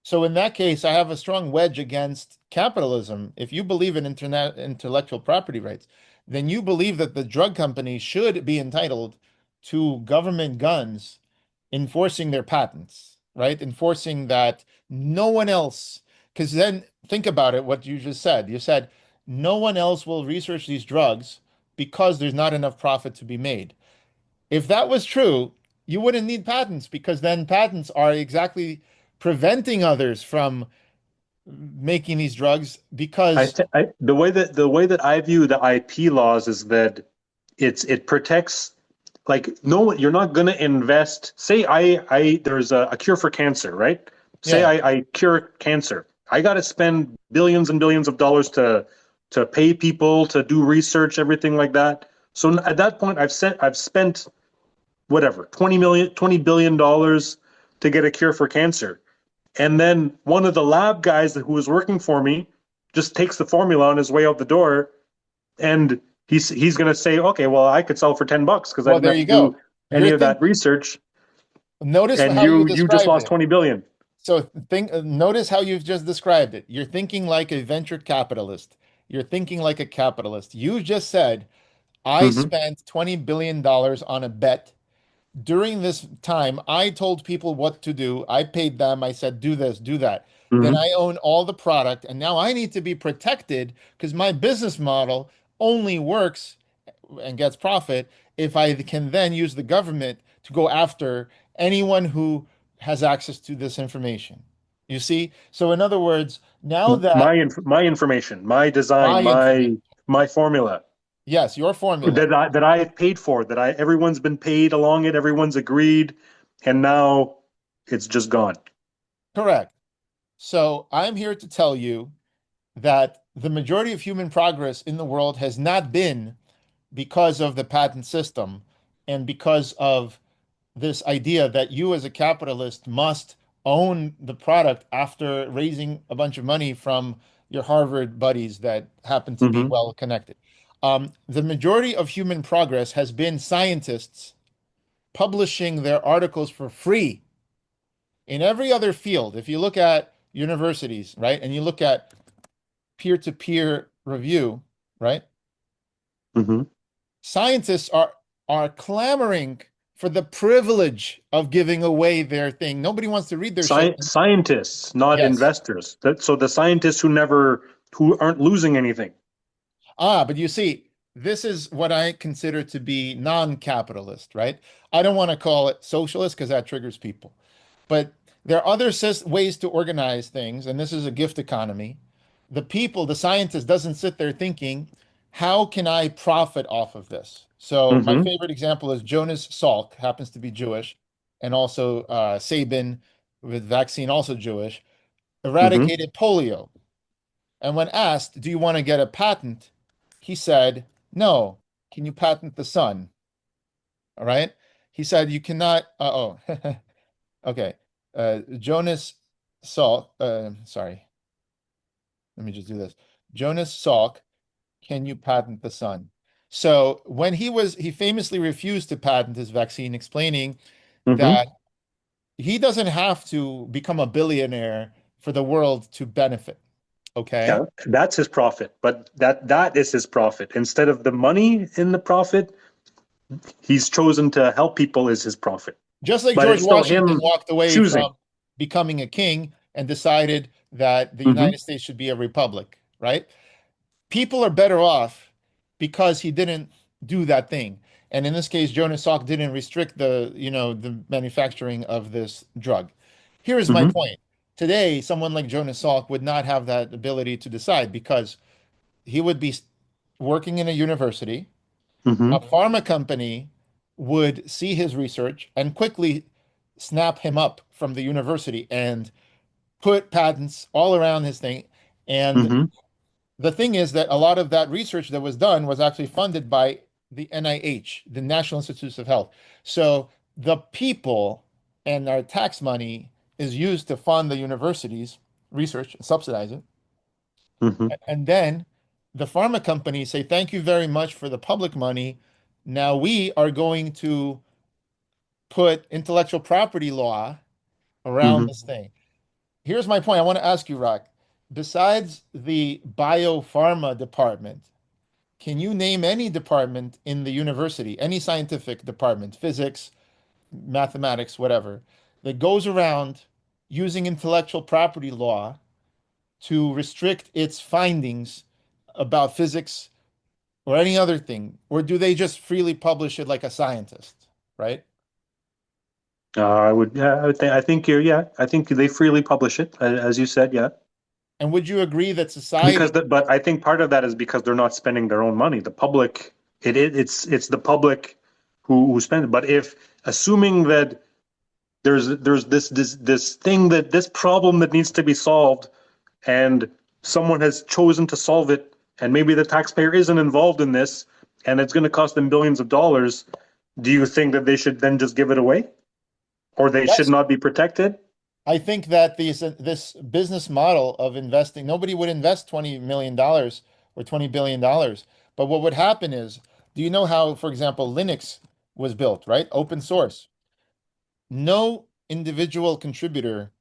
So in that case, I have a strong wedge against capitalism. If you believe in intellectual property rights, then you believe that the drug companies should be entitled to government guns enforcing their patents, right? Enforcing that no one else, because then think about it, what you just said. You said no one else will research these drugs because there's not enough profit to be made. If that was true, you wouldn't need patents, because then patents are exactly preventing others from making these drugs, because the way that I view the IP laws is that it protects, like, no, you're not going to invest. Say there's a cure for cancer, right? Say I cure cancer. I got to spend billions and billions of dollars to pay people to do research, everything like that. So at that point, I've spent whatever, $20 billion to get a cure for cancer. And then one of the lab guys who was working for me just takes the formula on his way out the door, and he's going to say, okay, well, I could sell for $10 because I didn't do any of that research. Notice and how you just lost $20 billion. So notice how you've just described it. You're thinking like a venture capitalist. You're thinking like a capitalist. You just said, I spent $20 billion on a bet. During this time, I told people what to do. I paid them. I said, do this, do that. Then I own all the product. And now I need to be protected because my business model only works and gets profit if I can then use the government to go after anyone who has access to this information. You see? So in other words, now that my information, my design, my formula. Yes, your formula. that I paid for, everyone's been paid along it, everyone's agreed, and now it's just gone. Correct. So I'm here to tell you that the majority of human progress in the world has not been because of the patent system and because of this idea that you as a capitalist must own the product after raising a bunch of money from your Harvard buddies that happen to be Mm-hmm. well connected. The majority of human progress has been scientists publishing their articles for free. In every other field, if you look at universities, right, and you look at peer-to-peer review, right, Mm-hmm. scientists are clamoring for the privilege of giving away their thing. Nobody wants to read their shit. Scientists, not Yes. investors. So the scientists who aren't losing anything. But you see, this is what I consider to be non-capitalist, right? I don't want to call it socialist because that triggers people. But there are other ways to organize things, and this is a gift economy. The people, the scientist doesn't sit there thinking, how can I profit off of this? So my Mm-hmm. favorite example is Jonas Salk, happens to be Jewish, and also Sabin with vaccine, also Jewish, eradicated polio. And when asked, do you want to get a patent? He said, no. Can you patent the sun? All right. He said, you cannot. Okay. Jonas Salk, sorry. Let me just do this. Jonas Salk, can you patent the sun? So when he famously refused to patent his vaccine, explaining Mm-hmm. that he doesn't have to become a billionaire for the world to benefit. Okay. Yeah, that's his profit, but that is his profit. Instead of the money in the profit, he's chosen to help people is his profit. Just like But George it's still Washington him walked away choosing. from becoming a king and decided that the Mhm. United States should be a republic, right? People are better off because he didn't do that thing. And in this case, Jonas Salk didn't restrict the manufacturing of this drug. Here is my Mhm. point. Today, someone like Jonas Salk would not have that ability to decide because he would be working in a university. Mhm. A pharma company would see his research and quickly snap him up from the university and put patents all around his thing. And Mhm. the thing is that a lot of that research that was done was actually funded by the NIH, the National Institutes of Health. So the people and our tax money is used to fund the university's research and subsidize it. Mhm. And then the pharma companies say, thank you very much for the public money. Now we are going to put intellectual property law around Mhm. this thing. Here's my point. I want to ask you, Rock, besides the biopharma department, can you name any department in the university, any scientific department, physics, mathematics, whatever, that goes around using intellectual property law to restrict its findings about physics or any other thing? Or do they just freely publish it like a scientist, right? I would. Yeah, I think you're. Yeah, I think they freely publish it, as you said. Yeah, And would you agree that society, but I think part of that is because they're not spending their own money. The public, it's the public who spend it. But if assuming that there's this thing this problem that needs to be solved, and someone has chosen to solve it, and maybe the taxpayer isn't involved in this, and it's going to cost them billions of dollars, do you think that they should then just give it away, or they should yes, not be protected? I think that this business model of investing, nobody would invest $20 million or $20 billion. But what would happen is, do you know how, for example, Linux was built, right? Open source. No individual contributor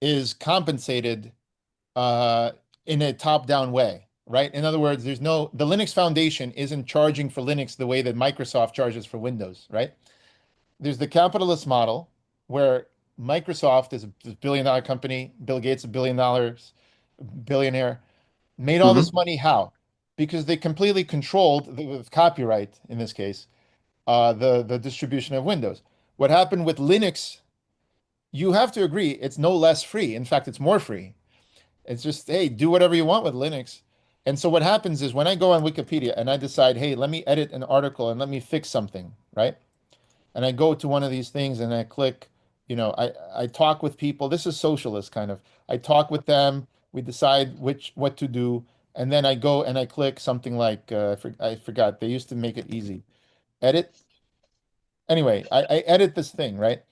is compensated in a top-down way, right? In other words, the Linux Foundation isn't charging for Linux the way that Microsoft charges for Windows, right? There's the capitalist model where Microsoft is a billion-dollar company, Bill Gates billionaire, made all Mm-hmm. this money how? Because they completely controlled, with copyright in this case, the distribution of Windows. What happened with Linux, you have to agree, it's no less free. In fact, it's more free. It's just, hey, do whatever you want with Linux. And so what happens is when I go on Wikipedia and I decide, hey, let me edit an article and let me fix something, right? And I go to one of these things and I click, I talk with people. This is socialist kind of. I talk with them, we decide what to do, and then I go and I click something like I forgot. They used to make it easy. Edit. Anyway, I edit this thing, right?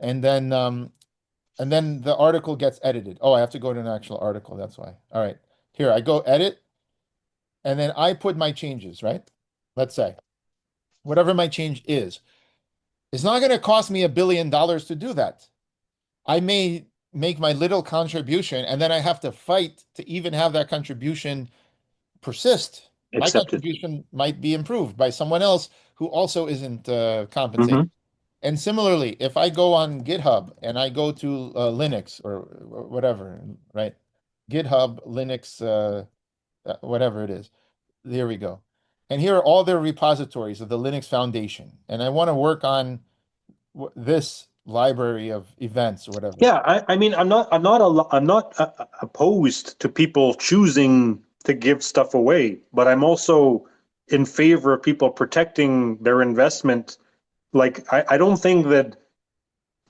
And then the article gets edited. Oh, I have to go to an actual article. That's why. All right. Here, I go edit, and then I put my changes, right? Let's say whatever my change is. It's not going to cost me $1 billion to do that. I may make my little contribution, and then I have to fight to even have that contribution persist. My Accepted. contribution might be improved by someone else who also isn't compensated. Mhm. And similarly, if I go on GitHub and I go to Linux or whatever, right? GitHub, Linux, whatever it is. There we go. And here are all their repositories of the Linux Foundation. And I want to work on this library of events or whatever. Yeah, I mean, I'm not opposed to people choosing to give stuff away, but I'm also in favor of people protecting their investment. Like, I don't think that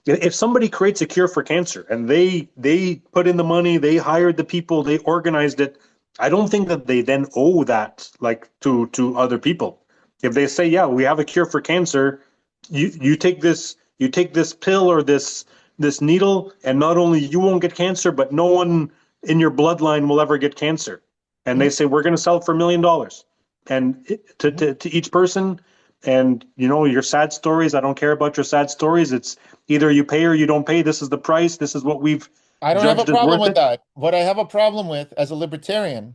if somebody creates a cure for cancer and they put in the money, they hired the people, they organized it, I don't think that they then owe that like to other people. If they say, yeah, we have a cure for cancer, you take this pill or this needle, and not only you won't get cancer, but no one in your bloodline will ever get cancer. And they say, we're going to sell it for $1 million, and to each person. And your sad stories, I don't care about your sad stories. It's either you pay or you don't pay. This is the price. This is what we've I don't have a judged as problem worth with it. that. What I have a problem with as a libertarian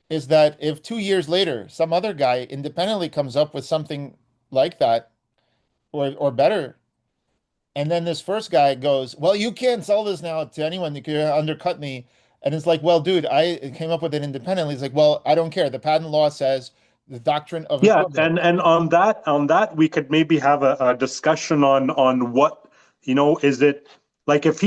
is that if 2 years later some other guy independently comes up with something like that or better, and then this first guy goes, well, you can't sell this now to anyone. You can undercut me. And it's like, well, dude, I came up with it independently. It's like, well, I don't care. The patent law says the doctrine of Yeah, equivalence. and on that we could maybe have a discussion on what, is it like if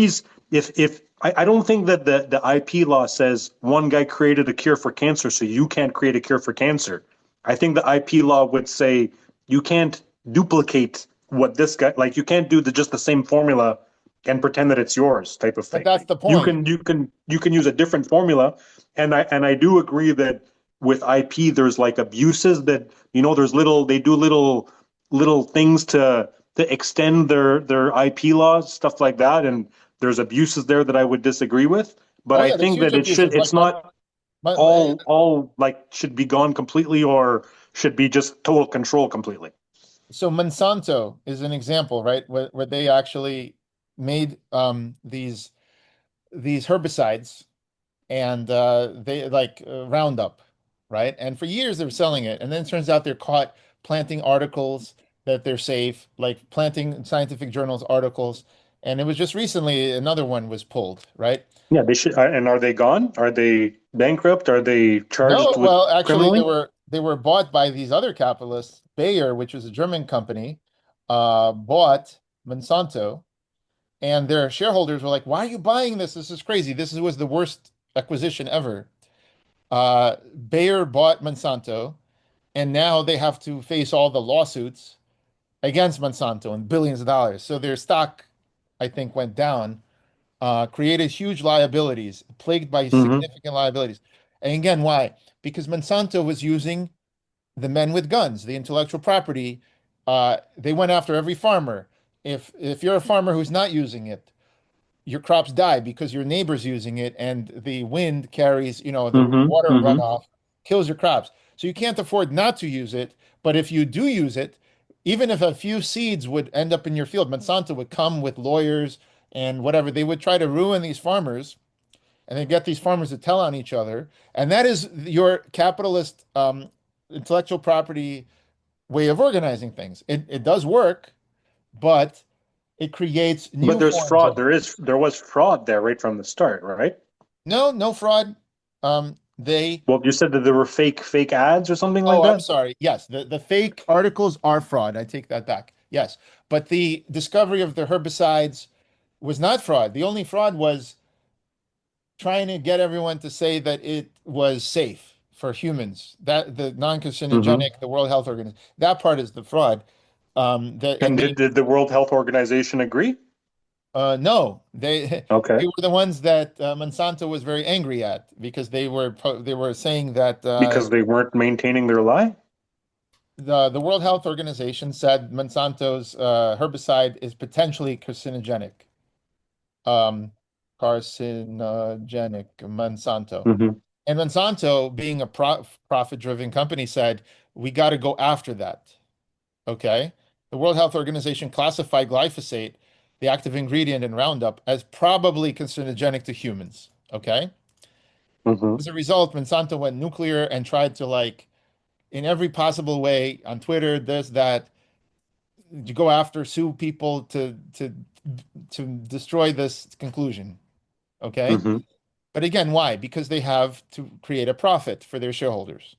I don't think that the IP law says one guy created a cure for cancer, so you can't create a cure for cancer. I think the IP law would say you can't duplicate what this guy, like you can't do just the same formula and pretend that it's yours type of thing. But that's the You point. can use a different formula, and I do agree that with IP there's like abuses that there's they do little things to extend their IP laws, stuff like that, and there's abuses there that I would disagree with. But Oh I yeah, there's think huge that abuses. it's Like not my- all like should be gone completely or should be just total control completely. so Monsanto is an example, right? Where they actually made these herbicides and they like Roundup, right? And for years they were selling it, and then it turns out they're caught planting articles that they're safe, like planting in scientific journals articles. And it was just recently another one was pulled, right? Yeah, they should. And are they gone? Are they bankrupt? Are they No, charged with well, actually, criminally? they were bought by these other capitalists. Bayer, which was a German company, bought Monsanto, and their shareholders were like, "Why are you buying this? This is crazy. Was the worst acquisition ever." Bayer bought Monsanto, and now they have to face all the lawsuits against Monsanto and billions of dollars. So their stock, I think, went down, created huge liabilities, plagued by Hmm. significant liabilities. And again, why? Because Monsanto was using the men with guns, the intellectual property. They went after every farmer. If you're a farmer who's not using it, your crops die because your neighbor's using it, and the wind carries, the Hmm. water Hmm. runoff kills your crops. So you can't afford not to use it. But if you do use it, even if a few seeds would end up in your field, Monsanto would come with lawyers and whatever. They would try to ruin these farmers, and they get these farmers to tell on each other. And that is your capitalist intellectual property way of organizing things. It does work, but it creates But new there's forms fraud. of There was fraud there right from the start, right? no fraud. They Well, you said that there were fake ads or something like Oh, I'm that. sorry. Yes, the fake articles are fraud. I take that back. Yes, but the discovery of the herbicides was not fraud. The only fraud was trying to get everyone to say that it was safe. for humans. That the non-carcinogenic, the World Health Organization, that part is the fraud. And did the World Health Organization agree? No, they Okay. were the ones that Monsanto was very angry at because they were saying that Because they weren't maintaining their lie? the World Health Organization said Monsanto's herbicide is potentially carcinogenic. Carcinogenic, Monsanto. Mm-hmm. And Monsanto, being a profit-driven company, said, we got to go after that. Okay? The World Health Organization classified glyphosate, the active ingredient in Roundup, as probably carcinogenic to humans. Okay? Mm-hmm. As a result, Monsanto went nuclear and tried to, like, in every possible way on Twitter, this, that, to go after, sue people to destroy this conclusion. Okay? Mm-hmm. But again, why? Because they have to create a profit for their shareholders.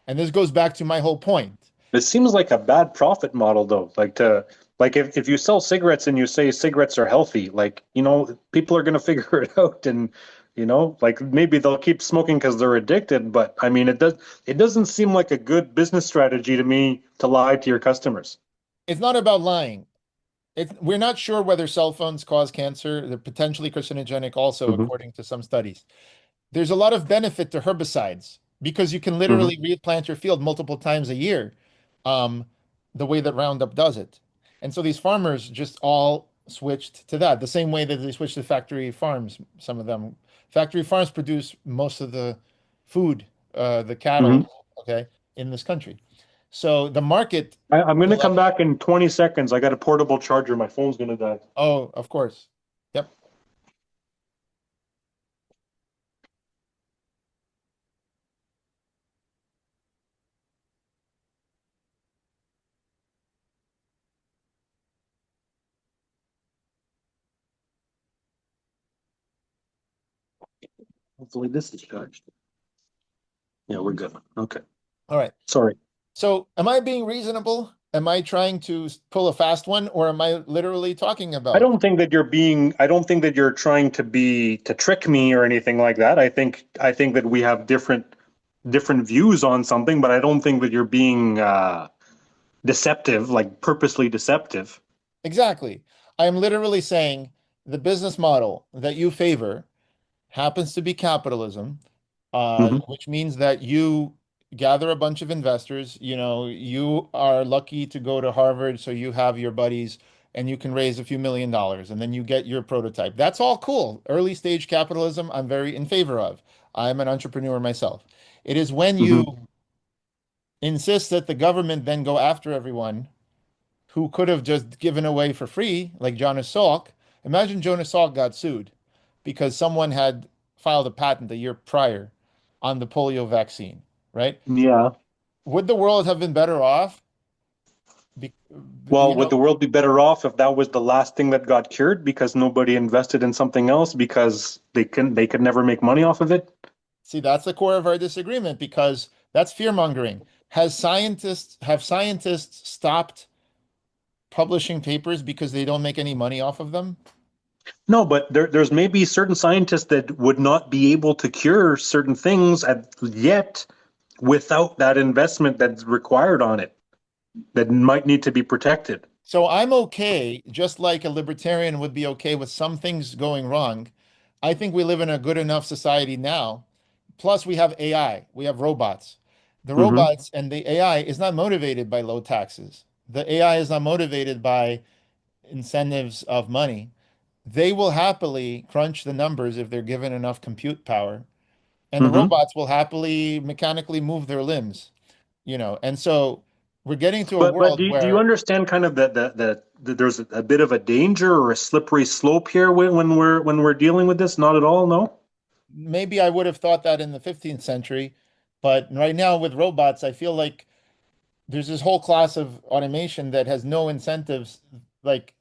And this goes back to my whole point. It seems like a bad profit model, though. Like if you sell cigarettes and you say cigarettes are healthy, like, people are going to figure it out, and like maybe they'll keep smoking because they're addicted. But I mean, it doesn't seem like a good business strategy to me to lie to your customers. It's not about lying. We're not sure whether cell phones cause cancer. They're potentially carcinogenic also, Mm-hmm. according to some studies. There's a lot of benefit to herbicides because you can Mm-hmm. literally replant your field multiple times a year, the way that Roundup does it. And so these farmers just all switched to that, the same way that they switched to factory farms. Some of them, factory farms produce most of the food, the cattle, Mm-hmm. okay, in this country. So the market, I'm going to come back in 20 seconds. I got a portable charger. My phone's going to die. oh, of course. Yep. Hopefully this is charged. Yeah, we're good. Okay. All right. Sorry. So am I being reasonable? Am I trying to pull a fast one, or am I literally talking about? I don't think that you're trying to trick me or anything like that. I think that we have different views on something, but I don't think that you're being deceptive, like purposely deceptive. Exactly. I'm literally saying the business model that you favor happens to be capitalism, which means that you gather a bunch of investors. You are lucky to go to Harvard, so you have your buddies and you can raise a few $1 million, and then you get your prototype. That's all cool. Early stage capitalism, I'm very in favor of. I'm an entrepreneur myself. It is when you insist that the government then go after everyone who could have just given away for free, like Jonas Salk. Imagine Jonas Salk got sued because someone had filed a patent a year prior on the polio vaccine, right? Yeah. Would the world have been better off? Well, would the world be better off if that was the last thing that got cured because nobody invested in something else because they could never make money off of it? See, that's the core of our disagreement, because that's fear mongering. Have scientists stopped publishing papers because they don't make any money off of them? No, but there's maybe certain scientists that would not be able to cure certain things yet without that investment that's required on it, that might need to be protected. So I'm okay, just like a libertarian would be okay with some things going wrong. I think we live in a good enough society now. Plus, we have AI, we have robots. The robots and the AI is not motivated by low taxes. The AI is not motivated by incentives of money. They will happily crunch the numbers if they're given enough compute power. And the robots will happily mechanically move their limbs, And so we're getting to a But world do where you understand kind of that there's a bit of a danger or a slippery slope here when we're dealing with this? Not at all, no? maybe I would have thought that in the 15th century, but right now with robots, I feel like there's this whole class of automation that has no incentives. Like,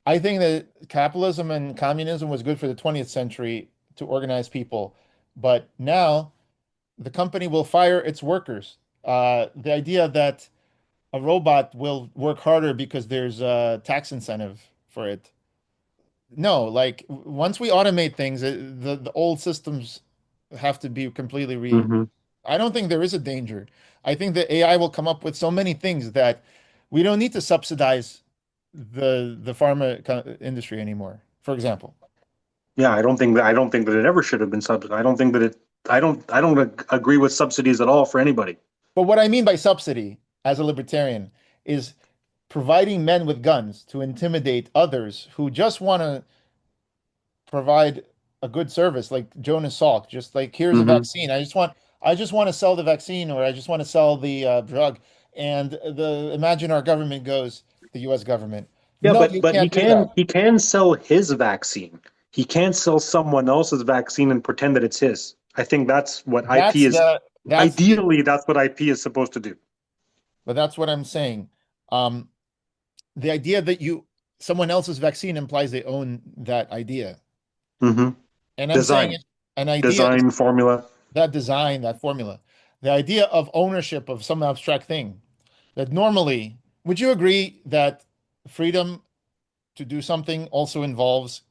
I think that capitalism and communism was good for the 20th century to organize people, but now the company will fire its workers. The idea that a robot will work harder because there's a tax incentive for it. No, like once we automate things, the old systems have to be completely Mm-hmm. I don't think there is a danger. I think that AI will come up with so many things that we don't need to subsidize the pharma industry anymore, for example. Yeah, I don't think that it ever should have been subsidized. I don't think that it. I don't agree with subsidies at all for anybody. But what I mean by subsidy as a libertarian is providing men with guns to intimidate others who just want to provide a good service, like Jonas Salk, just like here's a vaccine. I just want to sell the vaccine, or I just want to sell the drug. And imagine our government goes, the U.S. government. Yeah, No, but can't do that. he can sell his vaccine. He can't sell someone else's vaccine and pretend that it's his. I think that's what IP is. Ideally, that's what IP is supposed to do. But that's what I'm saying. The idea that someone else's vaccine implies they own that idea. Mm-hmm. And I'm saying an idea, design formula. That formula, the idea of ownership of some abstract thing. That normally, would you agree that freedom to do something also involves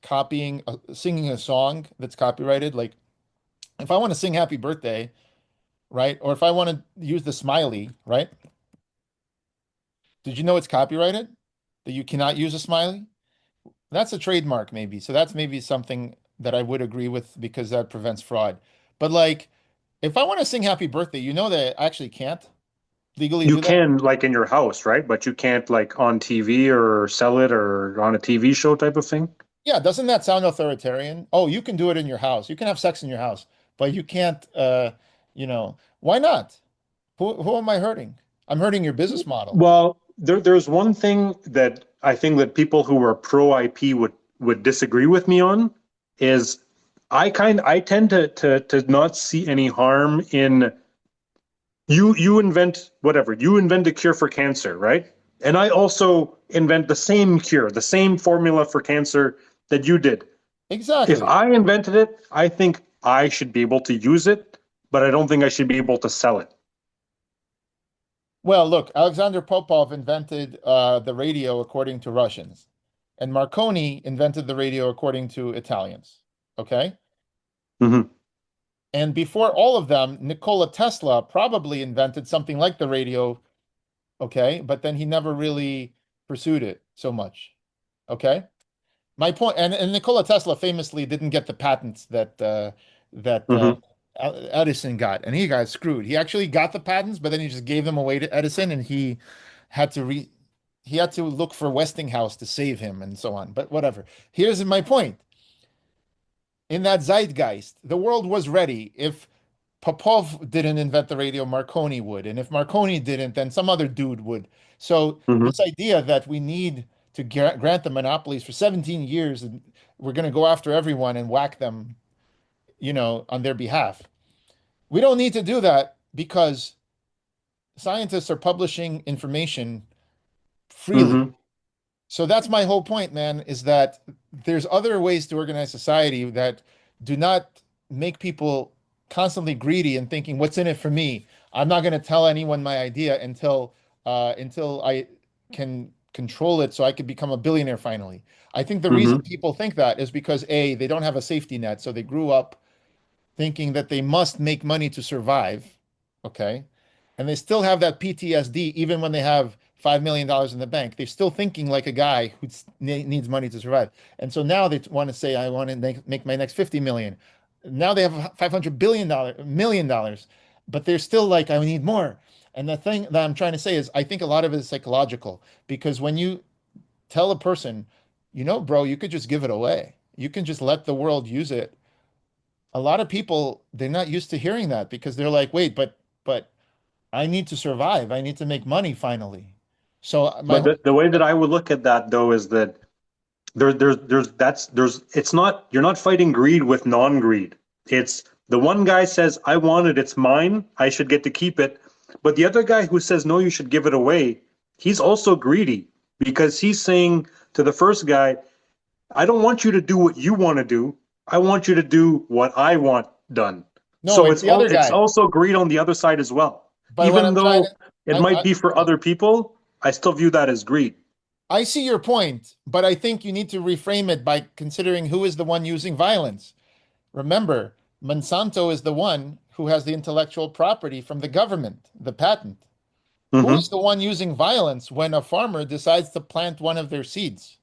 singing a song that's copyrighted? Like, if I want to sing Happy Birthday, right? Or if I want to use the smiley, right? Did you know it's copyrighted? That you cannot use a smiley? That's a trademark, maybe. So that's maybe something that I would agree with because that prevents fraud. But like, if I want to sing Happy Birthday, you know that I actually can't legally do that? You can, like, in your house, right? But you can't, like, on TV or sell it or on a TV show type of thing? Yeah, doesn't that sound authoritarian? Oh, you can do it in your house. You can have sex in your house, but you can't, why not? Who am I hurting? I'm hurting your business model. Well, there's one thing that I think that people who are pro IP would disagree with me on is I tend to not see any harm in you invent whatever. You invent a cure for cancer, right? And I also invent the same cure, the same formula for cancer that you did. Exactly. If I invented it, I think I should be able to use it, but I don't think I should be able to sell it. Well, look, Alexander Popov invented the radio according to Russians, and Marconi invented the radio according to Italians. Okay? Mm-hmm. And before all of them, Nikola Tesla probably invented something like the radio, okay? But then he never really pursued it so much, okay? My point, and Nikola Tesla famously didn't get the patents that Edison got, and he got screwed. He actually got the patents, but then he just gave them away to Edison, and he had to look for Westinghouse to save him, and so on. But whatever. Here's my point. In that zeitgeist, the world was ready. If Popov didn't invent the radio, Marconi would, and if Marconi didn't, then some other dude would. So this idea that we need to grant the monopolies for 17 years, and we're going to go after everyone and whack them, on their behalf. We don't need to do that because scientists are publishing information freely. So that's my whole point, man, is that there's other ways to organize society that do not make people constantly greedy and thinking, what's in it for me? I'm not going to tell anyone my idea until I can control it so I could become a billionaire finally. I think the reason people think that is because A, they don't have a safety net. So they grew up thinking that they must make money to survive, okay? And they still have that PTSD even when they have $5 million in the bank. They're still thinking like a guy who needs money to survive. And so now they want to say, I want to make my next 50 million. Now they have $500 million, but they're still like, I need more. And the thing that I'm trying to say is, I think a lot of it is psychological, because when you tell a person, bro, you could just give it away. You can just let the world use it. A lot of people, they're not used to hearing that because they're like, wait, but I need to survive. I need to make money finally. So but the way that I would look at that though is that it's not, you're not fighting greed with non-greed. It's the one guy says, I want it, it's mine, I should get to keep it. But the other guy who says, no, you should give it away, he's also greedy because he's saying to the first guy, I don't want you to do what you want to do. I want you to do what I want done. No, so it's also greed on the other side as well. But even though it might be for other people, I still view that as greed. I see your point, but I think you need to reframe it by considering who is the one using violence. Remember, Monsanto is the one who has the intellectual property from the government, the patent. Mm-hmm. Who is the one using violence when a farmer decides to plant one of their seeds?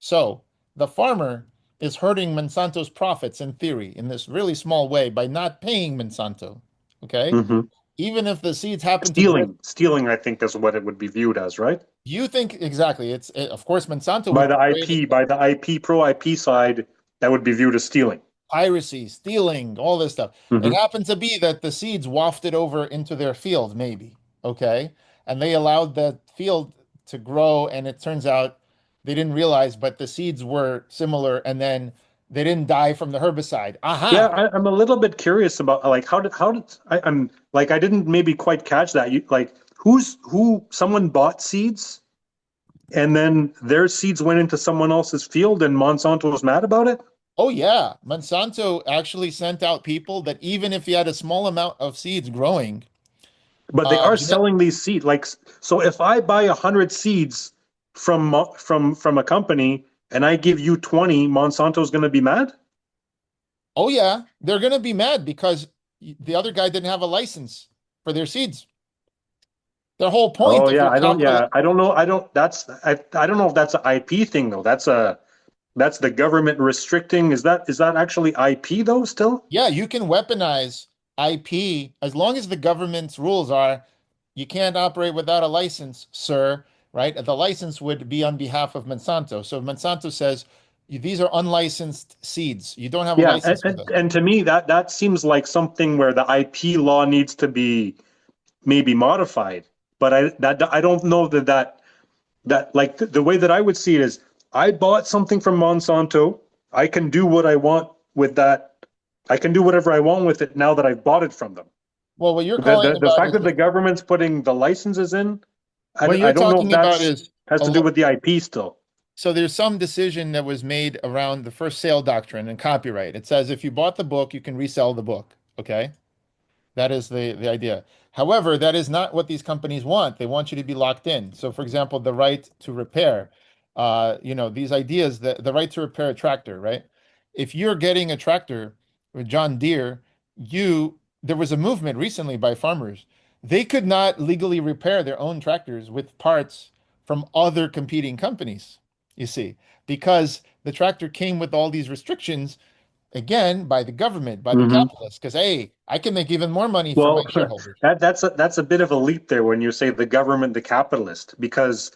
So the farmer is hurting Monsanto's profits in theory in this really small way by not paying Monsanto. Okay. Mm-hmm. Even if the seeds happen to grow, Stealing, I think, is what it would be viewed as, right? you think exactly. Of course, Monsanto By would the portray it as IP, by the IP, pro IP side, that would be viewed as stealing. piracy, stealing, all this stuff. Mm-hmm. It happens to be that the seeds wafted over into their field, maybe. Okay. And they allowed that field to grow, and it turns out they didn't realize, but the seeds were similar, and then they didn't die from the herbicide. Aha. Yeah, I'm a little bit curious about like I'm like I didn't maybe quite catch that. Someone bought seeds and then their seeds went into someone else's field and Monsanto was mad about it? Oh yeah, Monsanto actually sent out people that even if you had a small amount of seeds growing, But they are selling these seeds. Like, so if I buy 100 seeds from a company and I give you 20, Monsanto's going to be mad? oh yeah, they're going to be mad because the other guy didn't have a license for their seeds. Their whole point. Oh yeah, I don't know. I don't know if that's an IP thing though. That's the government restricting. Is that actually IP though still? Yeah, you can weaponize IP as long as the government's rules are you can't operate without a license, sir, right? The license would be on behalf of Monsanto. So if Monsanto says these are unlicensed seeds, you don't have a license for them. And to me that seems like something where the IP law needs to be maybe modified. But I don't know that like the way that I would see it is I bought something from Monsanto. I can do what I want with that. I can do whatever I want with it now that I've bought it from them. Well, what you're calling the fact that the government's putting the licenses in, I don't know if that has to do with the IP still. So there's some decision that was made around the first sale doctrine and copyright. It says if you bought the book, you can resell the book. Okay. That is the idea. However, that is not what these companies want. They want you to be locked in. So, for example, the right to repair, these ideas, the right to repair a tractor, right? If you're getting a tractor with John Deere, there was a movement recently by farmers. They could not legally repair their own tractors with parts from other competing companies, you see, because the tractor came with all these restrictions. Again, by the government, by the capitalists, because hey, I can make even more money for my shareholders. That's a bit of a leap there when you say the government, the capitalist, because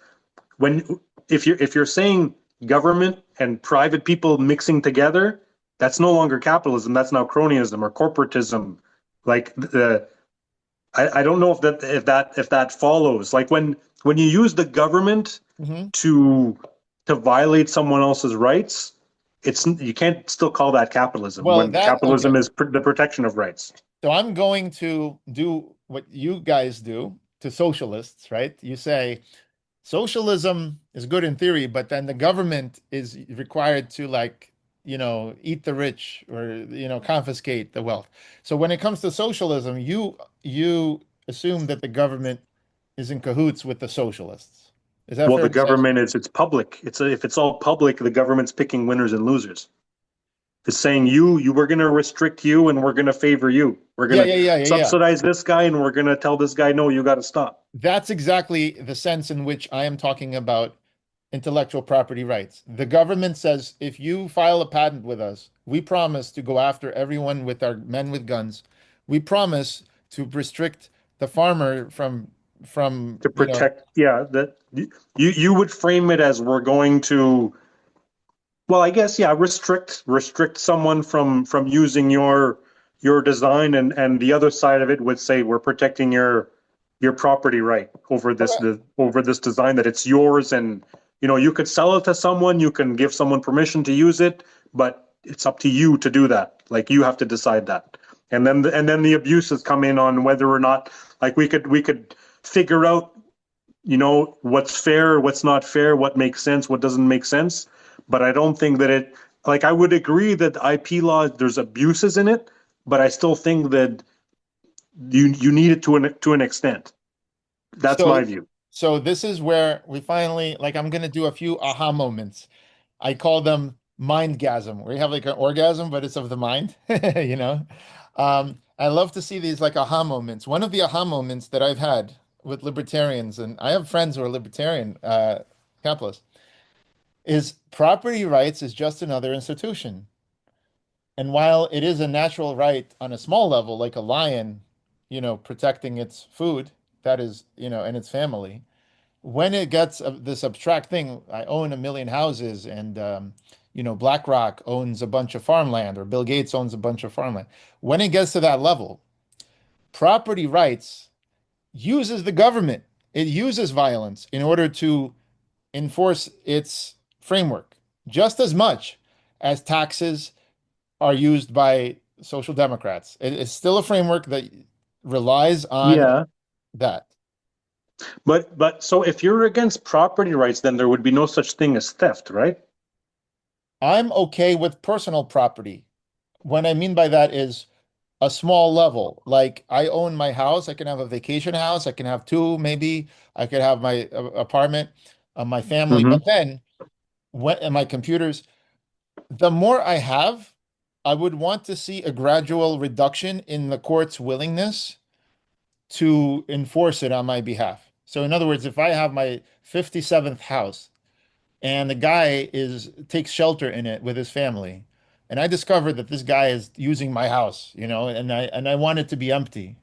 if you're saying government and private people mixing together, that's no longer capitalism. That's now cronyism or corporatism. Like I don't know if that follows. Like when you use the government to violate someone else's rights. You can't still call that capitalism when capitalism is the protection of rights. So I'm going to do what you guys do to socialists, right? You say socialism is good in theory, but then the government is required to eat the rich or, confiscate the wealth. So when it comes to socialism, you assume that the government is in cahoots with the socialists. Is that well, the government it's public. If it's all public, the government's picking winners and losers. It's saying we're going to restrict you and we're going to favor you. We're going to subsidize this guy and we're going to tell this guy, no, you got to stop. That's exactly the sense in which I am talking about intellectual property rights. The government says, if you file a patent with us, we promise to go after everyone with our men with guns. We promise to restrict the farmer from to protect. That you would frame it as we're going to. Well, I guess restrict someone from using your design, and the other side of it would say we're protecting your property right over this over this design, that it's yours, and you could sell it to someone, you can give someone permission to use it, but it's up to you to do that. Like you have to decide that, and then the abuses come in on whether or not we could figure out what's fair, what's not fair, what makes sense, what doesn't make sense. But I don't think that I would agree that the IP law, there's abuses in it, but I still think that you need it to an extent. That's my view. So this is where we finally, I'm going to do a few aha moments. I call them mindgasm, where you have like an orgasm, but it's of the mind, you know? I love to see these like aha moments. One of the aha moments that I've had with libertarians, and I have friends who are libertarian capitalists, is property rights is just another institution. And while it is a natural right on a small level, like a lion, protecting its food, that is, and its family, when it gets this abstract thing, I own 1 million houses and, BlackRock owns a bunch of farmland or Bill Gates owns a bunch of farmland. When it gets to that level, property rights uses the government. It uses violence in order to enforce its framework just as much as taxes are used by social democrats. It's still a framework that relies on that. But so if you're against property rights, then there would be no such thing as theft, right? I'm okay with personal property. What I mean by that is a small level. Like I own my house. I can have a vacation house. I can have two, maybe. I could have my apartment, my family. Mhm. But then, and my computers, the more I have, I would want to see a gradual reduction in the court's willingness to enforce it on my behalf. So, in other words, if I have my 57th house and the guy takes shelter in it with his family, and I discovered that this guy is using my house, and I want it to be empty,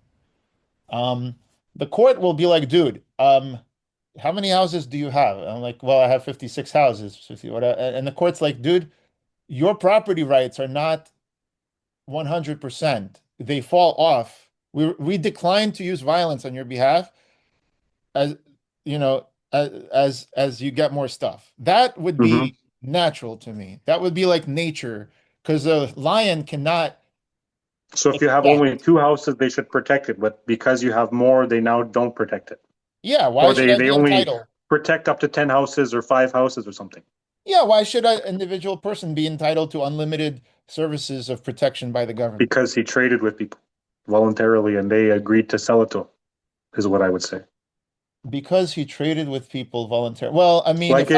the court will be like, dude, how many houses do you have? I'm like, well, I have 56 houses. 50, whatever. And the court's like, dude, your property rights are not 100%. They fall off. We decline to use violence on your behalf as as you get more stuff. That would be natural to me. That would be like nature, because a lion cannot. So if you have only 2 houses, they should protect it, but because you have more, they now don't protect it. Yeah, why Or should I they be only entitled? protect up to 10 houses or 5 houses or something. Yeah, why should an individual person be entitled to unlimited services of protection by the government? Because he traded with people voluntarily and they agreed to sell it to him, is what I would say. Because he traded with people voluntarily. Well, I mean, Like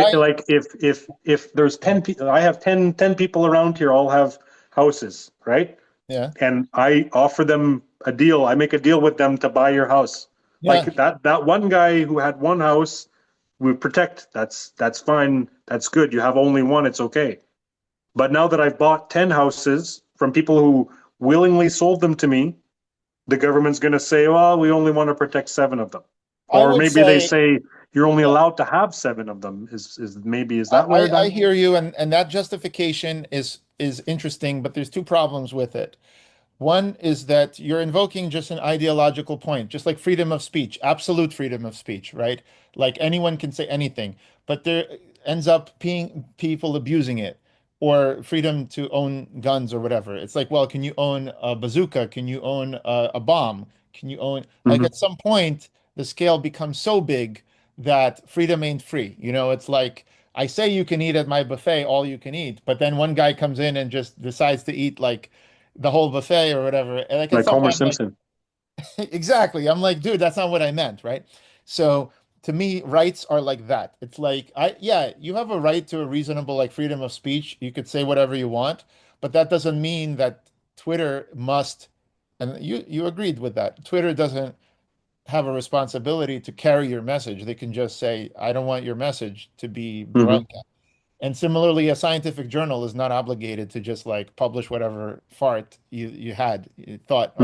if there's 10 people, I have 10 people around here, all have houses, right? Yeah. And I offer them a deal. I make a deal with them to buy your house. Yeah. Like that one guy who had one house, we protect. That's fine. That's good. You have only one. It's okay. But now that I've bought 10 houses from people who willingly sold them to me, the government's going to say, well, we only want to protect 7 of them. Or maybe they say you're only allowed to have 7 of them. Is that where I hear you, and that justification is interesting, but there's 2 problems with it. One is that you're invoking just an ideological point, just like freedom of speech, absolute freedom of speech, right? Like anyone can say anything, but there ends up being people abusing it, or freedom to own guns or whatever. It's like, well, can you own a bazooka? Can you own a bomb? Can you own, like at some point, the scale becomes so big that freedom ain't free. It's like, I say you can eat at my buffet, all you can eat, but then one guy comes in and just decides to eat like the whole buffet or whatever. And like Homer Simpson. Exactly. I'm like, dude, that's not what I meant, right? So to me, rights are like that. It's like, you have a right to a reasonable like freedom of speech. You could say whatever you want, but that doesn't mean that Twitter must, and you agreed with that. Twitter doesn't have a responsibility to carry your message. They can just say, I don't want your message to be broadcast. And similarly, a scientific journal is not obligated to just like publish whatever fart you thought.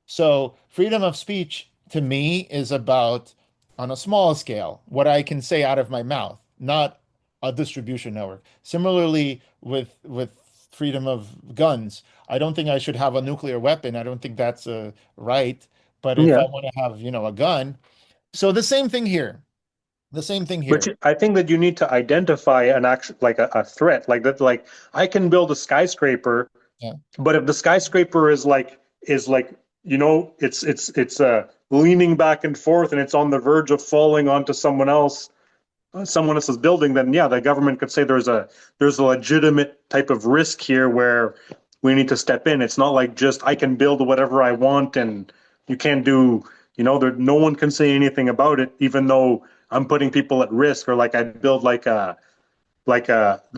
So freedom of speech to me is about, on a small scale, what I can say out of my mouth, not a distribution network. Similarly, with freedom of guns, I don't think I should have a nuclear weapon. I don't think that's a right. But if I want to have, a gun, so the same thing here. The same thing here. But I think that you need to identify an action, like a threat, like that. Like I can build a skyscraper, but if the skyscraper is it's leaning back and forth and it's on the verge of falling onto someone else's building, then the government could say there's a legitimate type of risk here where we need to step in. It's not like just I can build whatever I want and you can't do, no one can say anything about it, even though I'm putting people at risk. Or like I build like a like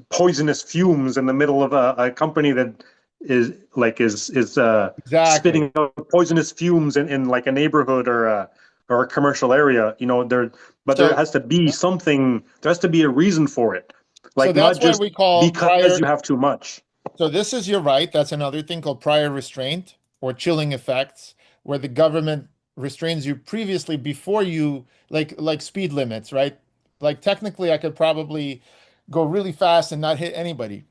poisonous fumes in the middle of a company that is Exactly. spitting out poisonous fumes in like a neighborhood or a commercial area. There has to be something. There has to be a reason for it. So Like that's not why just we call because you have too much. So this is, you're right. That's another thing called prior restraint or chilling effects, where the government restrains you previously before you, like speed limits, right? Like technically, I could probably go really fast and not hit anybody,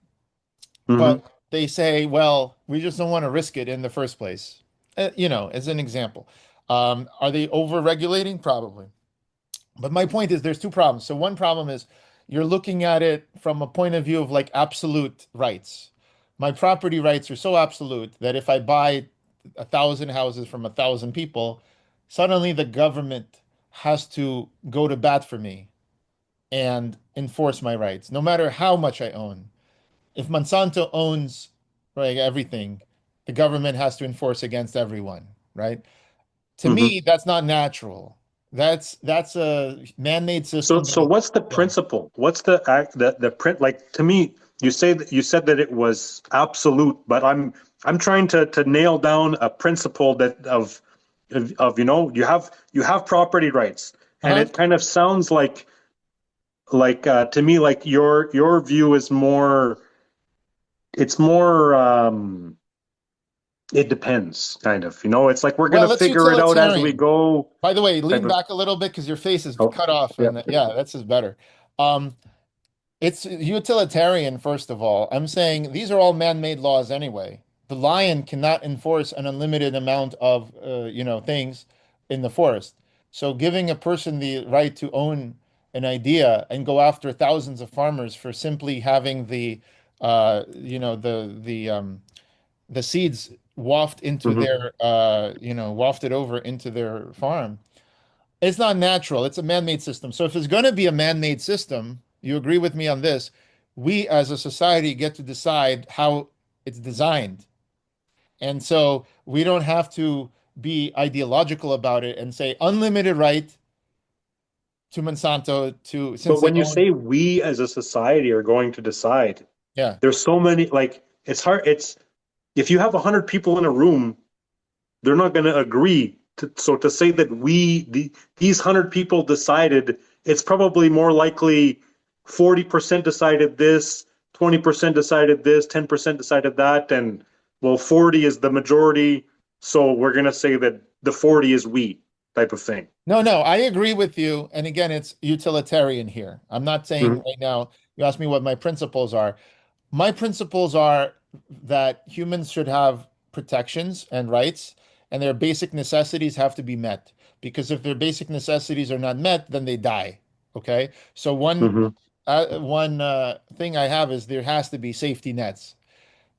but they say, well, we just don't want to risk it in the first place. As an example. Are they over-regulating? Probably. But my point is there's two problems. So one problem is you're looking at it from a point of view of like absolute rights. My property rights are so absolute that if I buy 1,000 houses from 1,000 people, suddenly the government has to go to bat for me and enforce my rights, no matter how much I own. If Monsanto owns, right, everything, the government has to enforce against everyone, right? To me, that's not natural. That's a man-made system. So what's the principle? What's the act the print like to me? You said that it was absolute, but I'm trying to nail down a principle that of you have property rights, and it kind of sounds like to me like your view is more. It's more. It depends, kind of. It's like we're Well, gonna it's figure it out as we utilitarian. go. By the way, type lean of- back a little bit because your face is Oh, cut off, yeah. and yeah, that's just better. Um, it's utilitarian, first of all. I'm saying these are all man-made laws anyway. The lion cannot enforce an unlimited amount of things in the forest. So giving a person the right to own an idea and go after thousands of farmers for simply having the seeds waft into their wafted over into their farm. It's not natural. It's a man-made system. So if it's going to be a man-made system, you agree with me on this, we as a society get to decide how it's designed. And so we don't have to be ideological about it and say unlimited right to Monsanto to since But when they you own, say we as a society are going to decide, yeah. there's so many, like, it's hard. If you have 100 people in a room, they're not going to agree. So to say that these 100 people decided, it's probably more likely 40% decided this, 20% decided this, 10% decided that, and well, 40 is the majority. So we're going to say that the 40 is we type of thing. No, I agree with you. And again, it's utilitarian here. I'm not saying right now, you asked me what my principles are. My principles are that humans should have protections and rights, and their basic necessities have to be met. Because if their basic necessities are not met, then they die. Okay. So one thing I have is there has to be safety nets.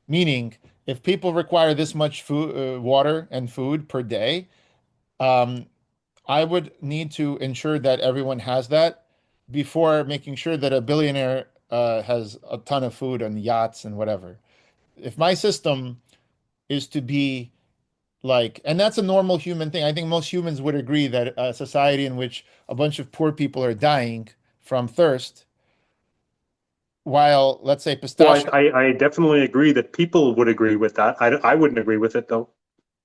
Meaning, if people require this much food, water and food per day, I would need to ensure that everyone has that before making sure that a billionaire has a ton of food and yachts and whatever. If my system is to be like, and that's a normal human thing. I think most humans would agree that a society in which a bunch of poor people are dying from thirst, while let's say pistachio. Well, I definitely agree that people would agree with that. I wouldn't agree with it though.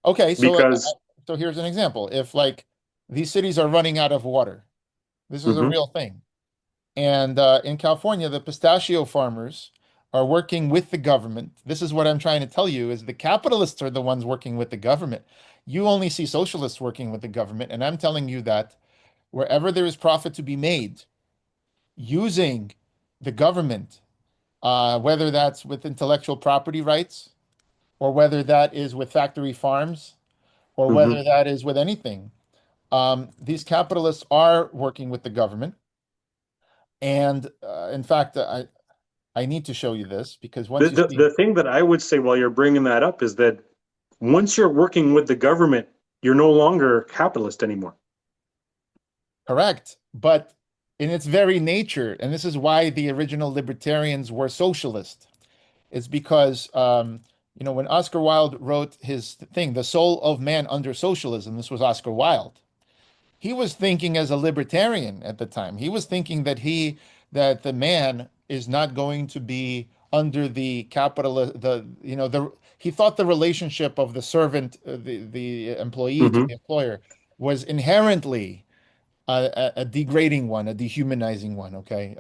Okay, so Because so here's an example. If like these cities are running out of water, this is a real thing. And in California, the pistachio farmers are working with the government. This is what I'm trying to tell you is the capitalists are the ones working with the government. You only see socialists working with the government. And I'm telling you that wherever there is profit to be made using the government, whether that's with intellectual property rights or whether that is with factory farms or whether that is with anything, these capitalists are working with the government. And in fact, I need to show you this because once the thing that I would say while you're bringing that up is that once you're working with the government, you're no longer capitalist anymore. Correct. But in its very nature, and this is why the original libertarians were socialist, it's because, when Oscar Wilde wrote his thing, The Soul of Man Under Socialism, this was Oscar Wilde. He was thinking as a libertarian at the time. He was thinking that the man is not going to be under the capitalist, he thought the relationship of the servant, the employee to Mhm. the employer was inherently a degrading one, a dehumanizing one, okay?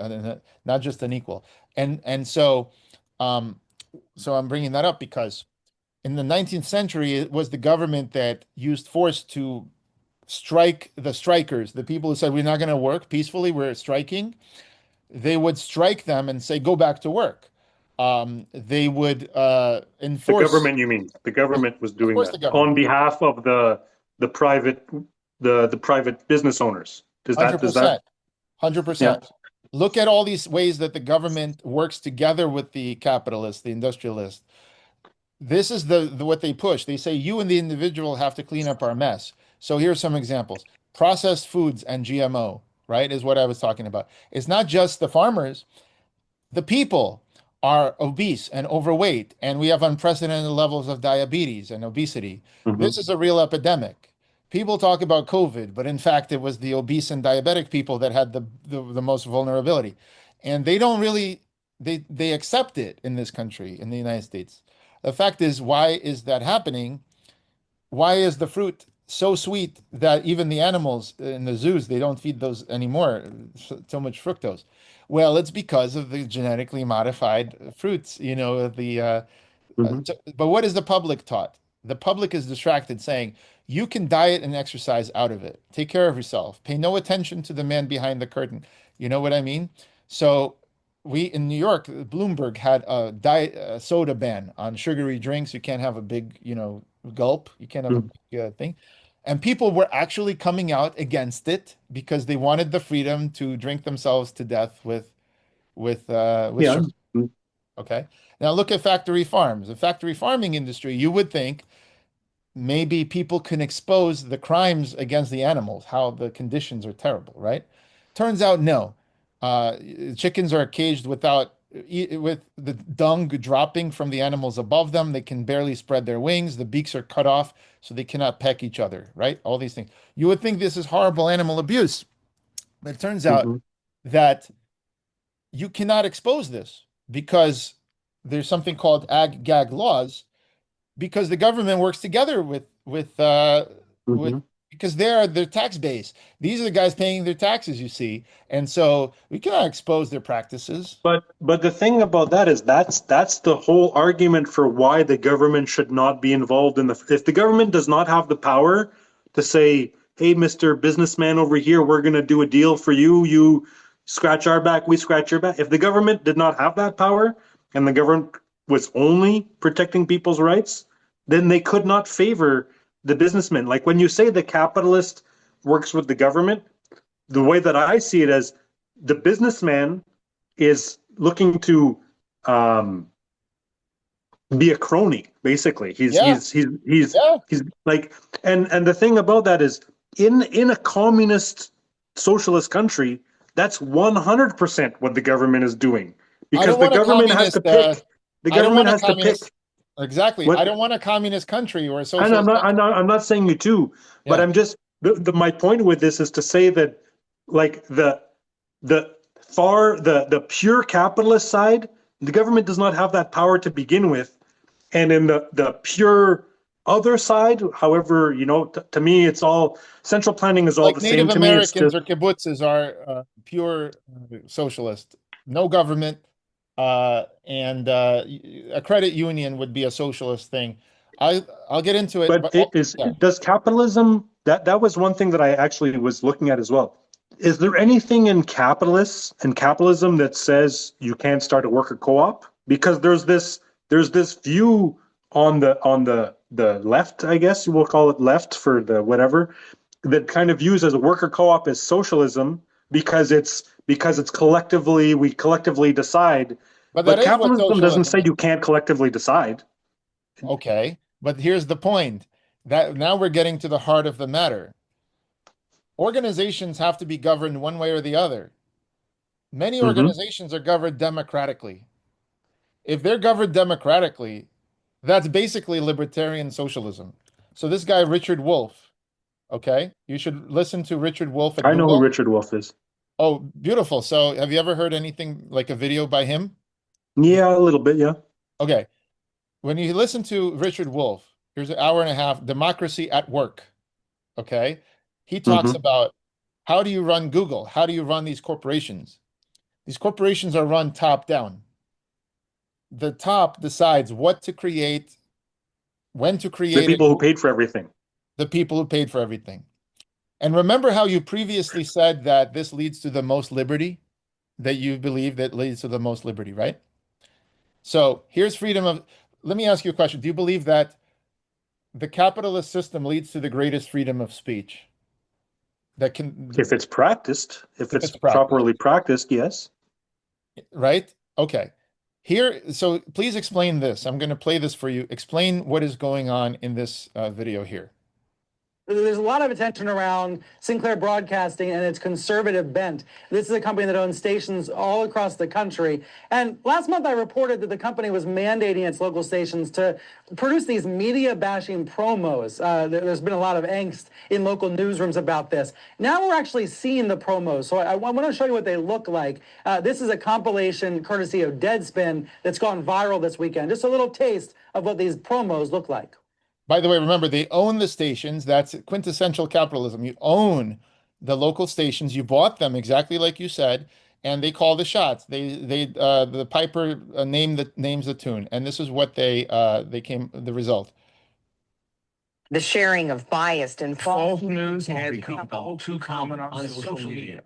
Not just an equal. And so I'm bringing that up because in the 19th century, it was the government that used force to strike the strikers, the people who said, we're not going to work peacefully, we're striking. They would strike them and say, go back to work. They would The enforce, government, you mean? The government was of doing course, the that on government, behalf of the private the private business owners. Does that 100%, yeah? 100%. Look at all these ways that the government works together with the capitalists, the industrialists. This is the what they push. They say you and the individual have to clean up our mess. So here's some examples. Processed foods and GMO, right, is what I was talking about. It's not just the farmers. The people are obese and overweight, and we have unprecedented levels of diabetes and obesity. Mhm. This is a real epidemic. People talk about COVID, but in fact, it was the obese and diabetic people that had the most vulnerability. And they don't really they accept it in this country, in the United States. The fact is, why is that happening? Why is the fruit so sweet that even the animals in the zoos, they don't feed those anymore, so much fructose? Well, it's because of the genetically modified fruits, Mhm. but what is the public taught? The public is distracted saying, you can diet and exercise out of it. Take care of yourself. Pay no attention to the man behind the curtain. You know what I mean? So we in New York, Bloomberg had a diet soda ban on sugary drinks. You can't have a big, gulp. You can't have a Mhm. big thing. And people were actually coming out against it because they wanted the freedom to drink themselves to death with Yeah. sugar. Mhm. Okay. Now look at factory farms. The factory farming industry, you would think maybe people can expose the crimes against the animals, how the conditions are terrible, right? Turns out no. Uh, Chickens are caged with the dung dropping from the animals above them. They can barely spread their wings. The beaks are cut off, so they cannot peck each other, right? All these things. You would think this is horrible animal abuse, but it turns out Mhm. that you cannot expose this because there's something called ag-gag laws because the government works together with Mhm. because they're tax base. These are the guys paying their taxes, you see, and so we cannot expose their practices. But the thing about that is that's the whole argument for why the government should not be involved in the. If the government does not have the power to say, "Hey, Mister Businessman over here, we're going to do a deal for you. You scratch our back, we scratch your back." If the government did not have that power, and the government was only protecting people's rights, then they could not favor the businessman. Like when you say the capitalist works with the government, the way that I see it as the businessman is looking to um, be a crony. Basically, Yeah, yeah. he's like, and the thing about that is, in a communist socialist country, that's 100% what the government is doing I because don't the want a government has to communist. pick. The I don't government want a has to pick communist. Exactly. I what. don't want a communist country or a And socialist country. I'm not saying you too, but Yeah. I'm just my point with this is to say that like the the pure capitalist side, the government does not have that power to begin with, and in the pure other side, however, to me, it's all central planning is all Like the same Native to me. It's Americans just, or kibbutzes are pure socialist, no government, and a credit union would be a socialist thing. I'll get into it, but but it is, yeah, does capitalism, that was one thing that I actually was looking at as well. Is there anything in capitalists and capitalism that says you can't start a worker co-op? Because there's this view on the left, I guess you will call it left for the whatever, that kind of views as a worker co-op as socialism because it's collectively we collectively decide. but that But is what capitalism doesn't socialism say is. you can't collectively decide. Okay, but here's the point that now we're getting to the heart of the matter. Organizations have to be governed one way or the other. Many Hmm. organizations are governed democratically. If they're governed democratically, that's basically libertarian socialism. So this guy, Richard Wolff, okay, you should listen to Richard Wolff at I know who Google. Richard Wolff is. Oh, beautiful. So have you ever heard anything like a video by him? Yeah, a little bit. Yeah. Okay. When you listen to Richard Wolff, here's an hour and a half, Democracy at Work. Okay. He talks Hmm. about how do you run Google? How do you run these corporations? These corporations are run top down. The top decides what to create, when to The create it, people who paid for everything. the people who paid for everything. And remember how you previously said that this leads to the most liberty, that you believe that leads to the most liberty, right? So here's freedom of, let me ask you a question. Do you believe that the capitalist system leads to the greatest freedom of speech? That can, If it's practiced, if it's it's practiced, properly practiced, yes. right? Okay. Here, so please explain this. I'm going to play this for you. Explain what is going on in this video here. There's a lot of attention around Sinclair Broadcasting and its conservative bent. This is a company that owns stations all across the country. And last month I reported that the company was mandating its local stations to produce these media bashing promos. There's been a lot of angst in local newsrooms about this. Now we're actually seeing the promos. So I want to show you what they look like. This is a compilation courtesy of Deadspin that's gone viral this weekend. Just a little taste of what these promos look like. By the way, remember, they own the stations. That's quintessential capitalism. You own the local stations. You bought them exactly like you said, and they call the shots. The piper names the tune, and this is what they came the result. The sharing of biased and false False news has become all too common on social media.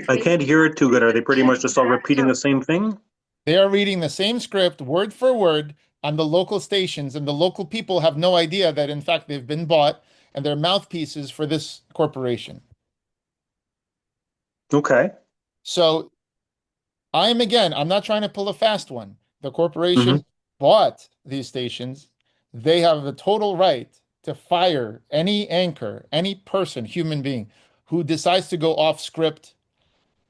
I can't hear it too good. Are they pretty much just all repeating the same thing? They are reading the same script word for word on the local stations, and the local people have no idea that, in fact, they've been bought and they're mouthpieces for this corporation. Okay. So I'm not trying to pull a fast one. The corporation bought these stations. They have the total right to fire any anchor, any person, human being, who decides to go off script.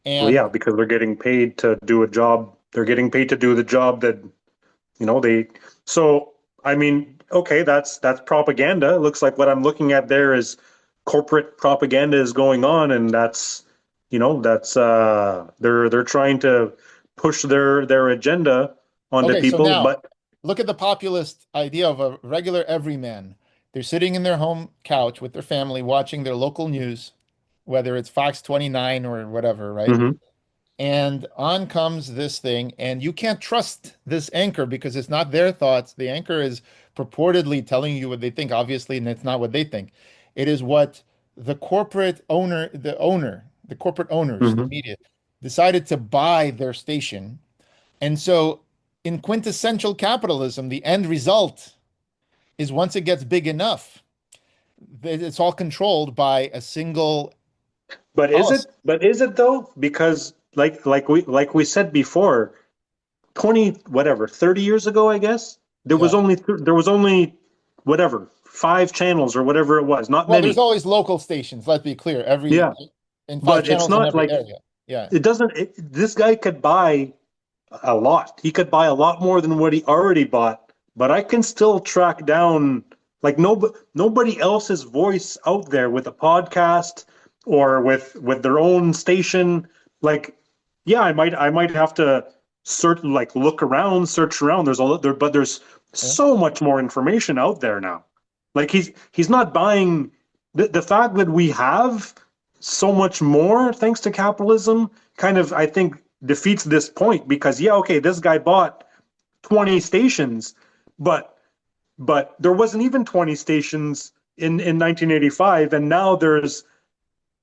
And Well, yeah, because they're getting paid to do a job. They're getting paid to do the job that, they. So, I mean, okay, that's propaganda. It looks like what I'm looking at there is corporate propaganda is going on, and that's they're trying to push their agenda onto okay, people. so now, but look at the populist idea of a regular everyman. They're sitting in their home couch with their family watching their local news, whether it's Fox 29 or whatever, right? Mhm. And on comes this thing, and you can't trust this anchor because it's not their thoughts. The anchor is purportedly telling you what they think, obviously, and it's not what they think. It is what the corporate owner, the corporate owners, the media, decided to buy their station. And so in quintessential capitalism, the end result is once it gets big enough, it's all controlled by a single But policy. is it though? Because like we said before, 30 years ago, I guess, there was only whatever, 5 channels or whatever it was, not Well, many. there's always local stations, let's be clear. Yeah. In 5 But it's channels in not every like area. Yeah. this guy could buy a lot. He could buy a lot more than what he already bought, but I can still track down like nobody else's voice out there with a podcast or with their own station. Like, yeah, I might have to search search around. There's a lot there, but there's so much more information out there now. Like he's not buying the fact that we have so much more thanks to capitalism kind of, I think, defeats this point, because this guy bought 20 stations, but there wasn't even 20 stations in 1985, and now there's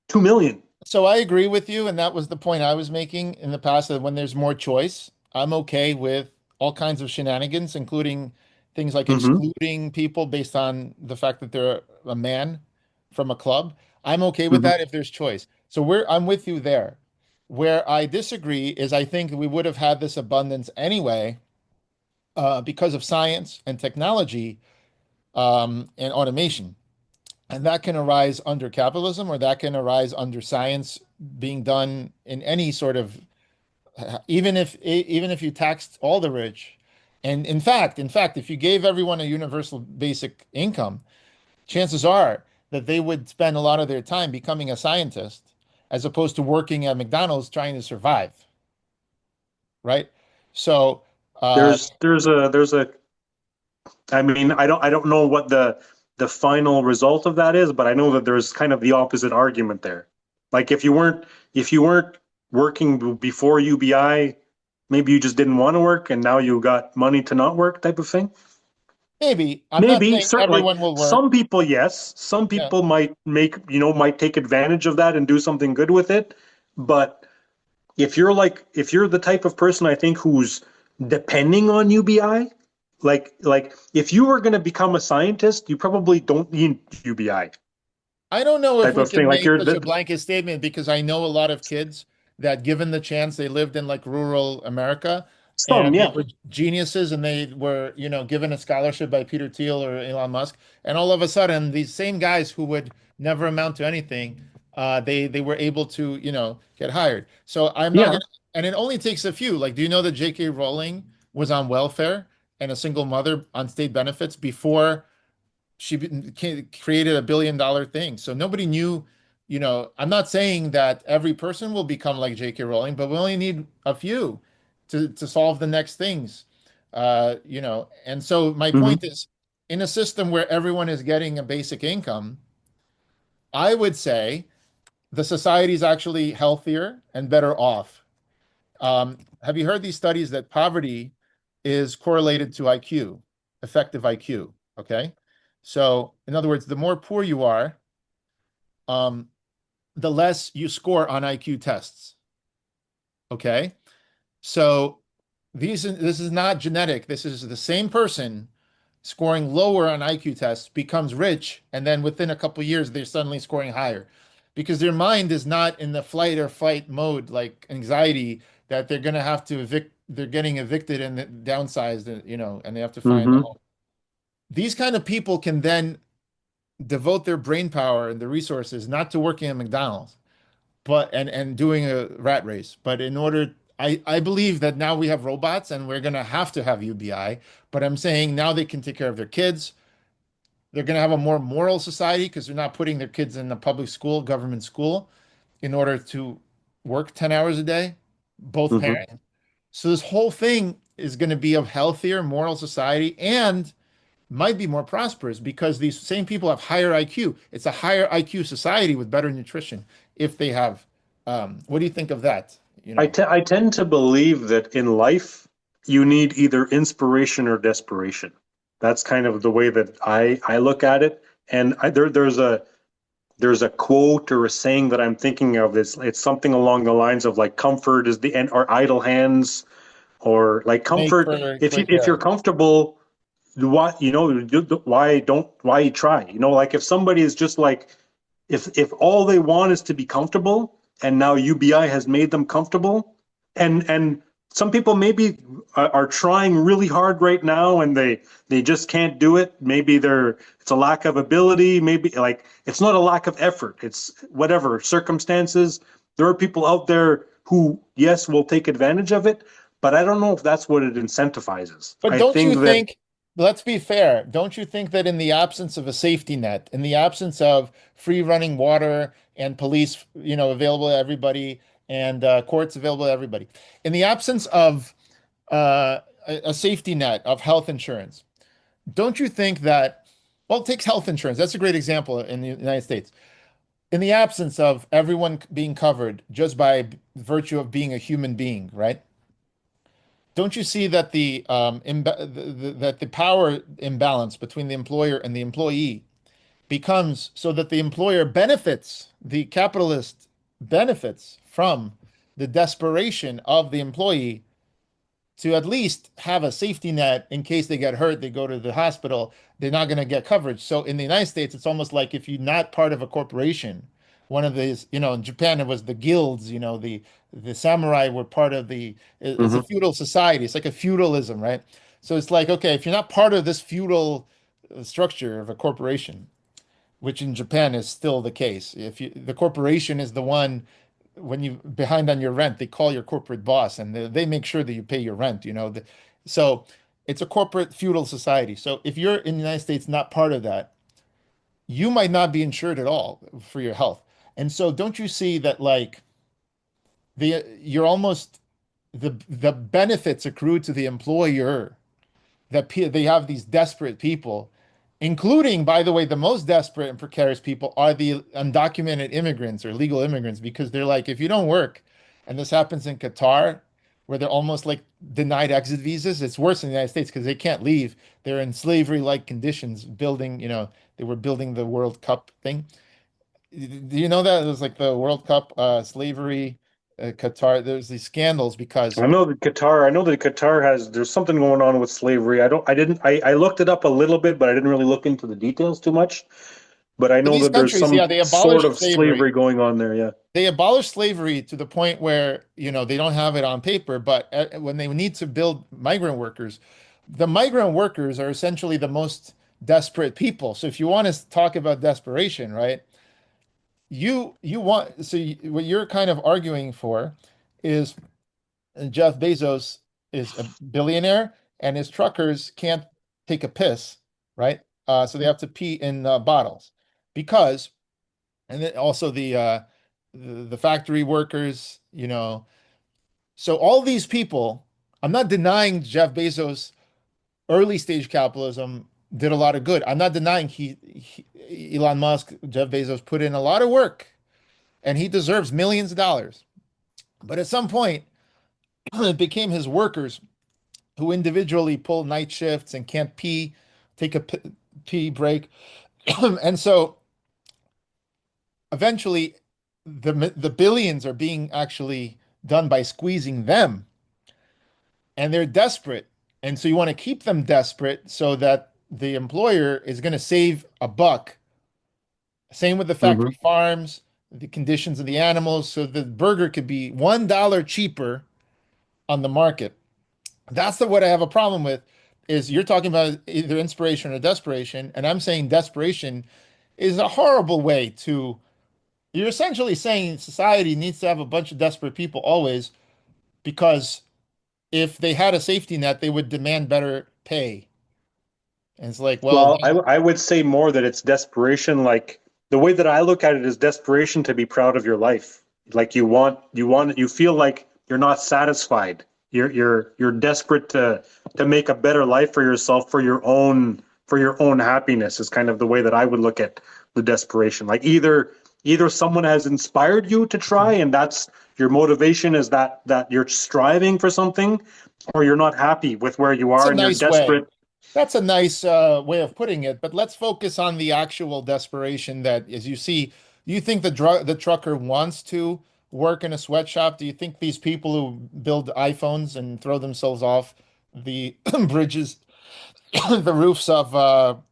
2 million. So I agree with you, and that was the point I was making in the past, that when there's more choice, I'm okay with all kinds of shenanigans, including things like excluding people based on the fact that they're a man from a club. I'm okay with that if there's choice. So I'm with you there. Where I disagree is I think we would have had this abundance anyway, because of science and technology, and automation. And that can arise under capitalism, or that can arise under science being done in any sort of, even if you taxed all the rich. And in fact, if you gave everyone a universal basic income, chances are that they would spend a lot of their time becoming a scientist as opposed to working at McDonald's trying to survive, right? So there's a I mean, I don't know what the final result of that is, but I know that there's kind of the opposite argument there. Like if you weren't working before UBI, maybe you just didn't want to work and now you got money to not work type of thing. maybe I'm not saying Certainly everyone will work. some people, yes, some Yeah. people might might take advantage of that and do something good with it. But if you're the type of person I think who's depending on UBI, like if you were going to become a scientist, you probably don't need UBI I don't know if type we of can thing. Like make you're such a blanket statement because I know a lot of kids that given the chance they lived in like rural America and they yeah. were geniuses and they were, given a scholarship by Peter Thiel or Elon Musk. And all of a sudden, these same guys who would never amount to anything, they were able to, get hired. So I'm not Yeah. gonna, and it only takes a few. Like, do you know that J.K. Rowling was on welfare and a single mother on state benefits before she created $1 billion thing? So nobody knew, I'm not saying that every person will become like J.K. Rowling, but we only need a few to solve the next things. And so my Mhm. point is, in a system where everyone is getting a basic income, I would say the society is actually healthier and better off. Have you heard these studies that poverty is correlated to IQ, effective IQ? Okay. So, in other words, the more poor you are, the less you score on IQ tests. Okay. So, this is not genetic. This is the same person scoring lower on IQ tests becomes rich, and then within a couple of years, they're suddenly scoring higher because their mind is not in the flight or fight mode like anxiety that they're going to have to they're getting evicted and downsized, and they have to find a Mhm. home. These kind of people can then devote their brain power and the resources not to working at McDonald's, but and doing a rat race. But in order, I believe that now we have robots and we're going to have UBI. But I'm saying now they can take care of their kids. They're going to have a more moral society because they're not putting their kids in a public school, government school, in order to work 10 hours a day, both Mhm. parents. So this whole thing is going to be a healthier, moral society and might be more prosperous because these same people have higher IQ. It's a higher IQ society with better nutrition if they have. What do you think of that? I tend to believe that in life you need either inspiration or desperation. That's kind of the way that I look at it. And there's a quote or a saying that I'm thinking of. It's something along the lines of like comfort is the end or idle hands, or like Make comfort. for If you're comfortable, why try? Like if somebody is just like, if all they want is to be comfortable and now UBI has made them comfortable, and some people maybe are trying really hard right now and they just can't do it. Maybe it's a lack of ability, maybe like it's not a lack of effort, it's whatever circumstances. There are people out there who, yes, will take advantage of it, but I don't know if that's what it incentivizes. But I don't you think that think, let's be fair, don't you think that in the absence of a safety net, in the absence of free running water and police, available to everybody and courts available to everybody, in the absence of a safety net of health insurance, don't you think that, well, it takes health insurance. That's a great example in the United States. In the absence of everyone being covered just by virtue of being a human being, right? Don't you see that that the power imbalance between the employer and the employee becomes so that the employer benefits, the capitalist benefits from the desperation of the employee to at least have a safety net in case they get hurt, they go to the hospital, they're not going to get coverage. So in the United States, it's almost like if you're not part of a corporation, one of these, in Japan, it was the guilds, the samurai were part of it's a Mhm. feudal society. It's like a feudalism, right? So it's like, okay, if you're not part of this feudal structure of a corporation, which in Japan is still the case, the corporation is the one when you behind on your rent, they call your corporate boss and they make sure that you pay your rent, so it's a corporate feudal society. So if you're in the United States not part of that, you might not be insured at all for your health. And so don't you see that like you're almost the benefits accrue to the employer, that they have these desperate people, including, by the way, the most desperate and precarious people are the undocumented immigrants or legal immigrants, because they're like, if you don't work, and this happens in Qatar, where they're almost like denied exit visas. It's worse in the United States because they can't leave. They're in slavery-like conditions, building, they were building the World Cup thing. Do you know that it was like the World Cup slavery, Qatar? There's these scandals because I know that Qatar there's something going on with slavery. I looked it up a little bit, but I didn't really look into the details too much. But I know these that there's countries, some yeah, they sort abolished of slavery going on there. Yeah. They abolished slavery to the point where, they don't have it on paper, but when they need to build migrant workers, the migrant workers are essentially the most desperate people. So if you want to talk about desperation, right? What you're kind of arguing for is Jeff Bezos is a billionaire and his truckers can't take a piss, right? So they have to pee in bottles because, and then also the factory workers, so all these people, I'm not denying Jeff Bezos early stage capitalism did a lot of good. I'm not denying Elon Musk, Jeff Bezos put in a lot of work and he deserves millions of dollars. But at some point, it became his workers who individually pull night shifts and can't take a pee break. And so eventually the billions are being actually done by squeezing them, and they're desperate. And so you want to keep them desperate so that the employer is going to save a buck. Same with the factory farms, the conditions of the animals, so the burger could be $1 cheaper on the market. That's what I have a problem with, is you're talking about either inspiration or desperation, and I'm saying desperation is a horrible way to, you're essentially saying society needs to have a bunch of desperate people always, because if they had a safety net, they would demand better pay. And it's like, well, I would say more that it's desperation. Like the way that I look at it is desperation to be proud of your life. Like you feel like you're not satisfied. You're desperate to make a better life for yourself, for your own happiness is kind of the way that I would look at the desperation. Like either someone has inspired you to try, and that's your motivation, is that you're striving for something, or you're not happy with where you are and you're desperate. That's a nice way of putting it, but let's focus on the actual desperation that, as you see, do you think the trucker wants to work in a sweatshop? Do you think these people who build iPhones and throw themselves off the bridges, the roofs of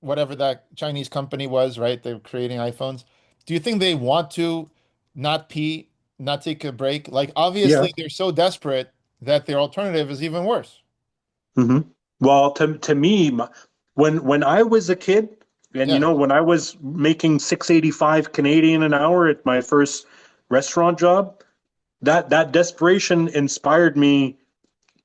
whatever that Chinese company was, right? They're creating iPhones. Do you think they want to not pee, not take a break? Like, obviously, they're so desperate that their alternative is even worse. Mm-hmm. Well, to me, when I was a kid, and when I was making $6.85 Canadian an hour at my first restaurant job, that desperation inspired me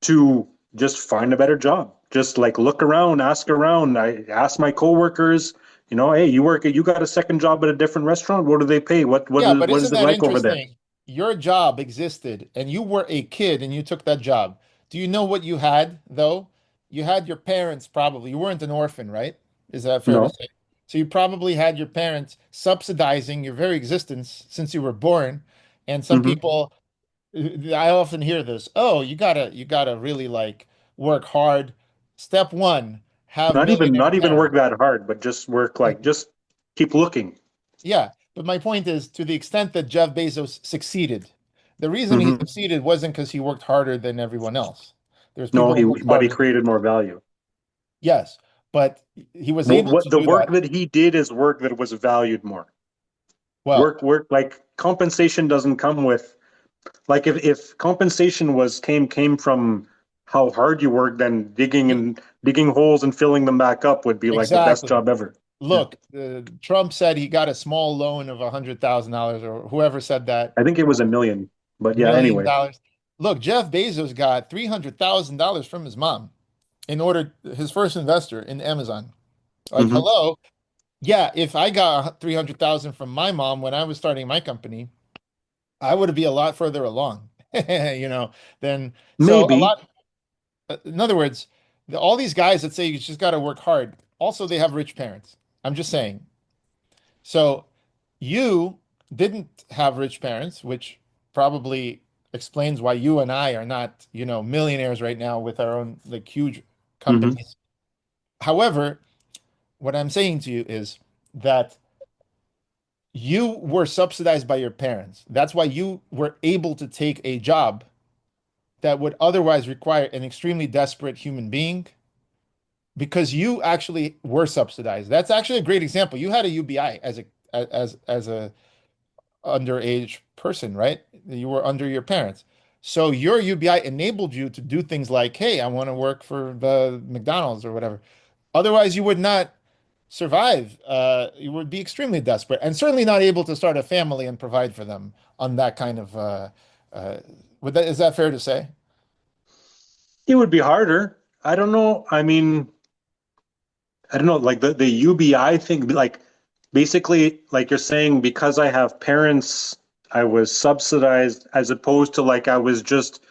to just find a better job. Just like look around, ask around. I asked my coworkers, hey, you got a second job at a different restaurant? What do they pay? What is it like over there? Your job existed and you were a kid and you took that job. Do you know what you had though? You had your parents probably. You weren't an orphan, right? Is that fair to say? So you probably had your parents subsidizing your very existence since you were born. And some people, I often hear this, oh, you gotta really like work hard. Step one, have not even work that hard, but just work just keep looking. Yeah. But my point is, to the extent that Jeff Bezos succeeded, the reason he succeeded wasn't because he worked harder than everyone else. But he created more value. Yes, but he was able to the work that he did is work that was valued more. Well, work like compensation doesn't come with, like if compensation came from how hard you work, then digging holes and filling them back up would be like the best job ever. Look, Trump said he got a small loan of $100,000, or whoever said that. I think it was $1 million, but yeah, anyway. Look, Jeff Bezos got $300,000 from his mom his first investor in Amazon. Like, hello, Yeah, if I got 300,000 from my mom when I was starting my company, I would be a lot further along, you know, than so a Maybe. lot. In other words, all these guys that say you just got to work hard, also they have rich parents. I'm just saying. So you didn't have rich parents, which probably explains why you and I are not, millionaires right now with our own like huge Hmm. companies. However, what I'm saying to you is that you were subsidized by your parents. That's why you were able to take a job that would otherwise require an extremely desperate human being because you actually were subsidized. That's actually a great example. You had a UBI as a underage person, right? You were under your parents. So your UBI enabled you to do things like, hey, I want to work for the McDonald's or whatever. Otherwise, you would not survive. You would be extremely desperate and certainly not able to start a family and provide for them on that kind of uh, is that fair to say? It would be harder. I don't know. I mean, I don't know, like the UBI thing, like basically, like you're saying, because I have parents, I was subsidized as opposed to like I was just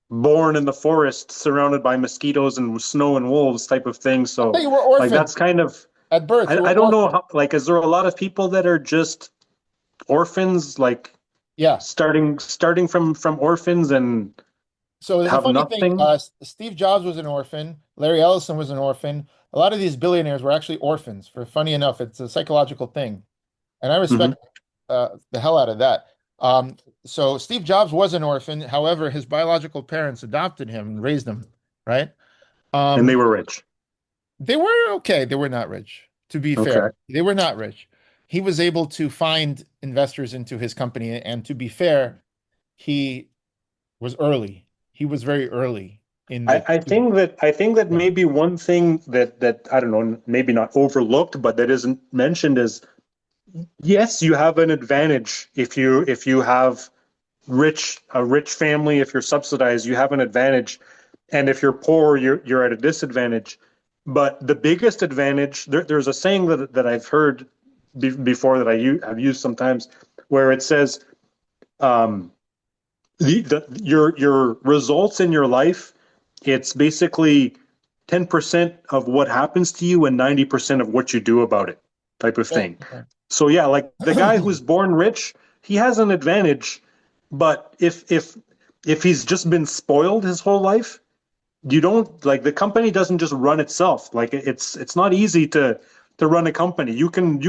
born in the forest surrounded by mosquitoes and snow and wolves type of thing. No, So you were like orphaned that's kind of, at birth. You I were don't know orphaned. how, like, is there a lot of people that are just orphans, like Yeah. starting from orphans and So the have funny thing, nothing? Steve Jobs was an orphan. Larry Ellison was an orphan. A lot of these billionaires were actually orphans. For funny enough, it's a psychological thing, and I Hmm. respect the hell out of that. So Steve Jobs was an orphan. However, his biological parents adopted him and raised him, right? And they Um, were rich. they were okay. They were not rich, to be Okay. fair. They were not rich. He was able to find investors into his company, and to be fair, he was early. He was very early in the. I think that Yeah. maybe one thing that I don't know, maybe not overlooked, but that isn't mentioned is yes, you have an advantage if you have a rich family, if you're subsidized, you have an advantage. And if you're poor, you're at a disadvantage. But the biggest advantage, there's a saying that I've heard before that have used sometimes, where it says um, your results in your life, it's basically 10% of what happens to you and 90% of what you do about it, type of Yeah. thing. So yeah, like the guy who's born rich, he has an advantage, but if he's just been spoiled his whole life, you don't, like, the company doesn't just run itself. Like it's not easy to run a company. You can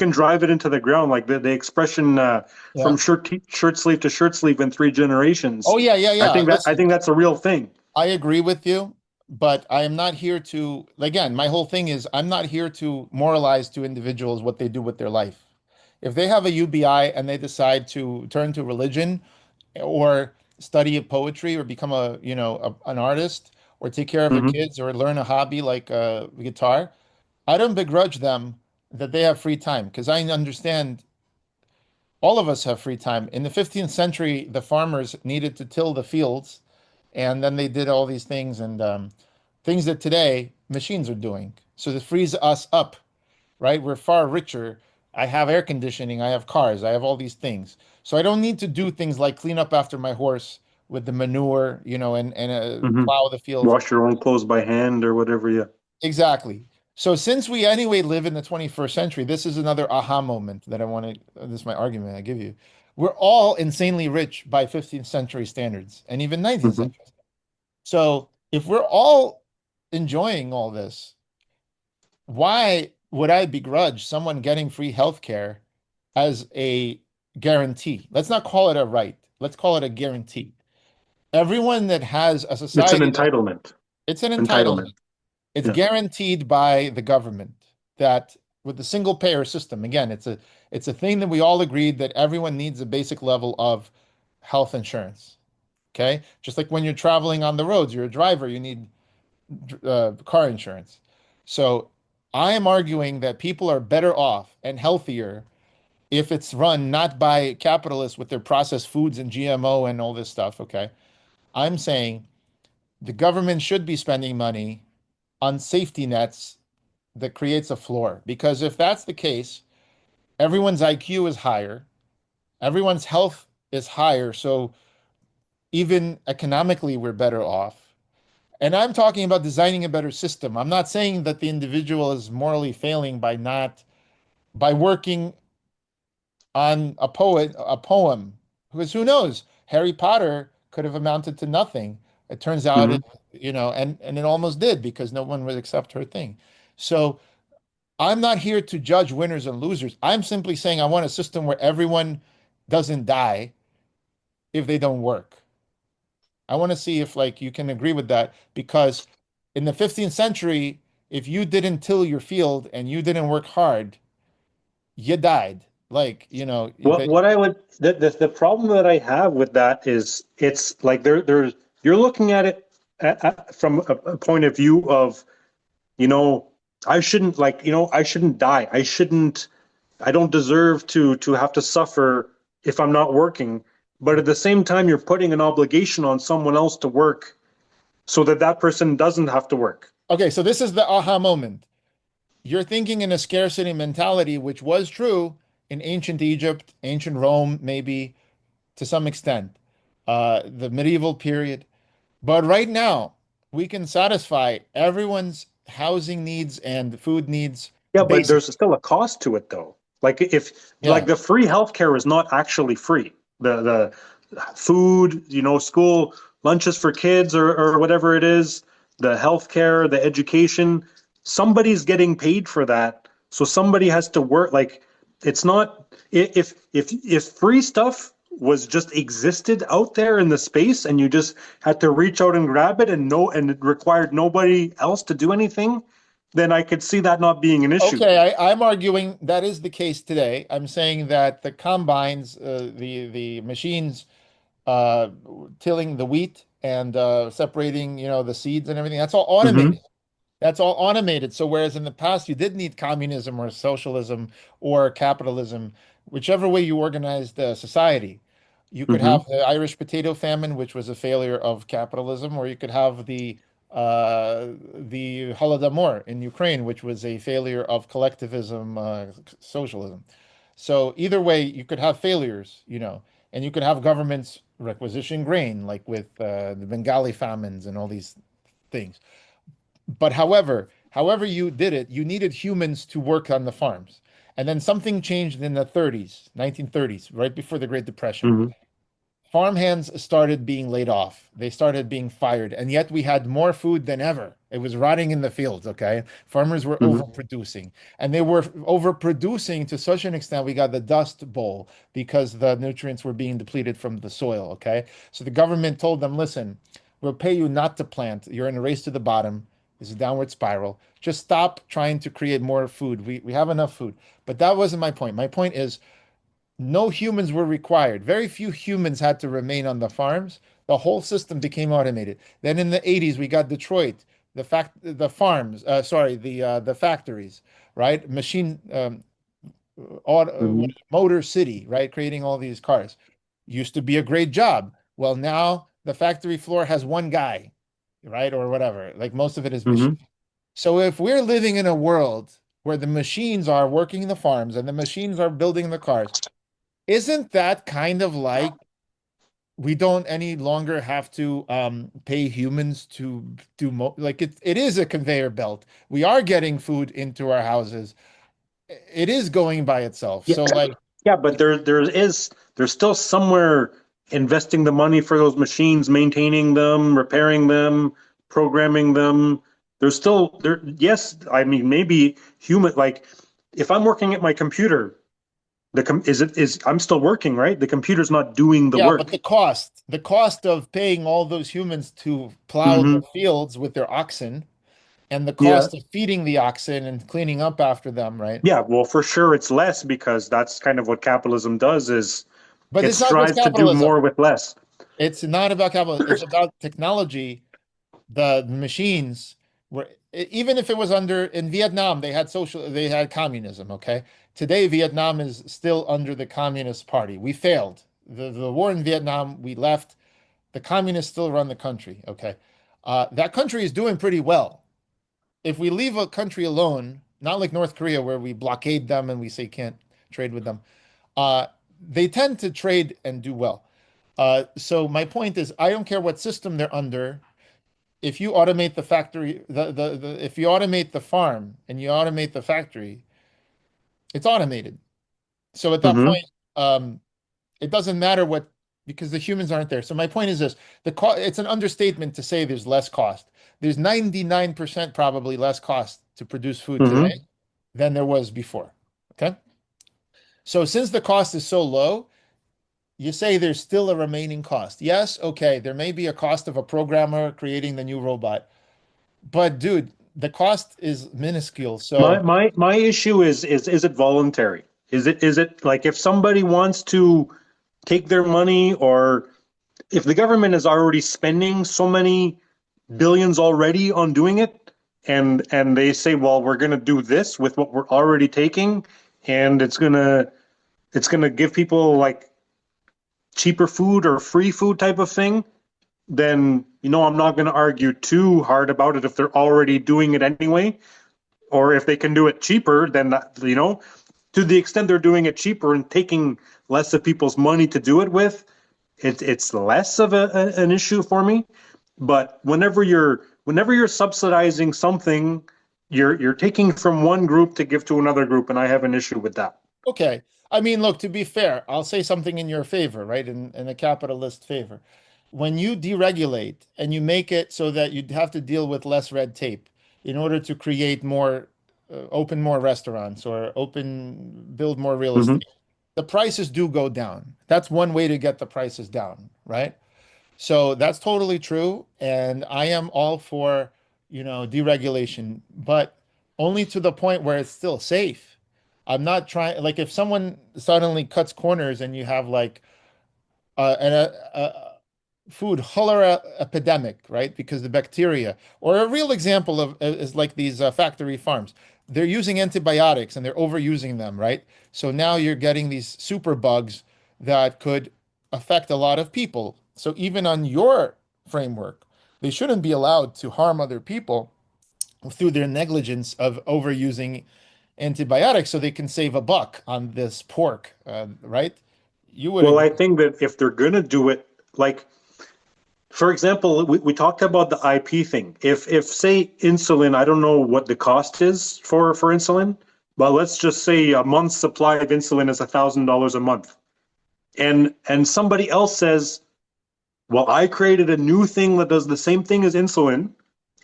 drive it into the ground, like the expression Yeah. from shirt sleeve to shirt sleeve in 3 generations. Oh yeah, yeah, I yeah. think that I Listen, think that's a real thing. I agree with you, but I am not here to, again, my whole thing is I'm not here to moralize to individuals what they do with their life. If they have a UBI and they decide to turn to religion or study poetry or become an artist or take care of their Hmm. kids or learn a hobby like guitar, I don't begrudge them that they have free time because I understand all of us have free time. In the 15th century, the farmers needed to till the fields, and then they did all these things and things that today machines are doing. So this frees us up, right? We're far richer. I have air conditioning, I have cars, I have all these things. So I don't need to do things like clean up after my horse with the manure, and Hmm. plow the fields. Wash your own clothes by hand or whatever. Yeah. Exactly. So since we anyway live in the 21st century, this is another aha moment that I want to, this is my argument I give you. We're all insanely rich by 15th century standards and even 19th Hmm. century. So if we're all enjoying all this, why would I begrudge someone getting free healthcare as a guarantee? Let's not call it a right. Let's call it a guarantee. Everyone that has a It's an society that entitlement. it's an Entitlement. entitlement. It's Yeah. guaranteed by the government that with the single payer system, again, it's a thing that we all agreed that everyone needs a basic level of health insurance. Okay? Just like when you're traveling on the roads, you're a driver, you need car insurance. So I am arguing that people are better off and healthier if it's run not by capitalists with their processed foods and GMO and all this stuff. Okay? I'm saying the government should be spending money on safety nets that creates a floor. Because if that's the case, everyone's IQ is higher, everyone's health is higher. So even economically, we're better off. And I'm talking about designing a better system. I'm not saying that the individual is morally failing by working on a poem, because who knows? Harry Potter could have amounted to nothing. It turns out Mhm. and it almost did because no one would accept her thing. So I'm not here to judge winners and losers. I'm simply saying I want a system where everyone doesn't die if they don't work. I want to see if like you can agree with that because in the 15th century, if you didn't till your field and you didn't work hard, you died. Like, What I would the problem that I have with that is it's like there's you're looking at it from a point of view of, you know, I shouldn't, like, you know, I shouldn't die. I don't deserve to have to suffer if I'm not working. But at the same time, you're putting an obligation on someone else to work so that that person doesn't have to work. Okay, so this is the aha moment. You're thinking in a scarcity mentality, which was true in ancient Egypt, ancient Rome, maybe to some extent, the medieval period. But right now, we can satisfy everyone's housing needs and food needs. Yeah, but Basic. there's still a cost to it, though. Like if Yeah. like the free healthcare is not actually free. The food, you know, school lunches for kids or whatever it is, the healthcare, the education, somebody's getting paid for that. So somebody has to work. Like it's not if free stuff was just existed out there in the space and you just had to reach out and grab it and it required nobody else to do anything, then I could see that not being an issue. Okay, I'm arguing that is the case today. I'm saying that the combines, the machines uh, tilling the wheat and separating, the seeds and everything, that's all Mhm. automated. That's all automated. So whereas in the past you did need communism or socialism or capitalism, whichever way you organized the society, you could have Mhm. the Irish potato famine, which was a failure of capitalism, or you could have the Holodomor in Ukraine, which was a failure of collectivism, socialism. So either way, you could have failures, and you could have governments requisition grain, like with the Bengali famines and all these things. But however you did it, you needed humans to work on the farms. And then something changed in the 30s, 1930s, right before the Great Depression. Mhm. Farmhands started being laid off. They started being fired. And yet we had more food than ever. It was rotting in the fields, okay? Farmers were Mhm. overproducing. And they were overproducing to such an extent we got the Dust Bowl because the nutrients were being depleted from the soil, okay? So the government told them, listen, we'll pay you not to plant. You're in a race to the bottom. It's a downward spiral. Just stop trying to create more food. We have enough food. But that wasn't my point. My point is no humans were required. Very few humans had to remain on the farms. The whole system became automated. Then in the 80s, we got Detroit, the farms, sorry, the factories, right? Mhm. Motor City, right? Creating all these cars. Used to be a great job. Well, now the factory floor has one guy, right? Or whatever. Like most of it is machine. Mhm. So if we're living in a world where the machines are working the farms and the machines are building the cars, isn't that kind of like we don't any longer have to pay humans to do like it is a conveyor belt. We are getting food into our houses. It is going by itself. Yeah, So like yeah, but there's still somewhere investing the money for those machines, maintaining them, repairing them, programming them. There's still there. Yes, I mean maybe human. Like if I'm working at my computer, is I'm still working, right? The computer's not doing the yeah, but work. the cost of paying all those humans to plow the Hmm. fields with their oxen and the Yeah, cost of feeding the oxen and cleaning up after them, right? yeah. Well, for sure it's less because that's kind of what capitalism does. Is But it it's not just strives to do capitalism. more with less. It's not about capitalism. It's about technology. The machines were even if it was under in Vietnam, they had communism, okay? Today, Vietnam is still under the Communist Party. We failed. The war in Vietnam, we left. The communists still run the country, okay? That country is doing pretty well. if we leave a country alone, not like North Korea where we blockade them and we say can't trade with them, they tend to trade and do well. So my point is, I don't care what system they're under. If you automate the factory, if you automate the farm and you automate the factory, it's automated. So at that Mhm. point, it doesn't matter what, because the humans aren't there. So my point is this: it's an understatement to say there's less cost. There's 99% probably less cost to produce food Mhm. today than there was before. Okay. So since the cost is so low, you say there's still a remaining cost. Yes, okay, there may be a cost of a programmer creating the new robot, but dude, the cost is minuscule. So My issue is it voluntary? Is it like if somebody wants to take their money, or if the government is already spending so many billions already on doing it, and they say, well, we're going to do this with what we're already taking, and it's gonna give people like cheaper food or free food type of thing, then I'm not going to argue too hard about it if they're already doing it anyway, or if they can do it cheaper, then to the extent they're doing it cheaper and taking less of people's money to do it with, it's less of an issue for me. But whenever you're subsidizing something, you're taking from one group to give to another group, and I have an issue with that. okay. I mean, look, to be fair, I'll say something in your favor, right? In a capitalist favor. When you deregulate and you make it so that you'd have to deal with less red tape in order to create more, open more restaurants or build more real Mhm. estate, the prices do go down. That's one way to get the prices down, right? So that's totally true. And I am all for, deregulation, but only to the point where it's still safe. I'm not trying, like, if someone suddenly cuts corners and you have like a food cholera epidemic, right? Because the bacteria, or a real example of is like these factory farms. They're using antibiotics and they're overusing them, right? So now you're getting these super bugs that could affect a lot of people. So even on your framework, they shouldn't be allowed to harm other people through their negligence of overusing antibiotics so they can save a buck on this pork, right? You would Well, I agree. think that if they're going to do it, like, for example, we talked about the IP thing. If say insulin, I don't know what the cost is for insulin, but let's just say a month's supply of insulin is $1,000 a month, and somebody else says, well, I created a new thing that does the same thing as insulin,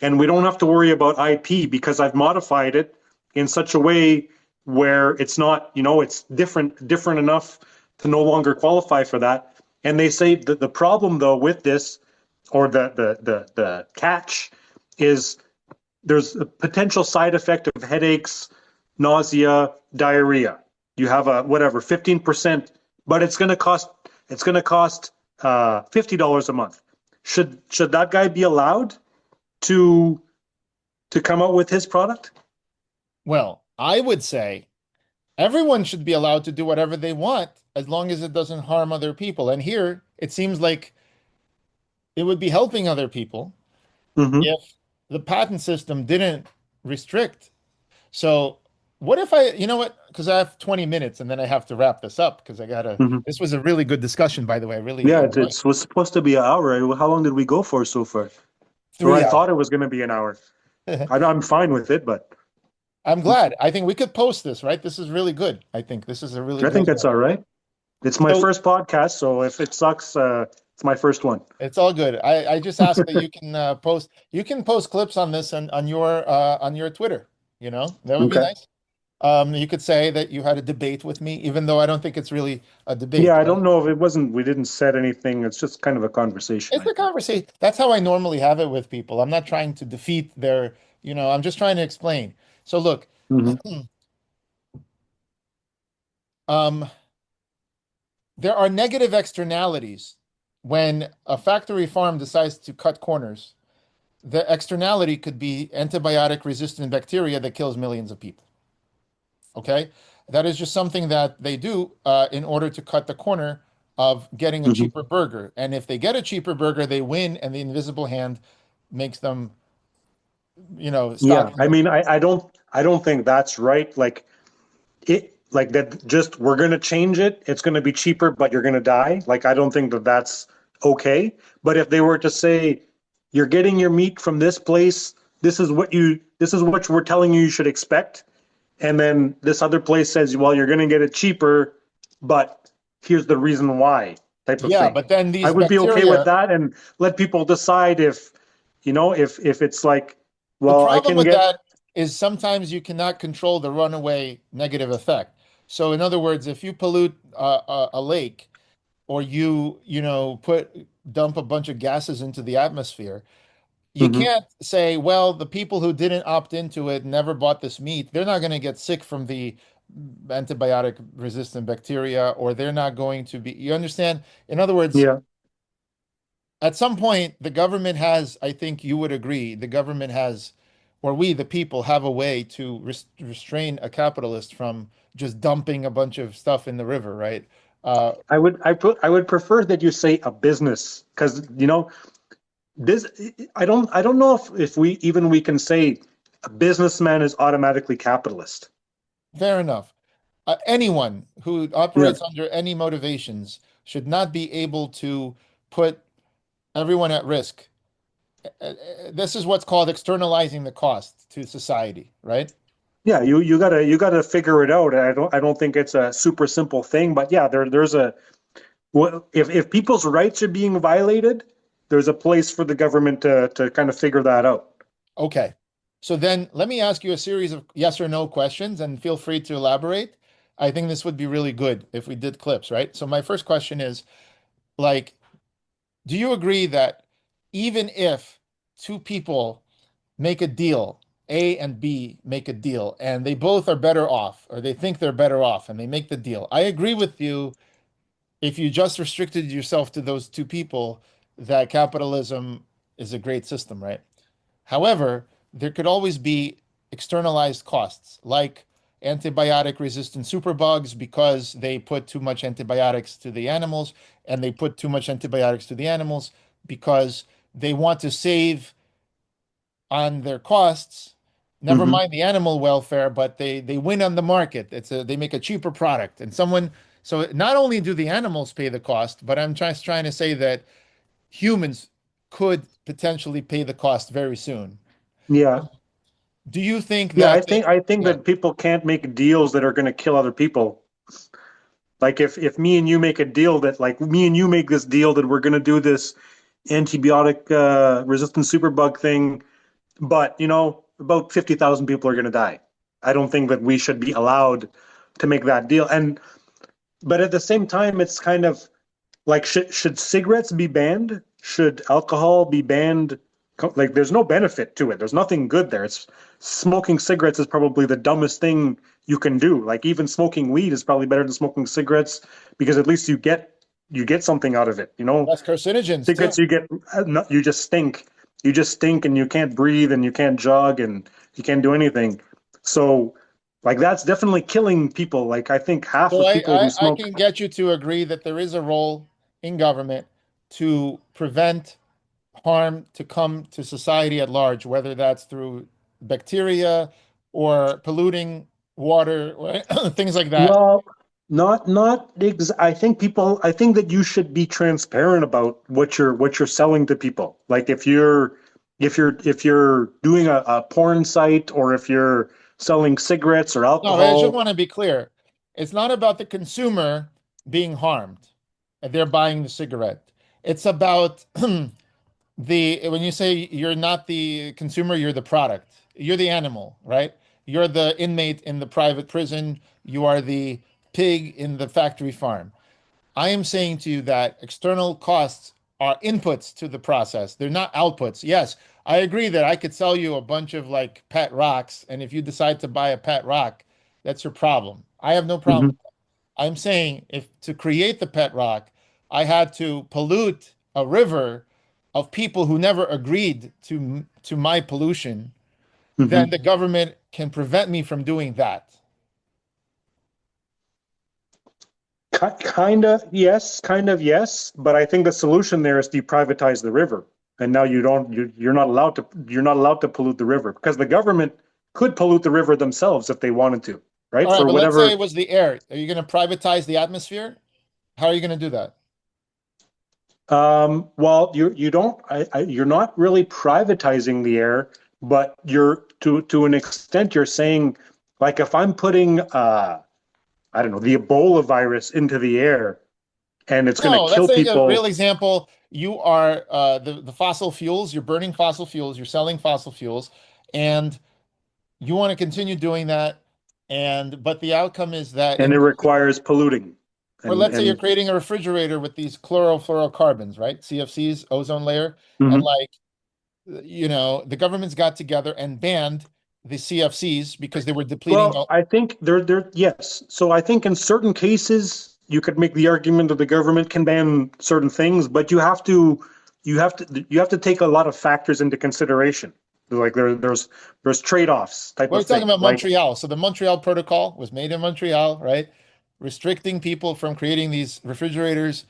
and we don't have to worry about IP because I've modified it in such a way where it's not, it's different enough to no longer qualify for that. And they say that the problem though with this, or the catch, is there's a potential side effect of headaches, nausea, diarrhea. You have a whatever 15%, but it's going to cost $50 a month. Should that guy be allowed to come out with his product? Well, I would say everyone should be allowed to do whatever they want as long as it doesn't harm other people. And here it seems like it would be helping other people Mm-hmm. if the patent system didn't restrict. So what if you know what? Because I have 20 minutes and then I have to wrap this up because Mm-hmm. this was a really good discussion, by the way. I really Yeah, enjoyed it was supposed to be an hour. How long did we go for so far? Or I 3 hours. thought it was going to be an hour. I'm fine with it, but I'm glad. I think we could post this, right? This is really good. I think this is a really I think good that's all right. It's my So- first podcast, so if it sucks, it's my first one. It's all good. I just ask that you can post clips on this and on your Twitter. That would be Okay. nice. You could say that you had a debate with me, even though I don't think it's really a debate. Yeah, I right? don't know if we didn't set anything. It's just kind of a conversation. It's a conversation. That's how I normally have it with people. I'm not trying to defeat I'm just trying to explain. So look, Mhm. there are negative externalities when a factory farm decides to cut corners. The externality could be antibiotic resistant bacteria that kills millions of people. Okay? That is just something that they do in order to cut the corner of getting a Mhm. cheaper burger. And if they get a cheaper burger, they win, and the invisible hand makes them stock. I mean, I don't think that's right. Like that just we're going to change it. It's going to be cheaper, but you're going to die. Like, I don't think that that's okay. But if they were to say, you're getting your meat from this place, this is what we're telling you should expect. And then this other place says, well, you're going to get it cheaper, but here's the reason why, type of thing. But then I would be okay with that and let people decide if it's like, well, the I problem can with get. that is sometimes you cannot control the runaway negative effect. So in other words, if you pollute a lake, or you dump a bunch of gases into the atmosphere, you can't say, well, the people who didn't opt into it, never bought this meat, they're not going to get sick from the antibiotic resistant bacteria, or they're not going to be, you understand? In other words, Yeah. at some point, the government has, I think you would agree, the government has, or we, the people, have a way to restrain a capitalist from just dumping a bunch of stuff in the river, right? I would prefer that you say a business, because this I don't know if we can say a businessman is automatically capitalist. Fair enough. Anyone who operates under any motivations should not be able to put everyone at risk. This is what's called externalizing the cost to society, right? Yeah, you gotta figure it out. I don't think it's a super simple thing, but yeah, there's a if people's rights are being violated, there's a place for the government to kind of figure that out. Okay. So then let me ask you a series of yes or no questions, and feel free to elaborate. I think this would be really good if we did clips, right? So my first question is, like, do you agree that even if two people make a deal, A and B make a deal, and they both are better off, or they think they're better off, and they make the deal, I agree with you if you just restricted yourself to those two people, that capitalism is a great system, right? However, there could always be externalized costs, like antibiotic resistant superbugs, because they put too much antibiotics to the animals, and they put too much antibiotics to the animals because they want to save on their costs. Never mind the animal welfare, but they win on the market. They make a cheaper product, and so not only do the animals pay the cost, but I'm just trying to say that humans could potentially pay the cost very soon. Yeah. Do you think Yeah, that? I think that people can't make deals that are going to kill other people. Like if me and you make a deal that, like, me and you make this deal that we're going to do this antibiotic resistant superbug thing, but about 50,000 people are going to die. I don't think that we should be allowed to make that deal. But at the same time, it's kind of like, should cigarettes be banned? Should alcohol be banned? Like, there's no benefit to it. There's nothing good there. It's smoking cigarettes is probably the dumbest thing you can do. Like, even smoking weed is probably better than smoking cigarettes, because at least you get something out of it. Less carcinogens. Cigarettes, too. you just stink. You just stink, and you can't breathe, and you can't jog, and you can't do anything. So, like, that's definitely killing people. Like, I think half of people who smoke. I can get you to agree that there is a role in government to prevent harm to come to society at large, whether that's through bacteria or polluting water, or things like that. Well, I think that you should be transparent about what you're selling to people. Like, if you're doing a porn site, or if you're selling cigarettes or alcohol. No, I just want to be clear. It's not about the consumer being harmed and they're buying the cigarette. It's about when you say you're not the consumer, you're the product. You're the animal, right? You're the inmate in the private prison. You are the pig in the factory farm. I am saying to you that external costs are inputs to the process. They're not outputs. Yes, I agree that I could sell you a bunch of, like, pet rocks, and if you decide to buy a pet rock, that's your problem. I have no problem with that. I'm saying, if to create the pet rock, I had to pollute a river of people who never agreed to my pollution, then the government can prevent me from doing that. Kind of yes, but I think the solution there is to privatize the river. and now you're not allowed to pollute the river, because the government could pollute the river themselves if they wanted to, right? All right, For but whatever. let's say it was the air. Are you going to privatize the atmosphere? How are you going to do that? Well, you're not really privatizing the air, but you're to an extent you're saying, like, if I'm putting I don't know, the Ebola virus into the air and it's going No, to let's kill say a people. real example. You are the fossil fuels, you're burning fossil fuels, you're selling fossil fuels, and you want to continue doing that. But the outcome is that And it requires polluting. or let's say you're creating a refrigerator with these chlorofluorocarbons, right? CFCs, ozone layer. And like, the government's got together and banned the CFCs because they were depleting. Well, I think yes. So I think in certain cases you could make the argument that the government can ban certain things, but you have to take a lot of factors into consideration. Like there's trade-offs type We're of thing. talking about Like, Montreal. So the Montreal Protocol was made in Montreal, right? Restricting people from creating these refrigerators,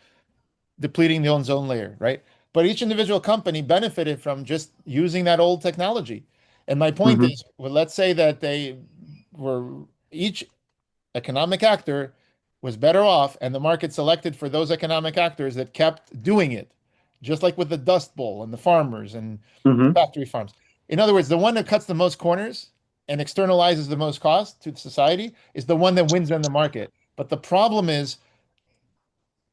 depleting the ozone layer, right? But each individual company benefited from just using that old technology. And my point is, well, let's say that each economic actor was better off, and the market selected for those economic actors that kept doing it, just like with the Dust Bowl and the farmers and factory farms. In other words, the one that cuts the most corners and externalizes the most cost to society is the one that wins in the market. But the problem is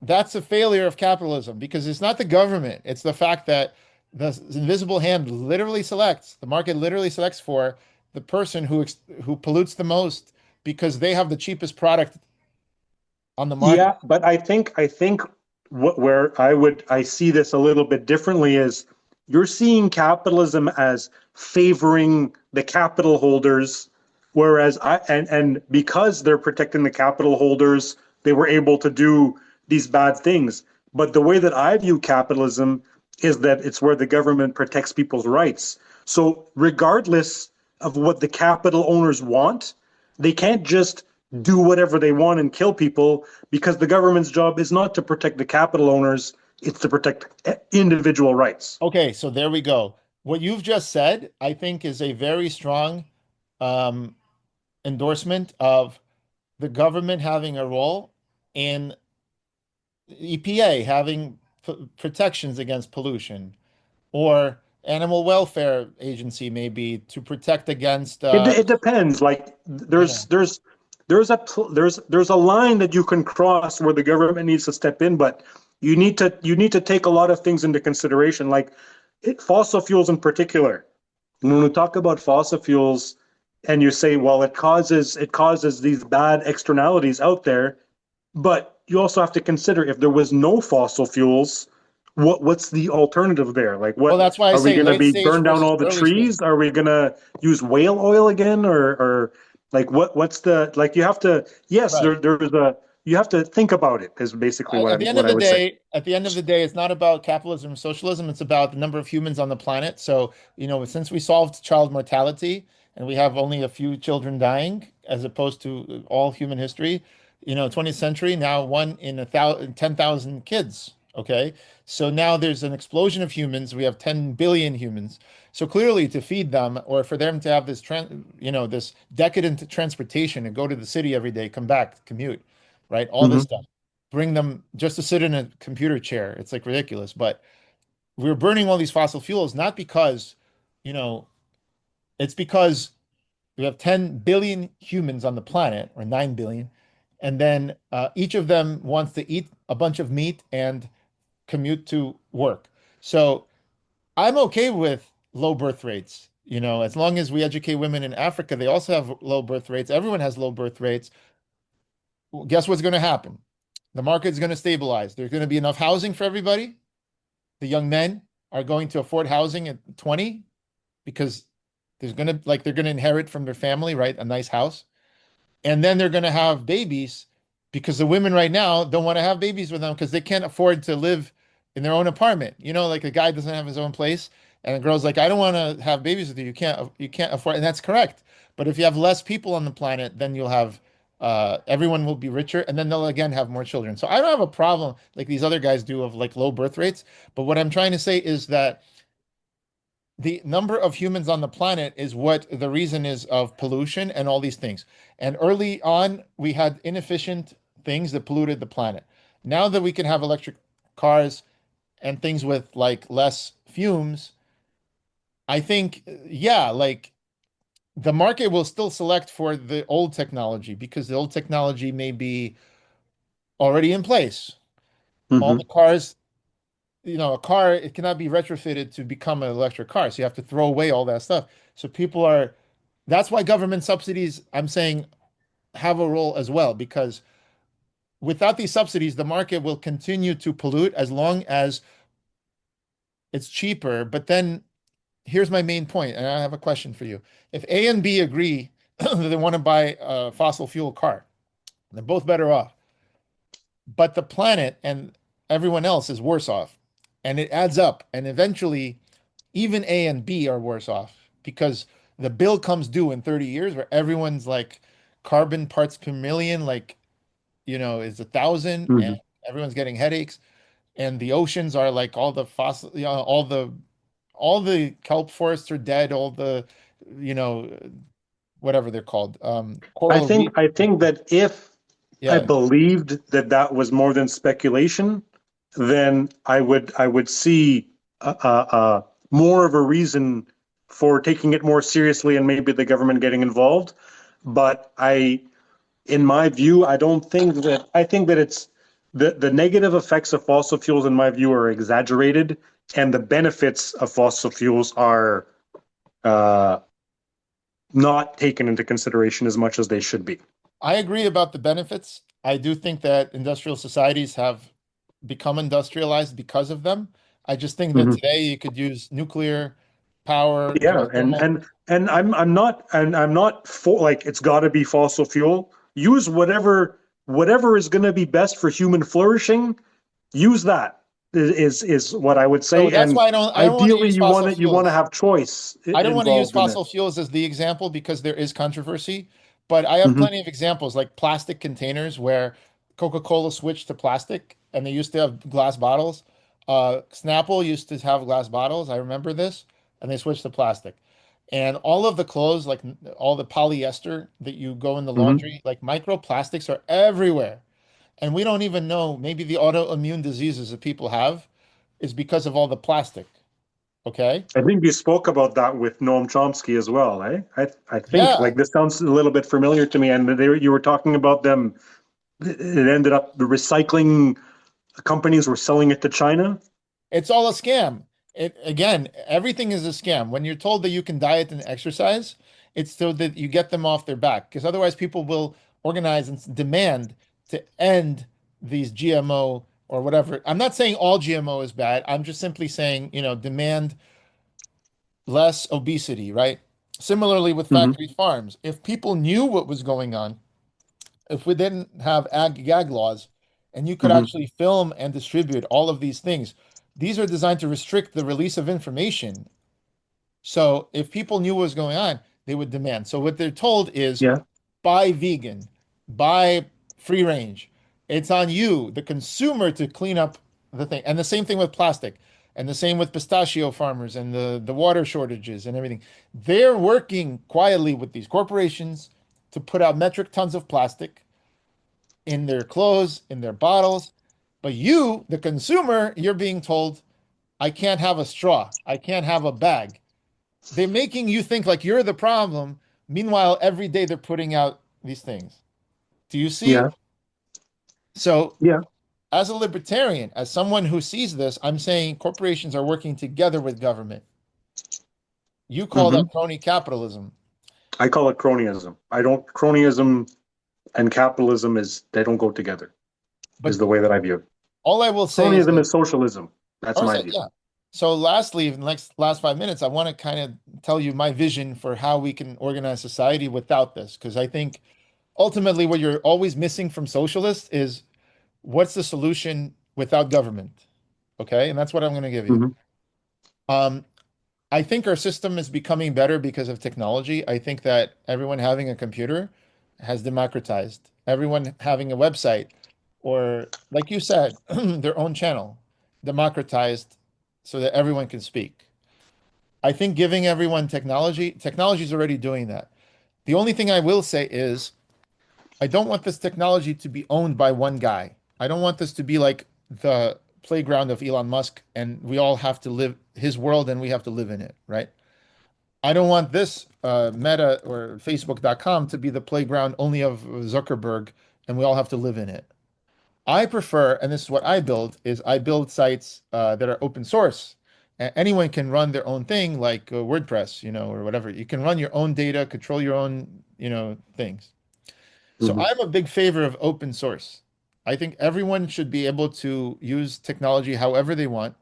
that's a failure of capitalism, because it's not the government. It's the fact that the invisible hand the market literally selects for the person who pollutes the most because they have the cheapest product on the market. Yeah, but I think where I see this a little bit differently is you're seeing capitalism as favoring the capital holders, whereas and because they're protecting the capital holders, they were able to do these bad things. But the way that I view capitalism is that it's where the government protects people's rights. So regardless of what the capital owners want, they can't just do whatever they want and kill people, because the government's job is not to protect the capital owners, it's to protect individual rights. Okay, so there we go. What you've just said, I think, is a very strong endorsement of the government having a role in EPA having protections against pollution, or animal welfare agency maybe to protect against. It depends. Like there's a line that you can cross where the government needs to step in, but you need to take a lot of things into consideration, like fossil fuels in particular. When we talk about fossil fuels, and you say, well, it causes these bad externalities out there, but you also have to consider, if there was no fossil fuels, what's the alternative there? Like, what? Well, that's why are we going to be burn down all the trees? Are we going to use whale oil again, or like what's the, like, you have to, yes, right. You have to think about it, is basically what I would say. At the end of the day, it's not about capitalism and socialism. It's about the number of humans on the planet. So, since we solved child mortality and we have only a few children dying as opposed to all human history, 20th century, now 1 in 10,000 kids. Okay. So now there's an explosion of humans. We have 10 billion humans. So clearly, to feed them, or for them to have this, this decadent transportation and go to the city every day, come back, commute, right? All this stuff, bring them just to sit in a computer chair. It's like ridiculous. But we're burning all these fossil fuels, not because, it's because we have 10 billion humans on the planet, or 9 billion. And then each of them wants to eat a bunch of meat and commute to work. So I'm okay with low birth rates, as long as we educate women in Africa. They also have low birth rates. Everyone has low birth rates. Well, guess what's going to happen? The market's going to stabilize. There's going to be enough housing for everybody. The young men are going to afford housing at 20 because they're going to inherit from their family, right? A nice house. And then they're going to have babies, because the women right now don't want to have babies with them because they can't afford to live in their own apartment. Like a guy doesn't have his own place, and the girl's like, I don't want to have babies with you. You can't afford it. And that's correct. But if you have less people on the planet, then you'll have everyone will be richer, and then they'll again have more children. So I don't have a problem like these other guys do of like low birth rates. But what I'm trying to say is that the number of humans on the planet is what the reason is of pollution and all these things. And early on, we had inefficient things that polluted the planet. Now that we can have electric cars and things with like less fumes, I think, yeah, like the market will still select for the old technology because the old technology may be already in place. All the cars, a car, it cannot be retrofitted to become an electric car. So you have to throw away all that stuff. So that's why government subsidies, I'm saying, have a role as well, because without these subsidies, the market will continue to pollute as long as it's cheaper. But then here's my main point, and I have a question for you. If A and B agree that they want to buy a fossil fuel car, they're both better off. But the planet and everyone else is worse off. And it adds up. And eventually, even A and B are worse off because the bill comes due in 30 years where everyone's like carbon parts per million, like, is 1,000 and everyone's getting headaches. And the oceans are like all the fossil, all the kelp forests are dead, all the, whatever they're called. I think that if I believed that was more than speculation, then I would see more of a reason for taking it more seriously and maybe the government getting involved. But in my view, I think that it's the negative effects of fossil fuels, in my view, are exaggerated, and the benefits of fossil fuels are not taken into consideration as much as they should be. I agree about the benefits. I do think that industrial societies have become industrialized because of them. I just think that today you could use nuclear power. Yeah, and I'm not for, like, it's got to be fossil fuel. Use whatever is going to be best for human flourishing. Use that is what I would say. So that's why I don't ideally you want to have choice. I don't want to use fossil fuels as the example because there is controversy. But I have plenty of examples like plastic containers where Coca-Cola switched to plastic and they used to have glass bottles. Snapple used to have glass bottles. I remember this. And they switched to plastic. And all of the clothes, like all the polyester that you go in the laundry, like microplastics are everywhere. And we don't even know, maybe the autoimmune diseases that people have is because of all the plastic. Okay. I think you spoke about that with Noam Chomsky as well, eh? I think like this sounds a little bit familiar to me. And you were talking about them. It ended up the recycling companies were selling it to China. It's all a scam. Again, everything is a scam. When you're told that you can diet and exercise, it's so that you get them off their back. Because otherwise people will organize and demand to end these GMO or whatever. I'm not saying all GMO is bad. I'm just simply saying, demand less obesity, right? Similarly with factory farms. If people knew what was going on, if we didn't have gag laws, and you could actually film and distribute all of these things, these are designed to restrict the release of information. So if people knew what was going on, they would demand. So what they're told is buy vegan, buy free range. It's on you, the consumer, to clean up the thing. And the same thing with plastic, and the same with pistachio farmers and the water shortages and everything. They're working quietly with these corporations to put out metric tons of plastic in their clothes, in their bottles. But you, the consumer, you're being told, I can't have a straw. I can't have a bag. They're making you think like you're the problem. Meanwhile, every day they're putting out these things. Do you see? Yeah. So as a libertarian, as someone who sees this, I'm saying corporations are working together with government. You call that crony capitalism. I call it cronyism. Cronyism and capitalism they don't go together, is the way that I view it. All I will say cronyism is socialism. That's my view. Yeah. So lastly, in the last 5 minutes, I want to kind of tell you my vision for how we can organize society without this. Because I think ultimately what you're always missing from socialists is what's the solution without government? Okay. And that's what I'm going to give you. I think our system is becoming better because of technology. I think that everyone having a computer has democratized. Everyone having a website, or like you said, their own channel, democratized so that everyone can speak. I think giving everyone technology is already doing that. The only thing I will say is I don't want this technology to be owned by one guy. I don't want this to be like the playground of Elon Musk and we all have to live his world and we have to live in it, right? I don't want this Meta or Facebook.com to be the playground only of Zuckerberg and we all have to live in it. I prefer, and this is what I build, is I build sites that are open source. Anyone can run their own thing like WordPress, or whatever. You can run your own data, control your own, things. So I'm a big favor of open source. I think everyone should be able to use technology however they want.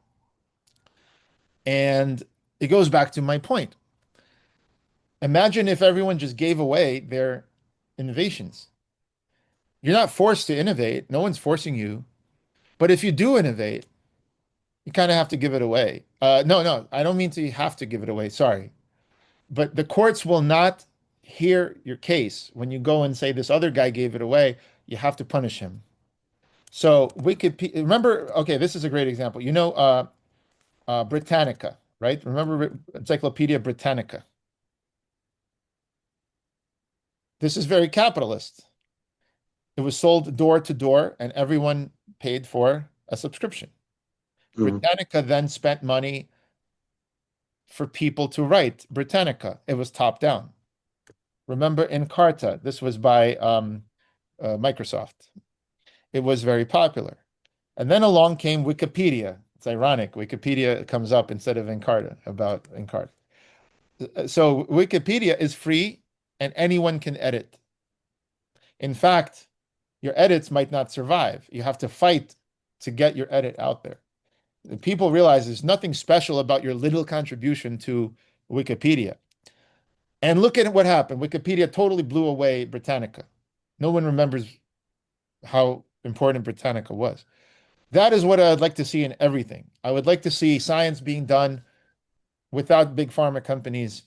And it goes back to my point. Imagine if everyone just gave away their innovations. You're not forced to innovate. No one's forcing you. But if you do innovate, you kind of have to give it away. No, I don't mean to have to give it away. Sorry. But the courts will not hear your case when you go and say this other guy gave it away. You have to punish him. So Wikipedia, remember, okay, this is a great example. Britannica, right? Remember Encyclopedia Britannica? This is very capitalist. It was sold door to door and everyone paid for a subscription. Britannica then spent money for people to write Britannica. It was top down. Remember Encarta? This was by Microsoft. It was very popular. And then along came Wikipedia. It's ironic. Wikipedia comes up instead of Encarta, about Encarta. So Wikipedia is free and anyone can edit. In fact, your edits might not survive. You have to fight to get your edit out there. People realize there's nothing special about your little contribution to Wikipedia. And look at what happened. Wikipedia totally blew away Britannica. No one remembers how important Britannica was. That is what I'd like to see in everything. I would like to see science being done without big pharma companies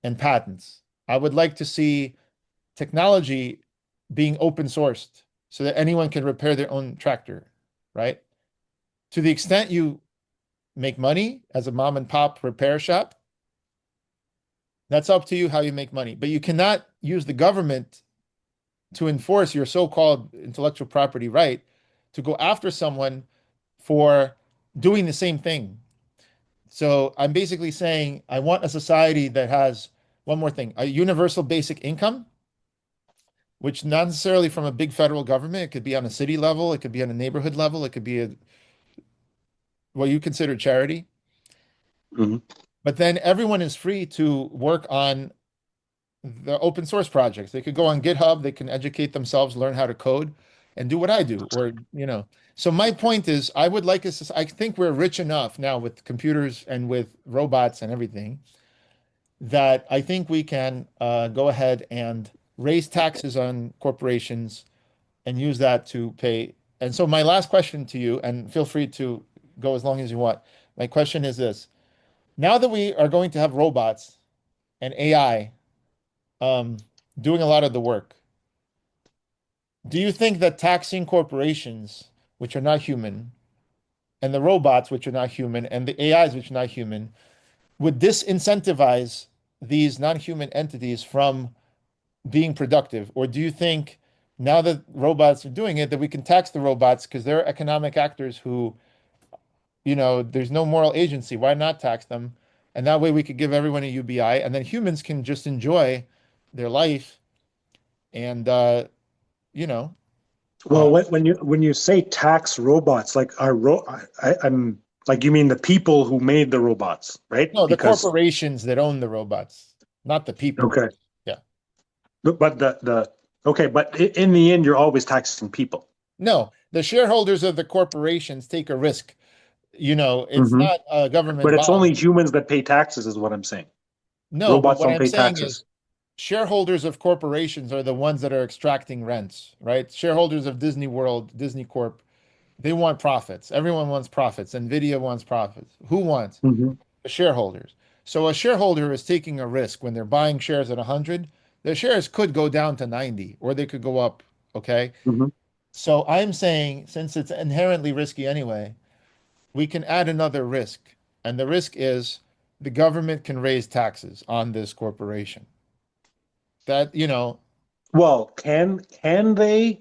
and patents. I would like to see technology being open sourced so that anyone can repair their own tractor, right? To the extent you make money as a mom and pop repair shop, that's up to you how you make money. But you cannot use the government to enforce your so-called intellectual property right to go after someone for doing the same thing. So I'm basically saying I want a society that has one more thing, a universal basic income, which not necessarily from a big federal government. It could be on a city level. It could be on a neighborhood level. It could be what you consider charity. But then everyone is free to work on the open source projects. They could go on GitHub. They can educate themselves, learn how to code, and do what I do. Or, So my point is, I would like us. I think we're rich enough now with computers and with robots and everything that I think we can go ahead and raise taxes on corporations and use that to pay. And so my last question to you, and feel free to go as long as you want. My question is this. Now that we are going to have robots and AI doing a lot of the work, do you think that taxing corporations, which are not human, and the robots, which are not human, and the AIs, which are not human, would disincentivize these non-human entities from being productive? Or do you think now that robots are doing it, that we can tax the robots because they're economic actors who, there's no moral agency. Why not tax them? And that way we could give everyone a UBI and then humans can just enjoy their life. And, Well, when you say tax robots, like I'm like, you mean the people who made the robots, right? No, the corporations that own the robots, not the people. Okay. Yeah. But okay, but in the end, you're always taxing people. No, the shareholders of the corporations take a risk. It's not a government. But it's only humans that pay taxes, is what I'm saying. No, robots but what don't I'm pay saying taxes. is shareholders of corporations are the ones that are extracting rents, right? Shareholders of Disney World, Disney Corp, they want profits. Everyone wants profits. NVIDIA wants profits. Who wants? The shareholders. So a shareholder is taking a risk when they're buying shares at 100. Their shares could go down to 90 or they could go up, okay? So I'm saying, since it's inherently risky anyway, we can add another risk. And the risk is the government can raise taxes on this corporation. That, Well, can they?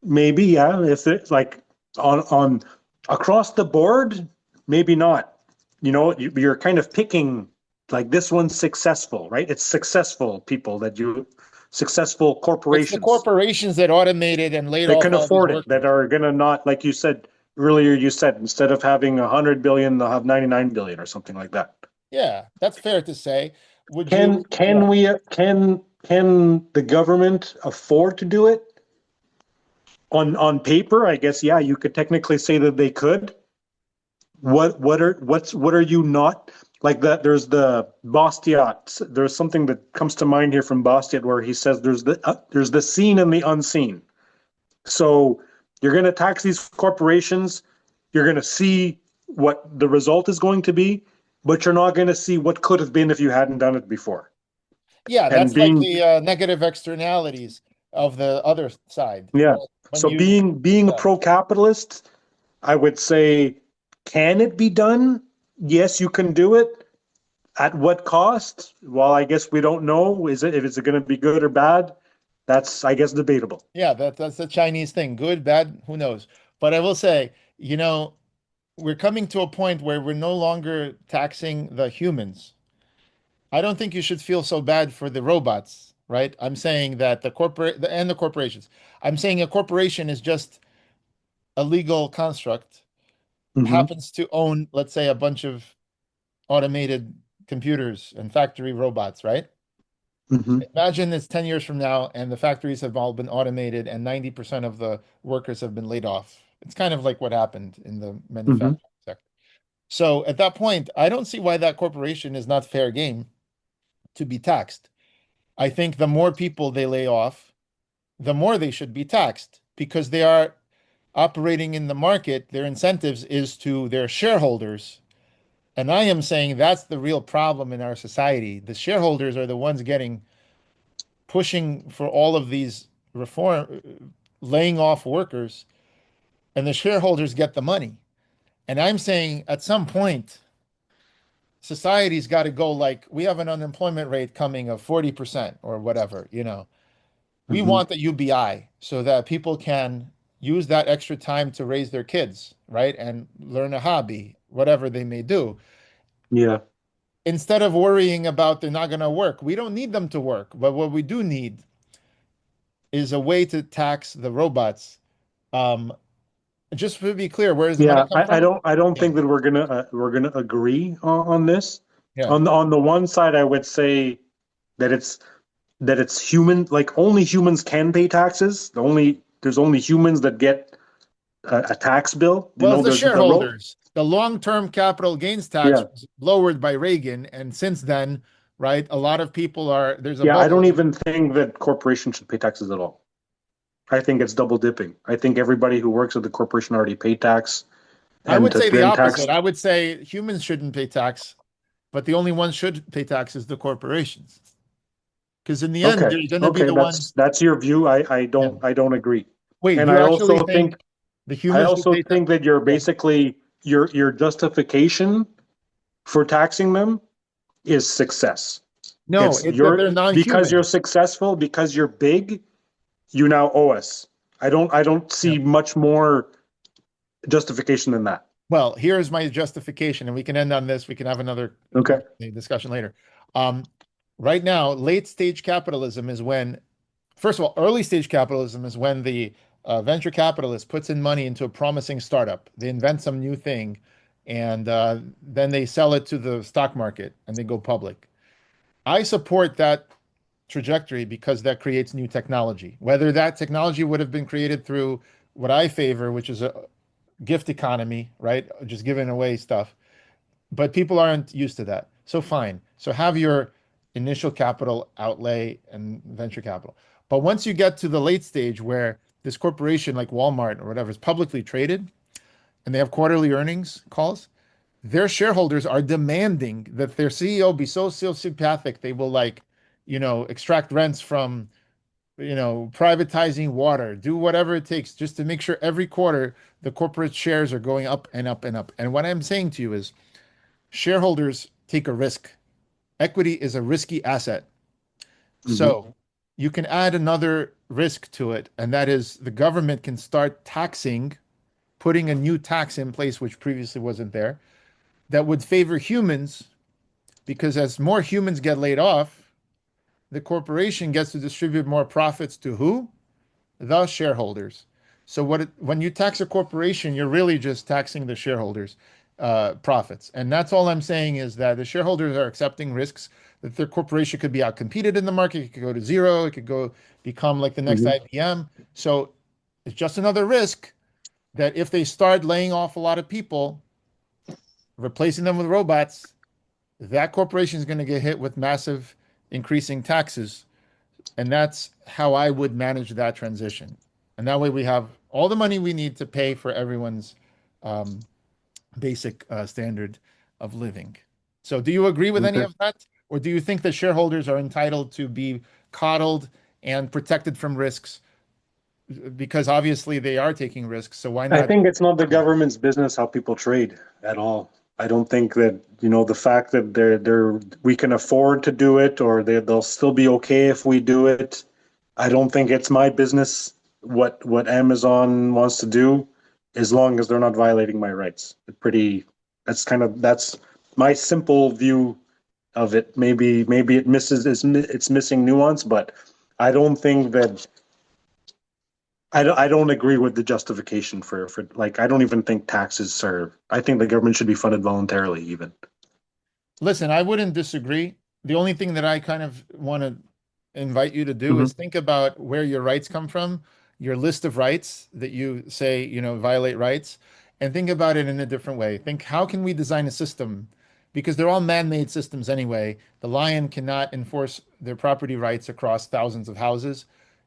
Maybe, yeah. If it's like on across the board, maybe not. You're kind of picking like this one's successful, right? It's successful people successful it's corporations. the corporations that automated and laid They off can all these afford it, workers. that are gonna not, like you said earlier, instead of having 100 billion, they'll have 99 billion or something like that. Yeah, that's fair to say. Can the government afford to do it? On paper, I guess, yeah, you could technically say that they could. What are you not like that? There's the Bastiat. There's something that comes to mind here from Bastiat where he says there's the seen and the unseen. So you're going to tax these corporations. You're going to see what the result is going to be, but you're not going to see what could have been if you hadn't done it before. Yeah, that's like the negative externalities of the other side. Yeah. So being a pro-capitalist, I would say, can it be done? Yes, you can do it. At what cost? Well, I guess we don't know. If it's going to be good or bad? That's, I guess, debatable. Yeah, that's the Chinese thing. Good, bad, who knows? But I will say, we're coming to a point where we're no longer taxing the humans. I don't think you should feel so bad for the robots, right? I'm saying that the corporations. I'm saying a corporation is just a legal construct, happens to own, let's say, a bunch of automated computers and factory robots, right? Imagine it's 10 years from now and the factories have all been automated and 90% of the workers have been laid off. It's kind of like what happened in the manufacturing sector. So at that point, I don't see why that corporation is not fair game to be taxed. I think the more people they lay off, the more they should be taxed because they are operating in the market. Their incentives is to their shareholders. And I am saying that's the real problem in our society. The shareholders are the ones pushing for all of these laying off workers, and the shareholders get the money. And I'm saying at some point, society's got to go like, we have an unemployment rate coming of 40% or whatever, We want the UBI so that people can use that extra time to raise their kids, right? And learn a hobby, whatever they may do. Yeah. Instead of worrying about they're not going to work. We don't need them to work. But what we do need is a way to tax the robots. Just to be clear, where is the money come from? I don't think that we're gonna agree on this. Yeah. On the one side, I would say that it's human, like only humans can pay taxes. There's only humans that get a tax bill. Well, the shareholders. The long-term capital gains tax was lowered by Reagan, and since then, right, a lot of people there's a bubble. I don't even think that corporations should pay taxes at all. I think it's double dipping. I think everybody who works at the corporation already paid tax. I would say the opposite. I would say humans shouldn't pay tax, but the only ones should pay tax is the corporations. Because in the end, they're going to be the ones. That's your view. I don't agree. Wait, and I also think the humans. I also think that you're basically your justification for taxing them is success. No, it's that they're non-human. Because you're successful, because you're big, you now owe us. I don't see much more justification than that. Well, here's my justification, and we can end on this. We can have another discussion later. Right now, late stage capitalism is when, first of all, early stage capitalism is when the venture capitalist puts in money into a promising startup. They invent some new thing, and then they sell it to the stock market, and they go public. I support that trajectory because that creates new technology. Whether that technology would have been created through what I favor, which is a gift economy, right? Just giving away stuff. But people aren't used to that. So fine. So have your initial capital outlay and venture capital. But once you get to the late stage where this corporation like Walmart or whatever is publicly traded and they have quarterly earnings calls, their shareholders are demanding that their CEO be so sociopathic they will extract rents from, privatizing water, do whatever it takes just to make sure every quarter the corporate shares are going up and up and up. And what I'm saying to you is shareholders take a risk. Equity is a risky asset. So you can add another risk to it, and that is the government can start taxing, putting a new tax in place, which previously wasn't there, that would favor humans, because as more humans get laid off, the corporation gets to distribute more profits to who? The shareholders. So when you tax a corporation, you're really just taxing the shareholders' profits. And that's all I'm saying, is that the shareholders are accepting risks, that their corporation could be outcompeted in the market. It could go to zero. It could become like the next IBM. So it's just another risk that if they start laying off a lot of people, replacing them with robots, that corporation is going to get hit with massive increasing taxes. And that's how I would manage that transition. And that way we have all the money we need to pay for everyone's basic standard of living. So do you agree with any of that? Or do you think that shareholders are entitled to be coddled and protected from risks? Because obviously they are taking risks. So why not? I think it's not the government's business how people trade at all. I don't think that, the fact that we can afford to do it, or they'll still be okay if we do it. I don't think it's my business what Amazon wants to do, as long as they're not violating my rights. That's my simple view of it. Maybe it's missing nuance, but I don't think that. I don't agree with the justification for I don't even think taxes are. I think the government should be funded voluntarily even. Listen, I wouldn't disagree. The only thing that I kind of want to invite you to do is think about where your rights come from, your list of rights that you say, violate rights, and think about it in a different way. Think, how can we design a system? Because they're all man-made systems anyway. The lion cannot enforce their property rights across thousands of houses.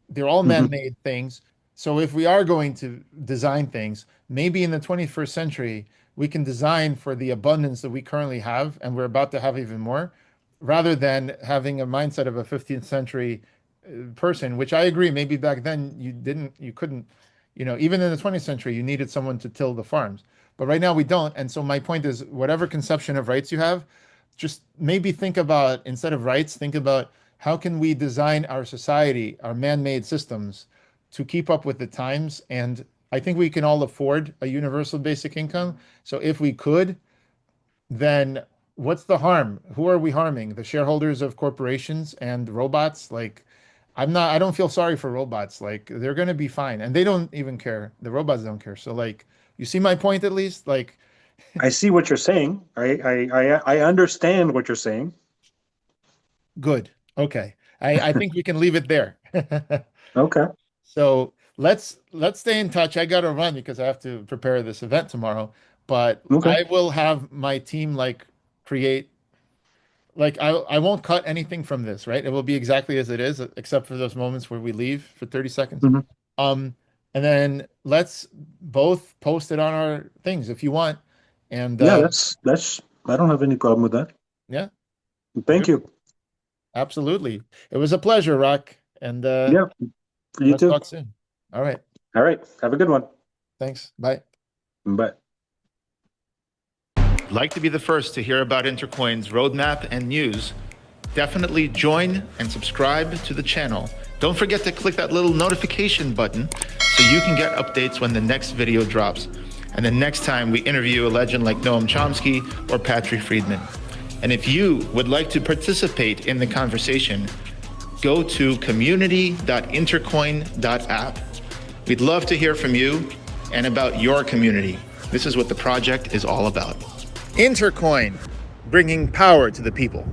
They're all man-made things. So if we are going to design things, maybe in the 21st century, we can design for the abundance that we currently have, and we're about to have even more, rather than having a mindset of a 15th century person, which I agree, maybe back then you couldn't, even in the 20th century, you needed someone to till the farms. But right now we don't. And so my point is, whatever conception of rights you have, just maybe think about, instead of rights, think about how can we design our society, our man-made systems, to keep up with the times. And I think we can all afford a universal basic income. So if we could, then what's the harm? Who are we harming? The shareholders of corporations and robots? I don't feel sorry for robots. They're going to be fine. And they don't even care. The robots don't care. So you see my point, at least? I see what you're saying. I understand what you're saying. Good. Okay. I think we can leave it there. Okay. So let's stay in touch. I got to run because I have to prepare this event tomorrow, but I will have my team create, I won't cut anything from this, right? It will be exactly as it is, except for those moments where we leave for 30 seconds. And then let's both post it on our things if you want. And that's I don't have any problem with that. Yeah. Thank you. Absolutely. It was a pleasure, Rock. And yeah. You let's too. talk soon. All right. Have a good one. Thanks. Bye. Bye. Like to be the first to hear about Intercoin's roadmap and news? Definitely join and subscribe to the channel. Don't forget to click that little notification button so you can get updates when the next video drops. And the next time we interview a legend like Noam Chomsky or Patrick Friedman. And if you would like to participate in the conversation, go to community.intercoin.app. We'd love to hear from you and about your community. This is what the project is all about. Intercoin, bringing power to the people.